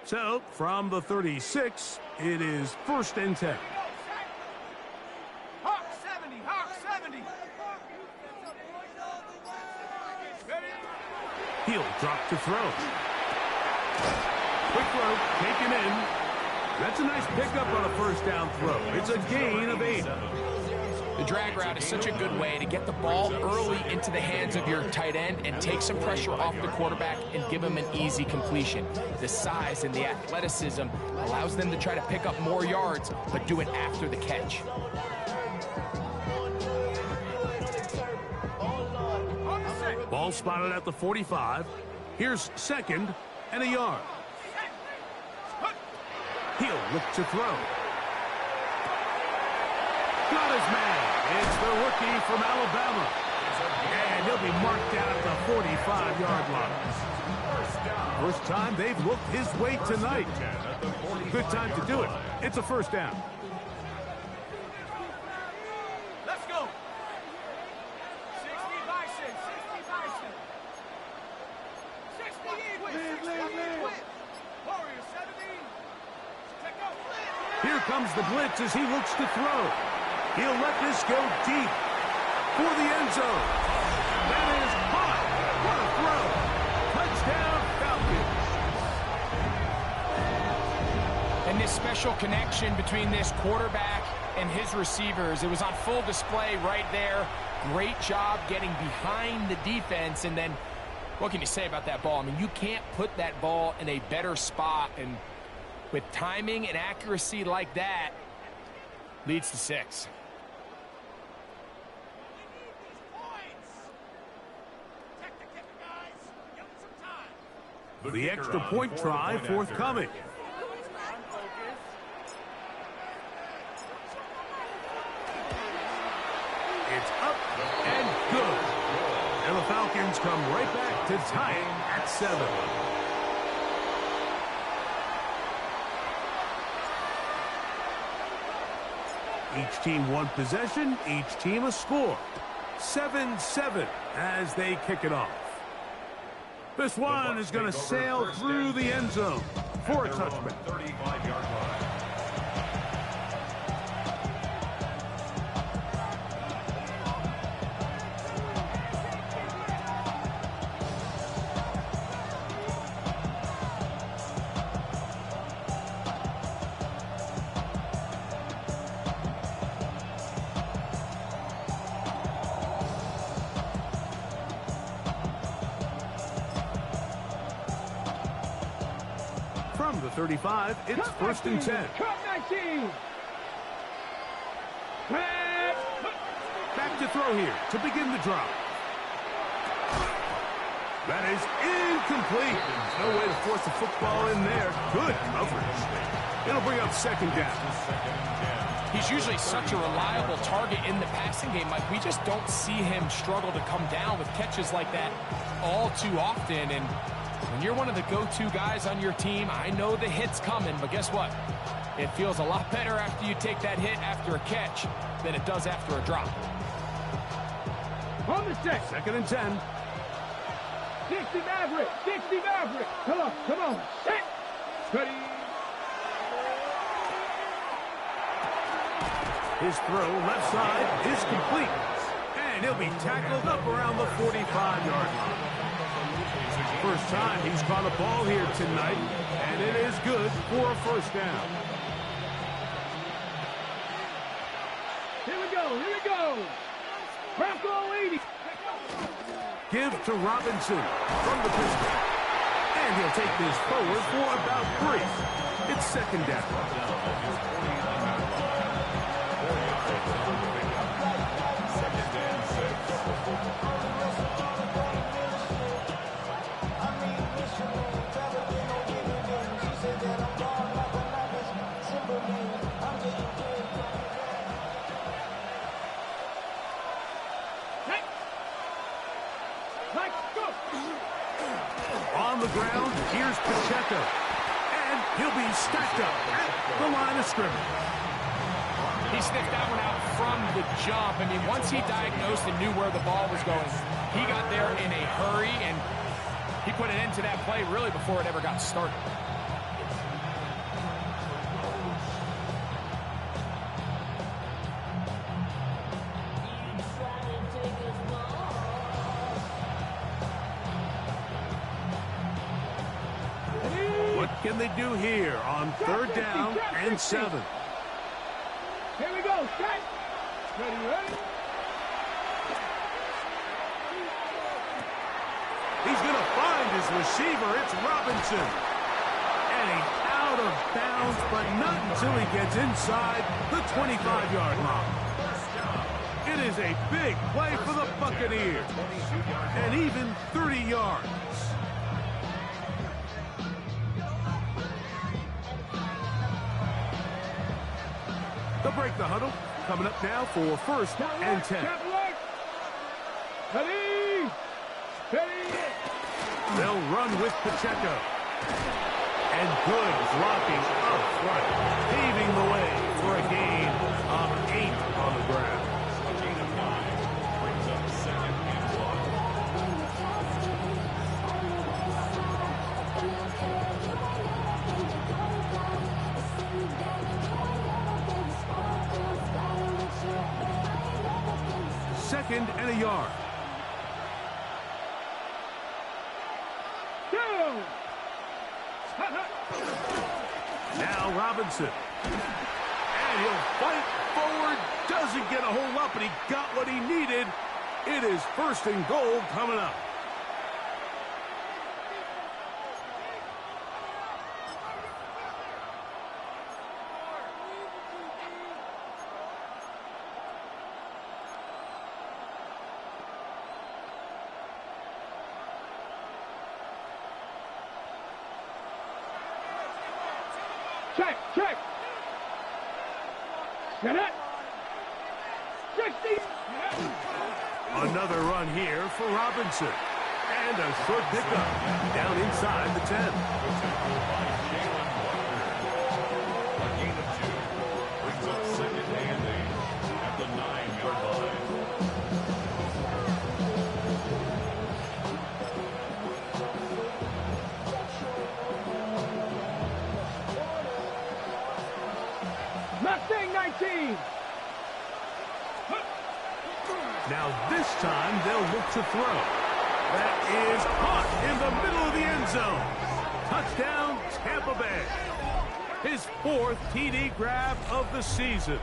So, from the 36, it is 1st and 10. Hawk 70, Hawk 70. He'll drop to throw. Quick throw, taken in. That's a nice pickup on a 1st down throw. It's a gain of 8. The drag route is such a good way to get the ball early into the hands of your tight end and take some pressure off the quarterback and give him an easy completion. The size and the athleticism allows them to try to pick up more yards, but do it after the catch. Ball spotted at the 45. Here's 2nd and a yard. He'll look to throw. Got his man. It's the rookie from Alabama. And he'll be marked down at the 45-yard line. First time they've looked his way tonight. Good time to do it. It's a 1st down. Let's go. 60 Bison, 60 Bison. 60 Eagles, Warriors 70. Check out. Here comes the blitz as he looks to throw. He'll let this go deep for the end zone. That is hot. What a throw. Touchdown, Falcons. And this special connection between this quarterback and his receivers, it was on full display right there. Great job getting behind the defense. And then what can you say about that ball? I mean, you can't put that ball in a better spot. And with timing and accuracy like that, leads to 6. The extra point try forthcoming. It's up and good. And the Falcons come right back to tie it at 7. Each team one possession, each team a score. 7-7 as they kick it off. This one is going to sail through the end zone for a touchback. 35-yard line. From the 35, it's first and 10. Back to throw here to begin the drive. That is incomplete. No way to force the football in there. Good coverage. It'll bring up second down. He's usually such a reliable target in the passing game. Like, we just don't see him struggle to come down with catches like that all too often. And when you're one of the go-to guys on your team, I know the hit's coming, but guess what? It feels a lot better after you take that hit after a catch than it does after a drop. On the check. Second and 10. 60 Maverick. 60 Maverick. Come on. Come on. Set. Ready. His throw left side is complete. And he'll be tackled up around the 45-yard line. First time he's caught a ball here tonight, and it is good for a first down. Here we go. Here we go. Bronco 80. Give to Robinson from the pistol. And he'll take this forward for about 3. It's second down. On the ground, here's Pacheco. And he'll be stacked up at the line of scrimmage. He sniffed that one out from the jump. I mean, once he diagnosed and knew where the ball was going, he got there in a hurry, and he put an end to that play really before it ever got started. What can they do here on third down and 7? Here we go. Set. Ready, ready. He's going to find his receiver. It's Robinson. And he's out of bounds, but not until he gets inside the 25-yard line. It is a big play for the Buccaneers. And even 30 yards. They'll break the huddle. Coming up now for first and 10. Ready. Ready. They'll run with Pacheco. And good blocking up front, paving the way for a gain of 8 on the ground. A gain of 9 brings up second and 1. Second and a yard. Now Robinson. And he'll fight forward. Doesn't get a whole lot, but he got what he needed. It is first and goal coming up. Check, check. Get it. 60. Another run here for Robinson. And a short pickup down inside the 10. A gain of 2 brings up second and 8. team. Now this time they'll look to throw. That is caught in the middle of the end zone. Touchdown, Tampa Bay. His 4th TD grab of the season.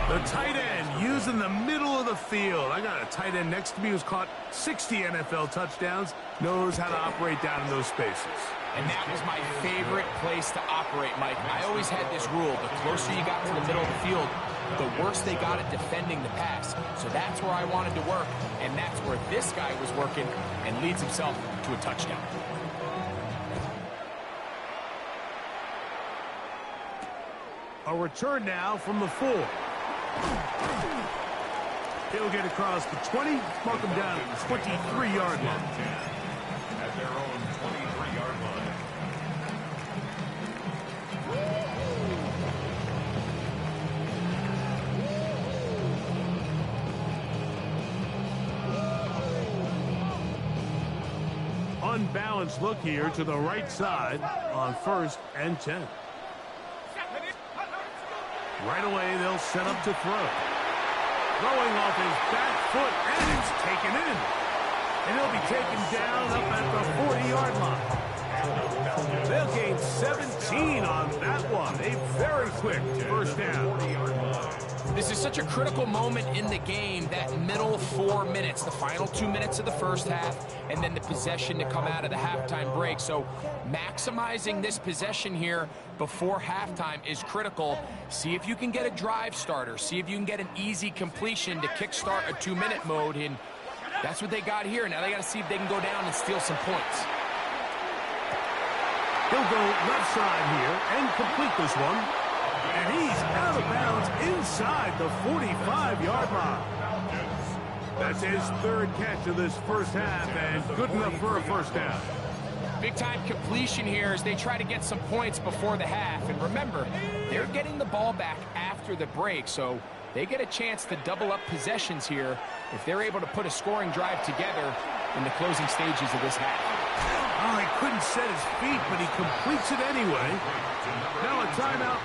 The tight end used in the middle of the field. I got a tight end next to me who's caught 60 NFL touchdowns, knows how to operate down in those spaces. And that was my favorite place to operate, Mike. I always had this rule. The closer you got to the middle of the field, the worse they got at defending the pass. So that's where I wanted to work, and that's where this guy was working and leads himself to a touchdown. A return now from the 4. He'll get across the 20, mark him down at the 23-yard line. At their own 23-yard line. Unbalanced look here to the right side on 1st and 10. Right away, they'll set up to throw. Throwing off his back foot, and it's taken in. And he'll be taken down up at the 40-yard line. They'll gain 17 on that one. A very quick first down. This is such a critical moment in the game, that middle 4 minutes, the final 2 minutes of the first half, and then the possession to come out of the halftime break. So maximizing this possession here before halftime is critical. See if you can get a drive starter. See if you can get an easy completion to kickstart a 2-minute mode, and that's what they got here. Now they got to see if they can go down and steal some points. He'll go left side here and complete this one. And he's out of bounds inside the 45-yard line. That's his 3rd catch of this first half, and good enough for a first down. Big-time completion here as they try to get some points before the half. And remember, they're getting the ball back after the break, so they get a chance to double up possessions here if they're able to put a scoring drive together in the closing stages of this half. Oh, he couldn't set his feet, but he completes it anyway. Now a timeout.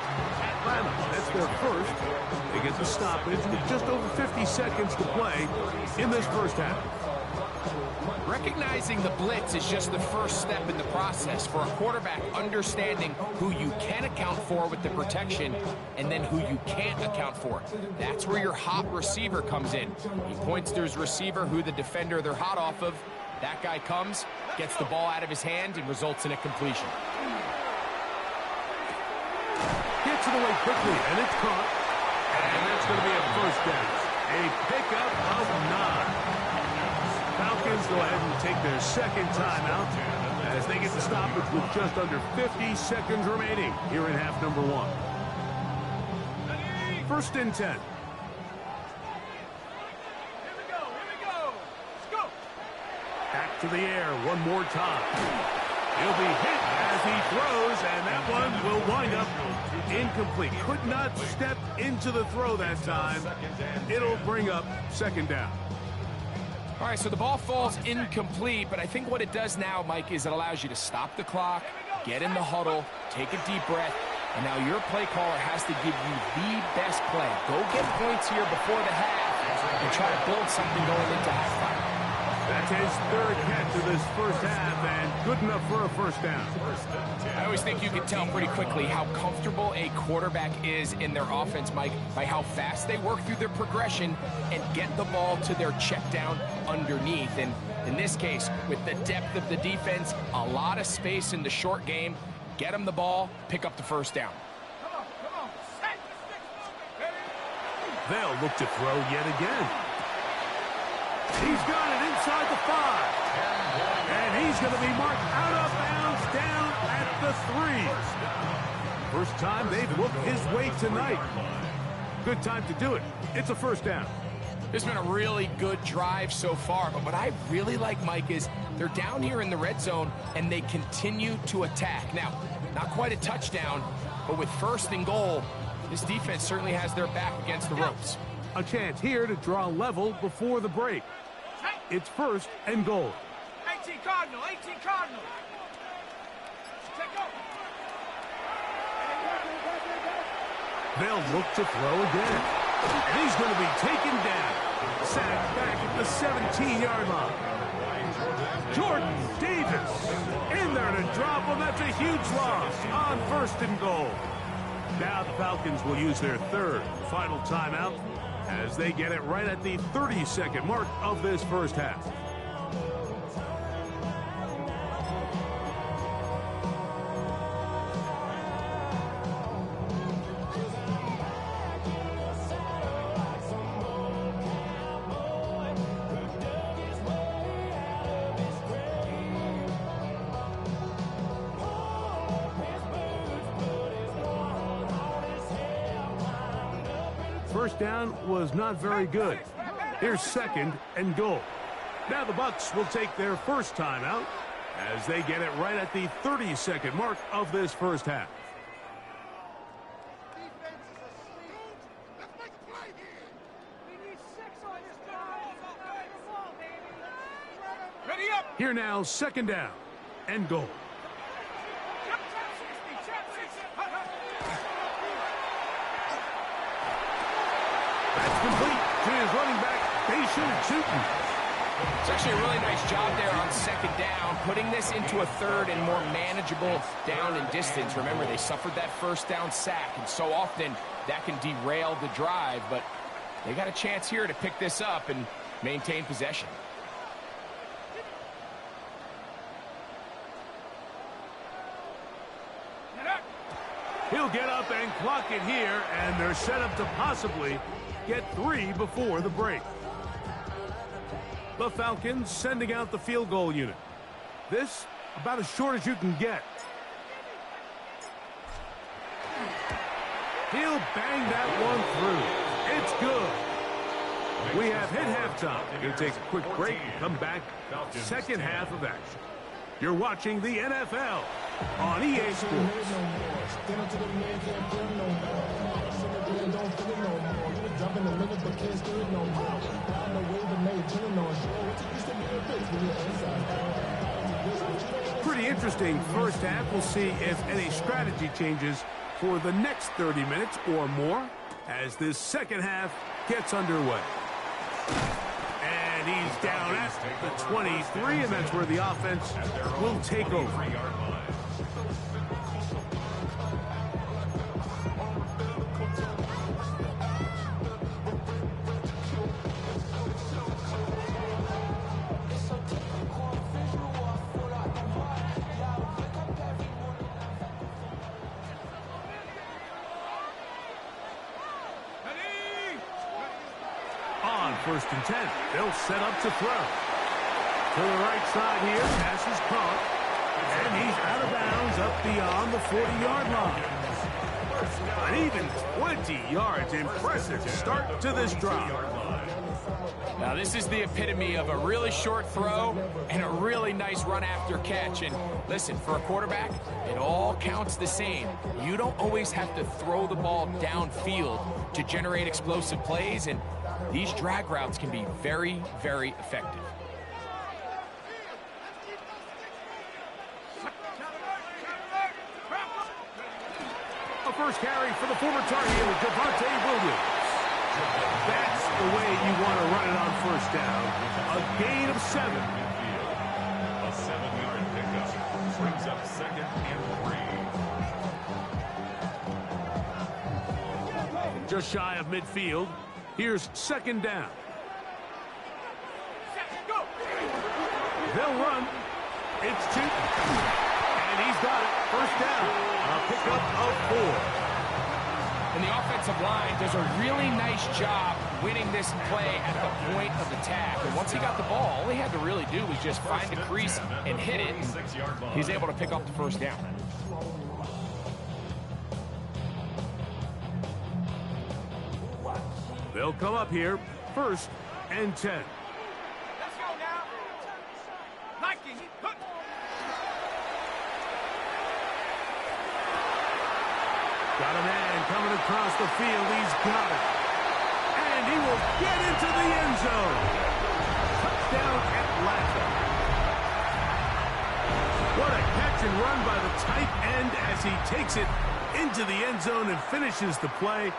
Atlanta, that's their first. They get the stoppage with just over 50 seconds to play in this first half. Recognizing the blitz is just the first step in the process for a quarterback, understanding who you can account for with the protection and then who you can't account for. That's where your hot receiver comes in. He points to his receiver, who the defender they're hot off of. That guy comes, gets the ball out of his hand, and results in a completion. Gets it away quickly, and it's caught. And that's going to be a first down. A pickup of 9. Falcons go ahead and take their 2nd timeout as they get the stoppage with just under 50 seconds remaining here in half number 1. 1st and 10. Back to the air one more time. He'll be hit as he throws, and that one will wind up incomplete. Could not step into the throw that time. It'll bring up 2nd down. All right, so the ball falls incomplete, but I think what it does now, Mike, is it allows you to stop the clock, get in the huddle, take a deep breath, and now your play caller has to give you the best play. Go get points here before the half and try to build something going into halftime. That's his 3rd catch of this first half, and good enough for a first down. I always think you can tell pretty quickly how comfortable a quarterback is in their offense, Mike, by how fast they work through their progression and get the ball to their check down underneath. And in this case, with the depth of the defense, a lot of space in the short game, get them the ball, pick up the first down. They'll look to throw yet again. He's got it inside the 5. And he's going to be marked out of bounds down at the 3. First time they've looked his way tonight. Good time to do it. It's a first down. It's been a really good drive so far, but what I really like, Mike, is they're down here in the red zone and they continue to attack. Now, not quite a touchdown, but with 1st and goal, this defense certainly has their back against the ropes. A chance here to draw level before the break. It's 1st and goal. 18 Cardinal, 18 Cardinal. Take They'll look to throw again. And he's going to be taken down. Sacked back at the 17-yard line. Jordan Davis in there to drop him. That's a huge loss on 1st and goal. Now the Falcons will use their third final timeout as they get it right at the 30-second mark of this first half. First down was not very good. Here's 2nd and goal. Now the Bucs will take their first timeout as they get it right at the 30-second mark of this first half. Here now, 2nd down and goal. That's complete to his running back, Chutin. It's actually a really nice job there on 2nd down, putting this into a 3rd and more manageable down and distance. Remember, they suffered that 1st down sack, and so often that can derail the drive, but they got a chance here to pick this up and maintain possession. He'll get up and clock it here, and they're set up to possibly get 3 before the break. The Falcons sending out the field goal unit. This about as short as you can get. He'll bang that one through. It's good. We have hit halftime. We'll take a quick break and come back. 2nd half of action. You're watching the NFL on EA Sports. Pretty interesting first half. We'll see if any strategy changes for the next 30 minutes or more as this 2nd half gets underway. And he's down at the 23, and that's where the offense will take over. On 1st and 10, they'll set up to throw. To the right side here, pass is caught. And he's out of bounds up beyond the 40-yard line. An even 20 yards. Impressive start to this drive. Now this is the epitome of a really short throw and a really nice run after catch. And listen, for a quarterback, it all counts the same. You don't always have to throw the ball downfield to generate explosive plays, and these drag routes can be very, very effective. A first carry for the former Tar Heel, Devontae Williams. That's the way you want to run it on 1st down. A gain of 7. A 7-yard pickup brings up 2nd and 3. Just shy of midfield. Here's 2nd down. They'll run. It's Chutin. And he's got it. 1st down. A pickup of 4. And the offensive line does a really nice job winning this play at the point of attack. And once he got the ball, all he had to really do was just find the crease and hit it. And he's able to pick up the 1st down. They'll come up here. 1st and 10. Let's go now. Liking. Got a man coming across the field. He's got it. And he will get into the end zone. Touchdown, Atlanta. What a catch and run by the tight end as he takes it into the end zone and finishes the play.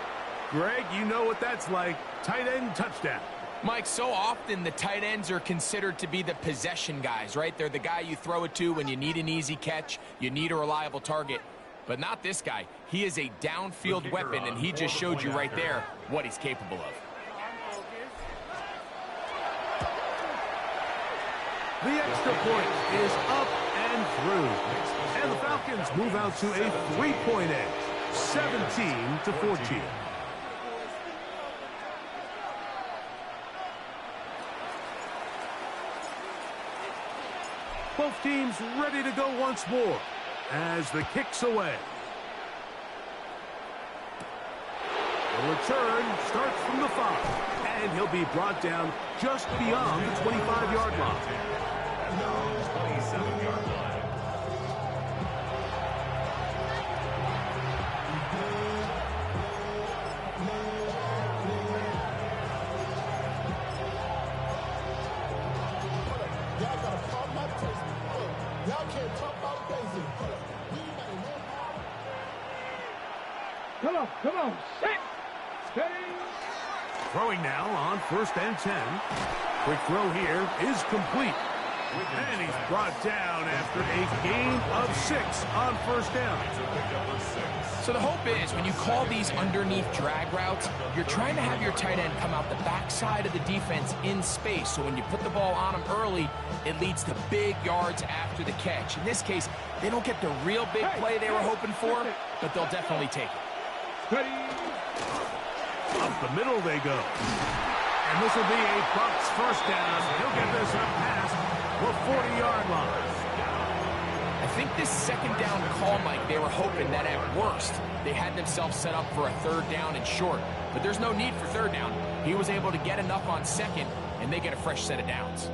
Greg, you know what that's like. Tight end touchdown. Mike, so often the tight ends are considered to be the possession guys, right? They're the guy you throw it to when you need an easy catch, you need a reliable target. But not this guy. He is a downfield weapon, and he just showed you right there what he's capable of. The extra point is up and through. And the Falcons move out to a 3-point edge, 17-14. Both teams ready to go once more as the kick's away. The return starts from the 5, and he'll be brought down just beyond the 25-yard line. 27-yard line. Come on, set, steady. Throwing now on 1st and 10. Quick throw here is complete. And he's brought down after a gain of 6 on 1st down. So the hope is when you call these underneath drag routes, you're trying to have your tight end come out the backside of the defense in space. So when you put the ball on him early, it leads to big yards after the catch. In this case, they don't get the real big play they were hoping for, but they'll definitely take it. Up the middle they go. And this will be a Bucs 1st down. He'll get this up past the 40-yard line. I think this 2nd down call, Mike, they were hoping that at worst they had themselves set up for a 3rd down and short. But there's no need for 3rd down. He was able to get enough on 2nd, and they get a fresh set of downs.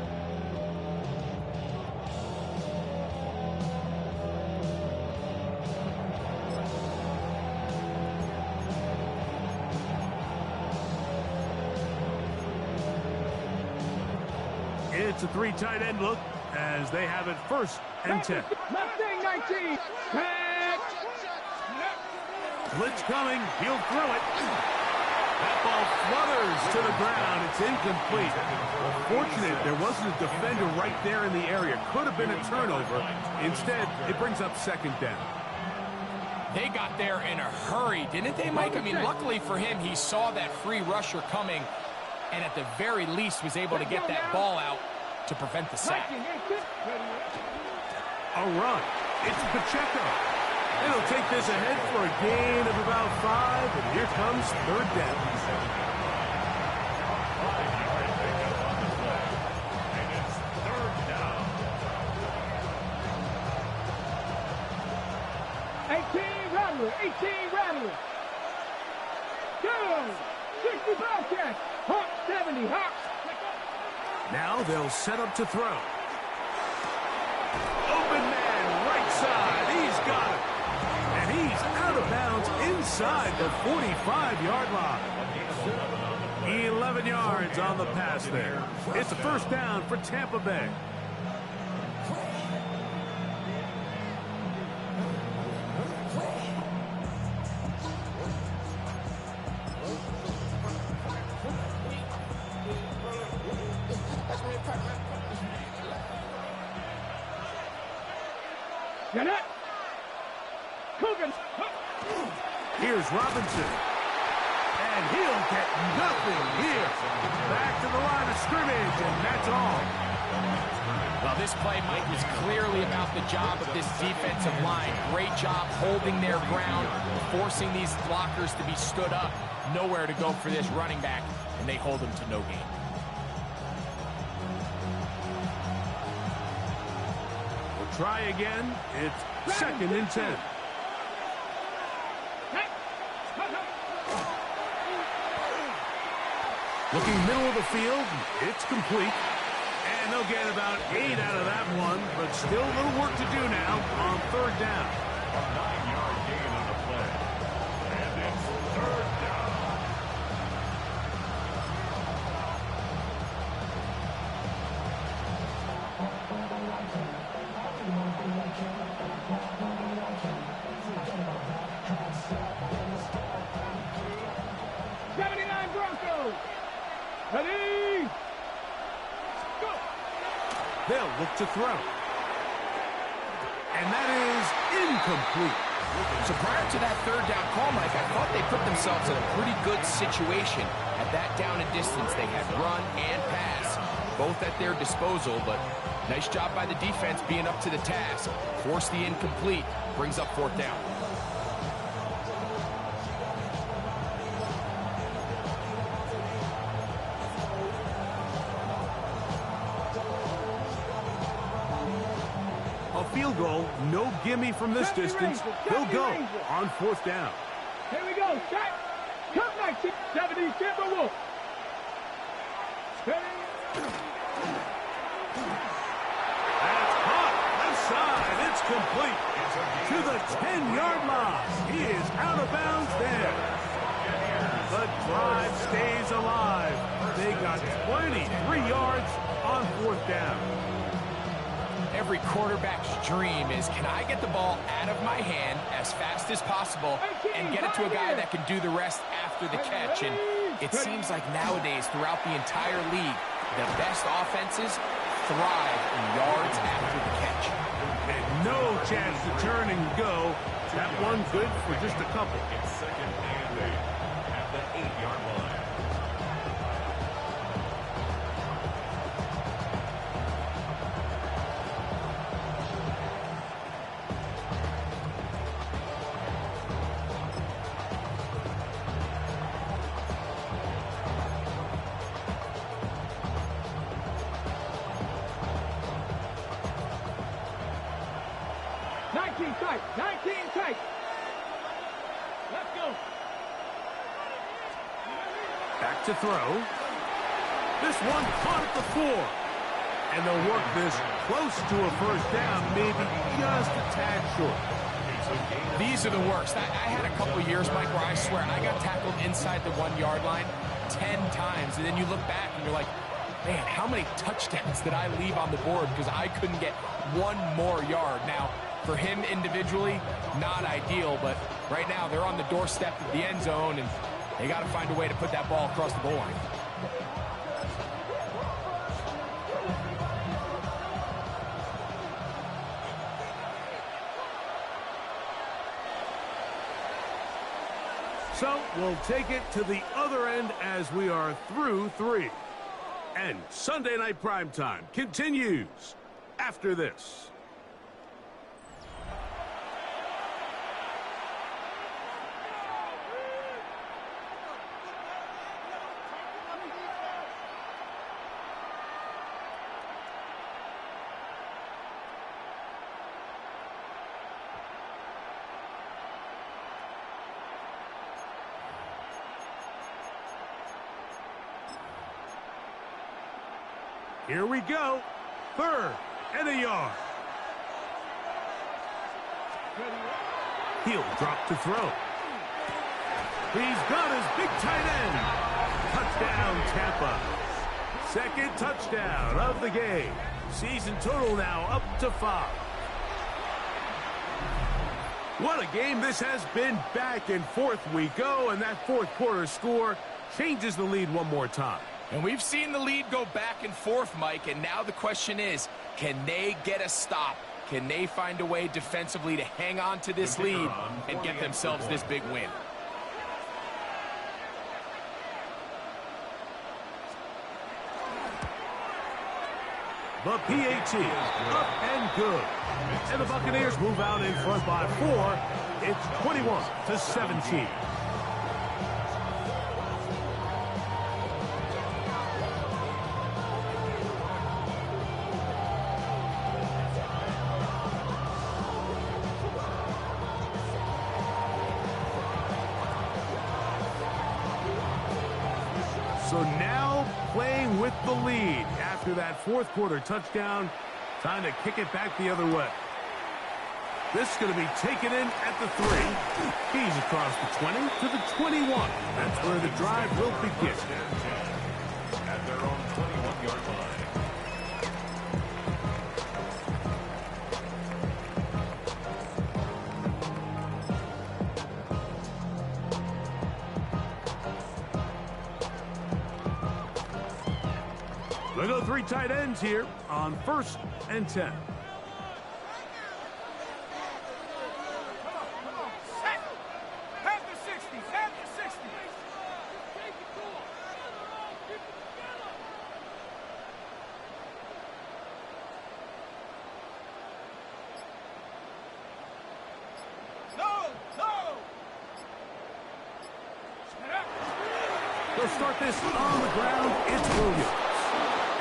It's a 3 tight end look as they have it 1st and 10. Mustang 19. Blitz coming. He'll throw it. That ball flutters to the ground. It's incomplete. Fortunate there wasn't a defender right there in the area. Could have been a turnover. Instead, it brings up 2nd down. They got there in a hurry, didn't they, Mike? I mean, luckily for him, he saw that free rusher coming and at the very least was able to get that ball out to prevent the sack. A run. It's Pacheco. It'll take this ahead for a gain of about 5, and here comes 3rd down. And it's 3rd down. 18 Rattler. Go! 60 Bobcat. Hawk 70, Hawk. Now they'll set up to throw. Open man, right side. He's got it. And he's out of bounds inside the 45-yard line. 11 yards on the pass there. It's a 1st down for Tampa Bay. Get it. Coogan. Here's Robinson. And he'll get nothing here. Back to the line of scrimmage, and that's all. Well, this play, Mike, was clearly about the job of this defensive line. Great job holding their ground, forcing these blockers to be stood up. Nowhere to go for this running back, and they hold him to no gain. We'll try again. It's 2nd and 10. Looking middle of the field, it's complete. And they'll get about 8 out of that one, but still a little work to do now on 3rd down. A 9-yard gain on the play. And it's 3rd down. They'll look to throw. And that is incomplete. So prior to that third down call, Mike, I thought they put themselves in a pretty good situation at that down and distance. They had run and pass, both at their disposal, but nice job by the defense being up to the task. Force the incomplete, brings up fourth down. A field goal, no gimme from this distance. He'll go on fourth down. Here we go, shot. Come back, 70, Timberwolves. That's hot. Left side. It's complete. To the 10-yard line. He is out of bounds there. The drive stays alive. They got 23 yards on fourth down. Every quarterback's dream is, can I get the ball out of my hand as fast as possible and get it to a guy that can do the rest after the catch? And it seems like nowadays, throughout the entire league, the best offenses thrive in yards after the catch. And no chance to turn and go. That one good for just a couple. It's second and 8 at the 8-yard line. Back to throw. This one caught at the 4. And they'll work this close to a first down, maybe just a tad short. These are the worst. I had a couple years, Mike, where I swear I got tackled inside the 1-yard line 10 times. And then you look back and you're like, man, how many touchdowns did I leave on the board because I couldn't get one more yard? Now, for him individually, not ideal, but right now they're on the doorstep of the end zone, and they got to find a way to put that ball across the goal line. So we'll take it to the other end as we are through 3. And Sunday Night Primetime continues after this. Here we go. 3rd and a yard. He'll drop to throw. He's got his big tight end. Touchdown, Tampa. 2nd touchdown of the game. Season total now up to 5. What a game this has been. Back and forth we go, and that 4th quarter score changes the lead one more time. And we've seen the lead go back and forth, Mike, and now the question is, can they get a stop? Can they find a way defensively to hang on to this lead and get themselves this big win? The PAT up and good. And the Buccaneers move out in front by 4. It's 21-17. So now playing with the lead after that 4th quarter touchdown. Time to kick it back the other way. This is going to be taken in at the 3. He's across the 20 to the 21. That's where the drive will begin. At their own 21-yard line. They'll go three tight ends here on 1st and 10. They'll start this on the ground. It's Williams.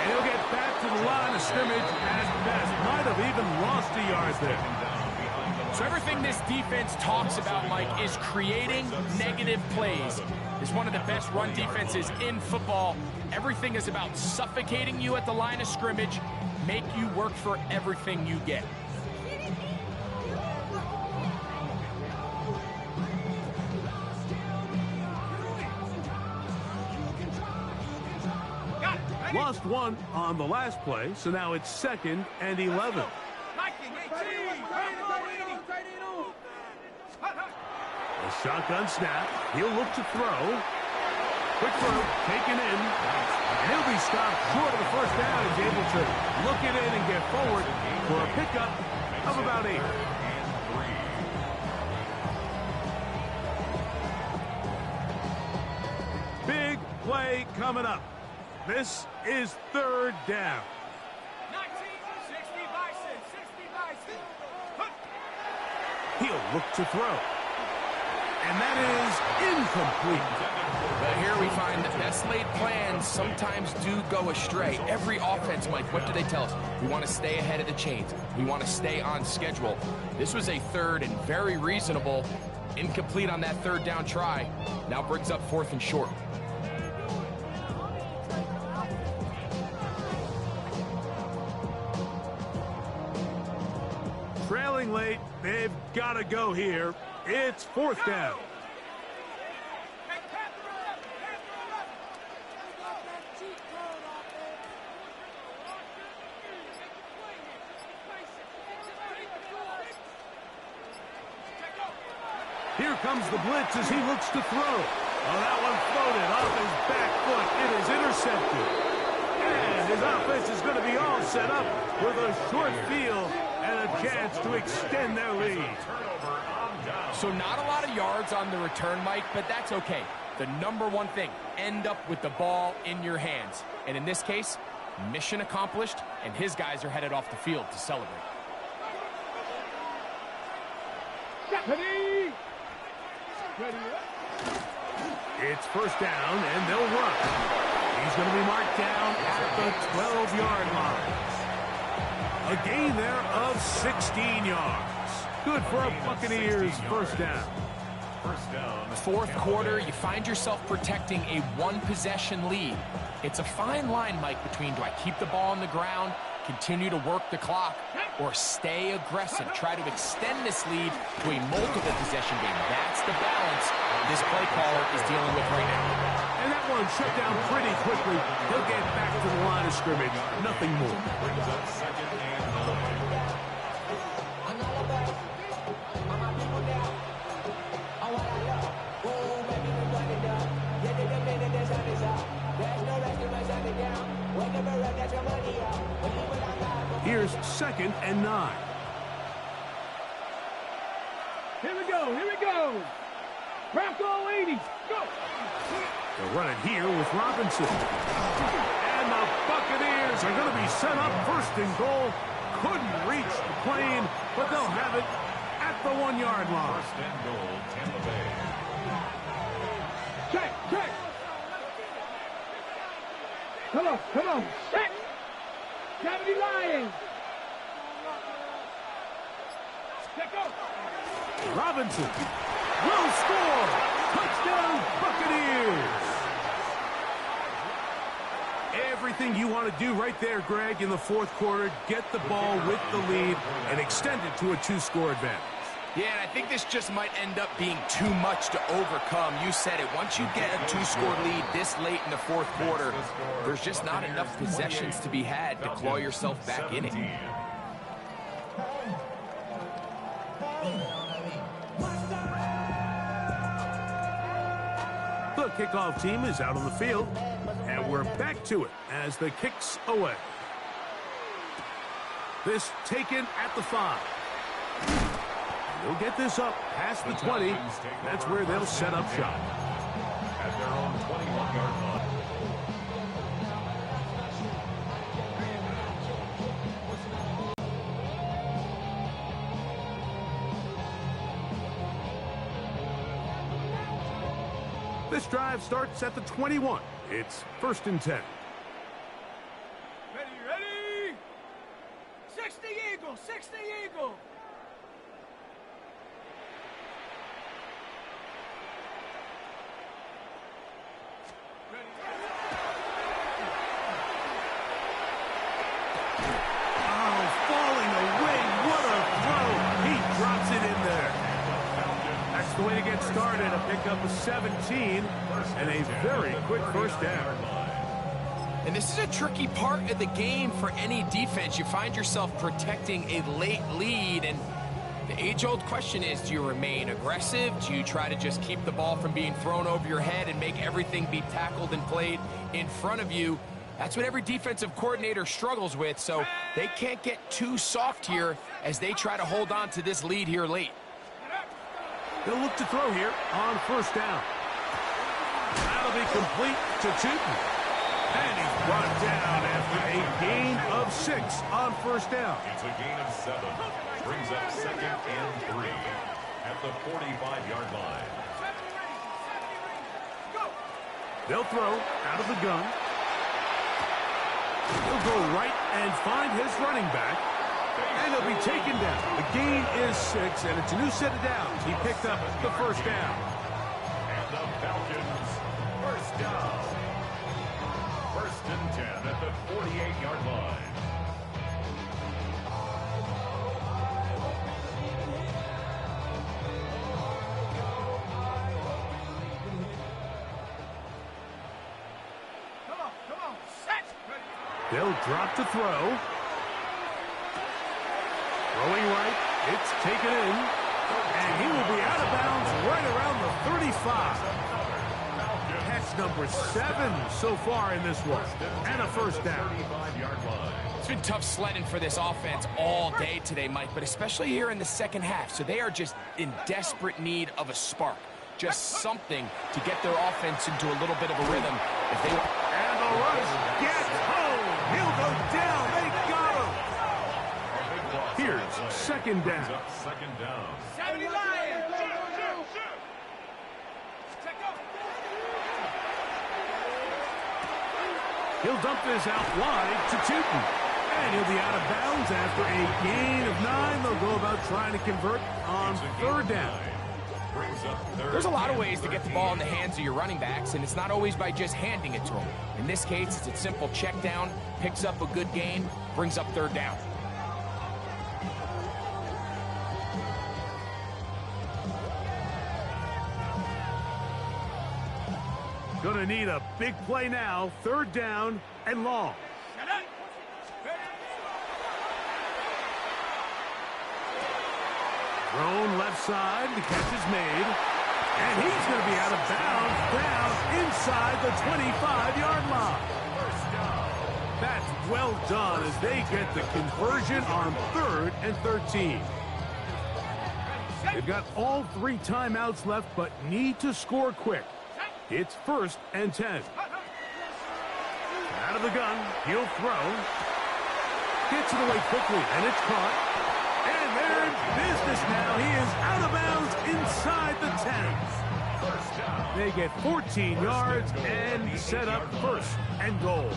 And he'll get back to the line of scrimmage and best might have even lost a yard there. So everything this defense talks about, Mike, is creating negative plays. It's one of the best run defenses in football. Everything is about suffocating you at the line of scrimmage, make you work for everything you get. Lost one on the last play, so now it's 2nd and 11. A shotgun snap. He'll look to throw. Quick throw, taken in. And he'll be stopped short of the first down. He's able to look it in and get forward for a pickup of about 8. Big play coming up. This is 3rd down. 60 Bison. He'll look to throw. And that is incomplete. But here we find the best laid plans sometimes do go astray. Every offense, Mike, what do they tell us? We want to stay ahead of the chains. We want to stay on schedule. This was a 3rd and very reasonable. Incomplete on that 3rd down try. Now brings up 4th and short. Trailing late, they've got to go here. It's 4th down. Here comes the blitz as he looks to throw. Oh, that one floated off his back foot. It is intercepted. And his offense is going to be all set up with a short field and a chance to extend their lead. So not a lot of yards on the return, Mike, but that's okay. The number one thing, end up with the ball in your hands. And in this case, mission accomplished, and his guys are headed off the field to celebrate. Ready. It's 1st down, and they'll run. He's going to be marked down at the 12-yard line. A gain there of 16 yards. Good for a Buccaneers 1st down. 4th quarter, you find yourself protecting a one-possession lead. It's a fine line, Mike, between do I keep the ball on the ground, continue to work the clock, or stay aggressive, try to extend this lead to a multiple possession game. That's the balance this play caller is dealing with right now. And that one shut down pretty quickly. He'll get back to the line of scrimmage. Nothing more. Here's 2nd and 9. Here we go. Crack all 80s. Go. They'll run it here with Robinson. And the Buccaneers are going to be set up 1st and goal. Couldn't reach the plane, but they'll have it at the 1-yard line. 1st and goal, Tampa Bay. Check. Come on. Set. Gravity Lions. Check out. Robinson will score. Touchdown, Buccaneers. Everything you want to do right there, Greg, in the 4th quarter. Get the ball with the lead and extend it to a 2-score advantage. Yeah, and I think this just might end up being too much to overcome. You said it. Once you get a 2-score lead this late in the 4th quarter, there's just not enough possessions to be had to claw yourself back in it. The kickoff team is out on the field, and we're back to it as the kick's away. This taken at the 5. They'll get this up past the 20. That's where they'll set up shop. At their own 21-yard line. This drive starts at the 21. It's 1st and 10. Ready? 60 Eagle, 60 Eagle. Oh, falling away. What a throw. He drops it in there. That's the way to get started. A pickup of 17 and a very quick first down. And this is a tricky part of the game for any defense. You find yourself protecting a late lead, and the age-old question is, do you remain aggressive? Do you try to just keep the ball from being thrown over your head and make everything be tackled and played in front of you? That's what every defensive coordinator struggles with, so they can't get too soft here as they try to hold on to this lead here late. They'll look to throw here on 1st down. That'll be complete to Tootin. And he's brought down after a gain of 6 on 1st down. It's a gain of 7. Brings up 2nd and 3 at the 45-yard line. They'll throw out of the gun. He'll go right and find his running back. And he'll be taken down. The gain is 6, and it's a new set of downs. He picked up the 1st down. And the Falcons, 1st down. 1st and 10 at the 48-yard line. Come on, set. They'll drop to throw. Throwing right, it's taken in, and he will be out of bounds right around the 35. Catch number 7 so far in this one, and a 1st down. It's been tough sledding for this offense all day today, Mike, but especially here in the second half. So they are just in desperate need of a spark, just something to get their offense into a little bit of a rhythm. If they and the rush gets home. He'll go down. They got him. Here's 2nd down. 2nd down. 70 Lions. He'll dump this out wide to Tootin. And he'll be out of bounds after a gain of 9. They'll go about trying to convert on 3rd down. There's a lot of ways to get the ball in the hands of your running backs, and it's not always by just handing it to them. In this case, it's a simple check down, picks up a good gain, brings up 3rd down. Gonna need a big play now. 3rd down and long. Thrown left side. The catch is made. And he's going to be out of bounds down inside the 25-yard line. That's well done as they get the conversion on 3rd and 13. They've got all 3 timeouts left, but need to score quick. It's 1st and 10. Out of the gun, he'll throw. Gets it away quickly, and it's caught. And they're in business now. He is out of bounds inside the 10. They get 14 yards and set up 1st and goal.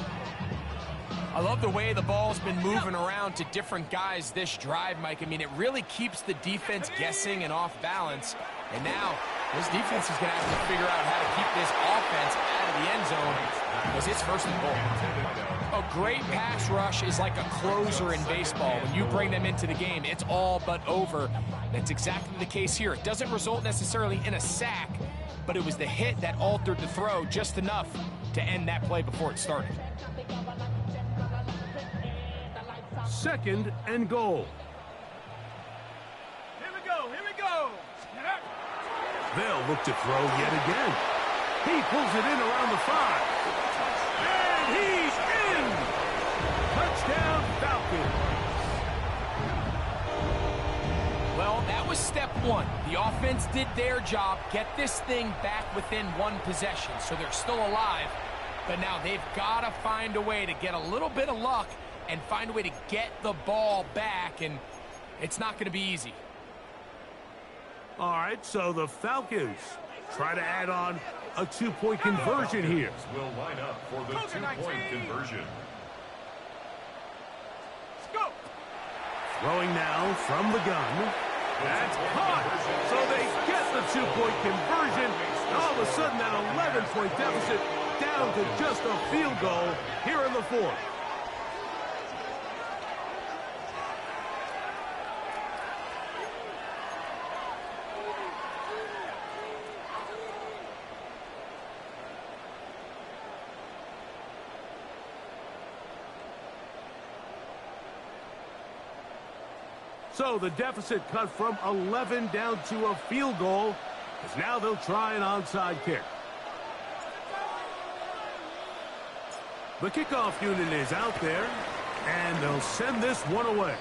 I love the way the ball's been moving around to different guys this drive, Mike. I mean, it really keeps the defense guessing and off balance. And now, this defense is going to have to figure out how to keep this offense out of the end zone because it's 1st and goal. A great pass rush is like a closer in baseball. When you bring them into the game, it's all but over. That's exactly the case here. It doesn't result necessarily in a sack, but it was the hit that altered the throw just enough to end that play before it started. 2nd and goal. Here we go. They'll look to throw yet again. He pulls it in around the 5. he's in! Touchdown, Falcons! Well, that was step one. The offense did their job, get this thing back within one possession, so they're still alive. But now they've got to find a way to get a little bit of luck and find a way to get the ball back, and it's not going to be easy. All right, so the Falcons try to add on a two-point conversion here. Will line up for the two-point conversion. Throwing now from the gun. That's caught. So they get the two-point conversion. And all of a sudden, that 11-point deficit down to just a field goal here in the fourth. So the deficit cut from 11 down to a field goal, as now they'll try an onside kick. The kickoff unit is out there, and they'll send this one away.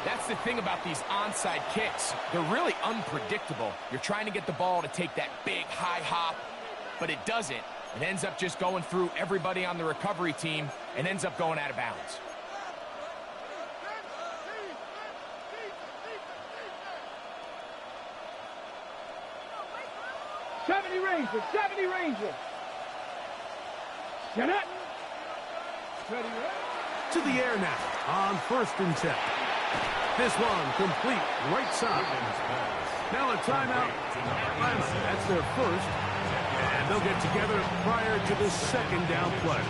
That's the thing about these onside kicks. They're really unpredictable. You're trying to get the ball to take that big high hop, but it doesn't. It ends up just going through everybody on the recovery team and ends up going out of bounds. 70 Rangers, 70 Rangers. Get it. To the air now on 1st and 10. This one complete right side. Now a timeout. That's their first. And they'll get together prior to the second down play.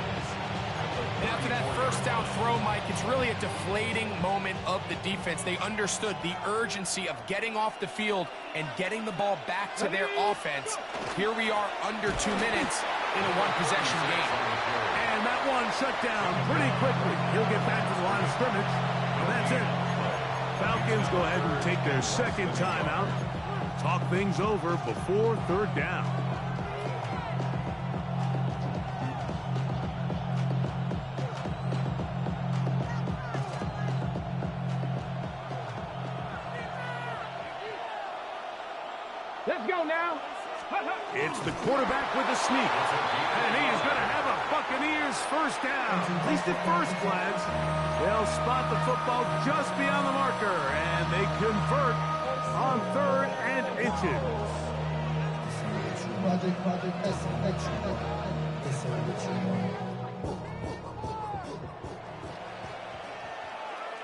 And after that first down throw, Mike, it's really a deflating moment of the defense. They understood the urgency of getting off the field and getting the ball back to their offense. Here we are under 2 minutes in a one-possession game. And that one shut down pretty quickly. He'll get back to the line of scrimmage. And that's it. Falcons go ahead and take their second timeout. Talk things over before 3rd down. Let's go now. It's the quarterback with the sneak. And he is going to have a Buccaneers first down. At least at first glance. They'll spot the football just beyond the marker. And they convert on 3rd and inches.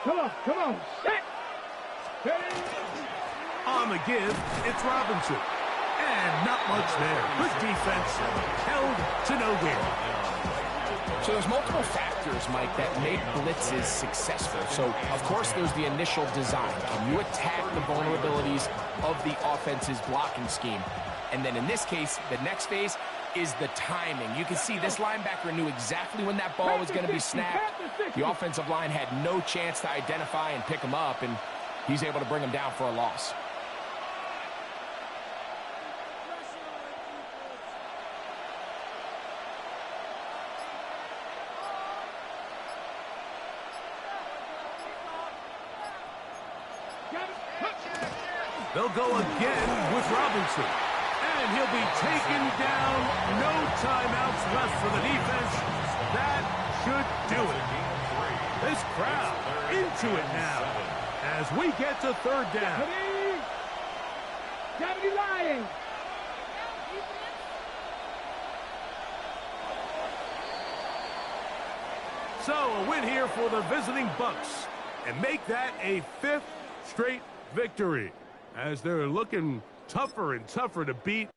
Come on. Set. On the give, it's Robinson. And not much there. Good defense. Held to no gain. So there's multiple factors, Mike, that make blitzes successful. So, of course, there's the initial design. Can you attack the vulnerabilities of the offense's blocking scheme? And then in this case, the next phase is the timing. You can see this linebacker knew exactly when that ball was going to be snapped. The offensive line had no chance to identify and pick him up, and he's able to bring him down for a loss. They'll go again with Robinson. And he'll be taken down. No timeouts left for the defense. That should do it. This crowd into it now as we get to 3rd down. 70 Lions. So a win here for the visiting Bucks and make that a 5th straight victory as they're looking tougher and tougher to beat.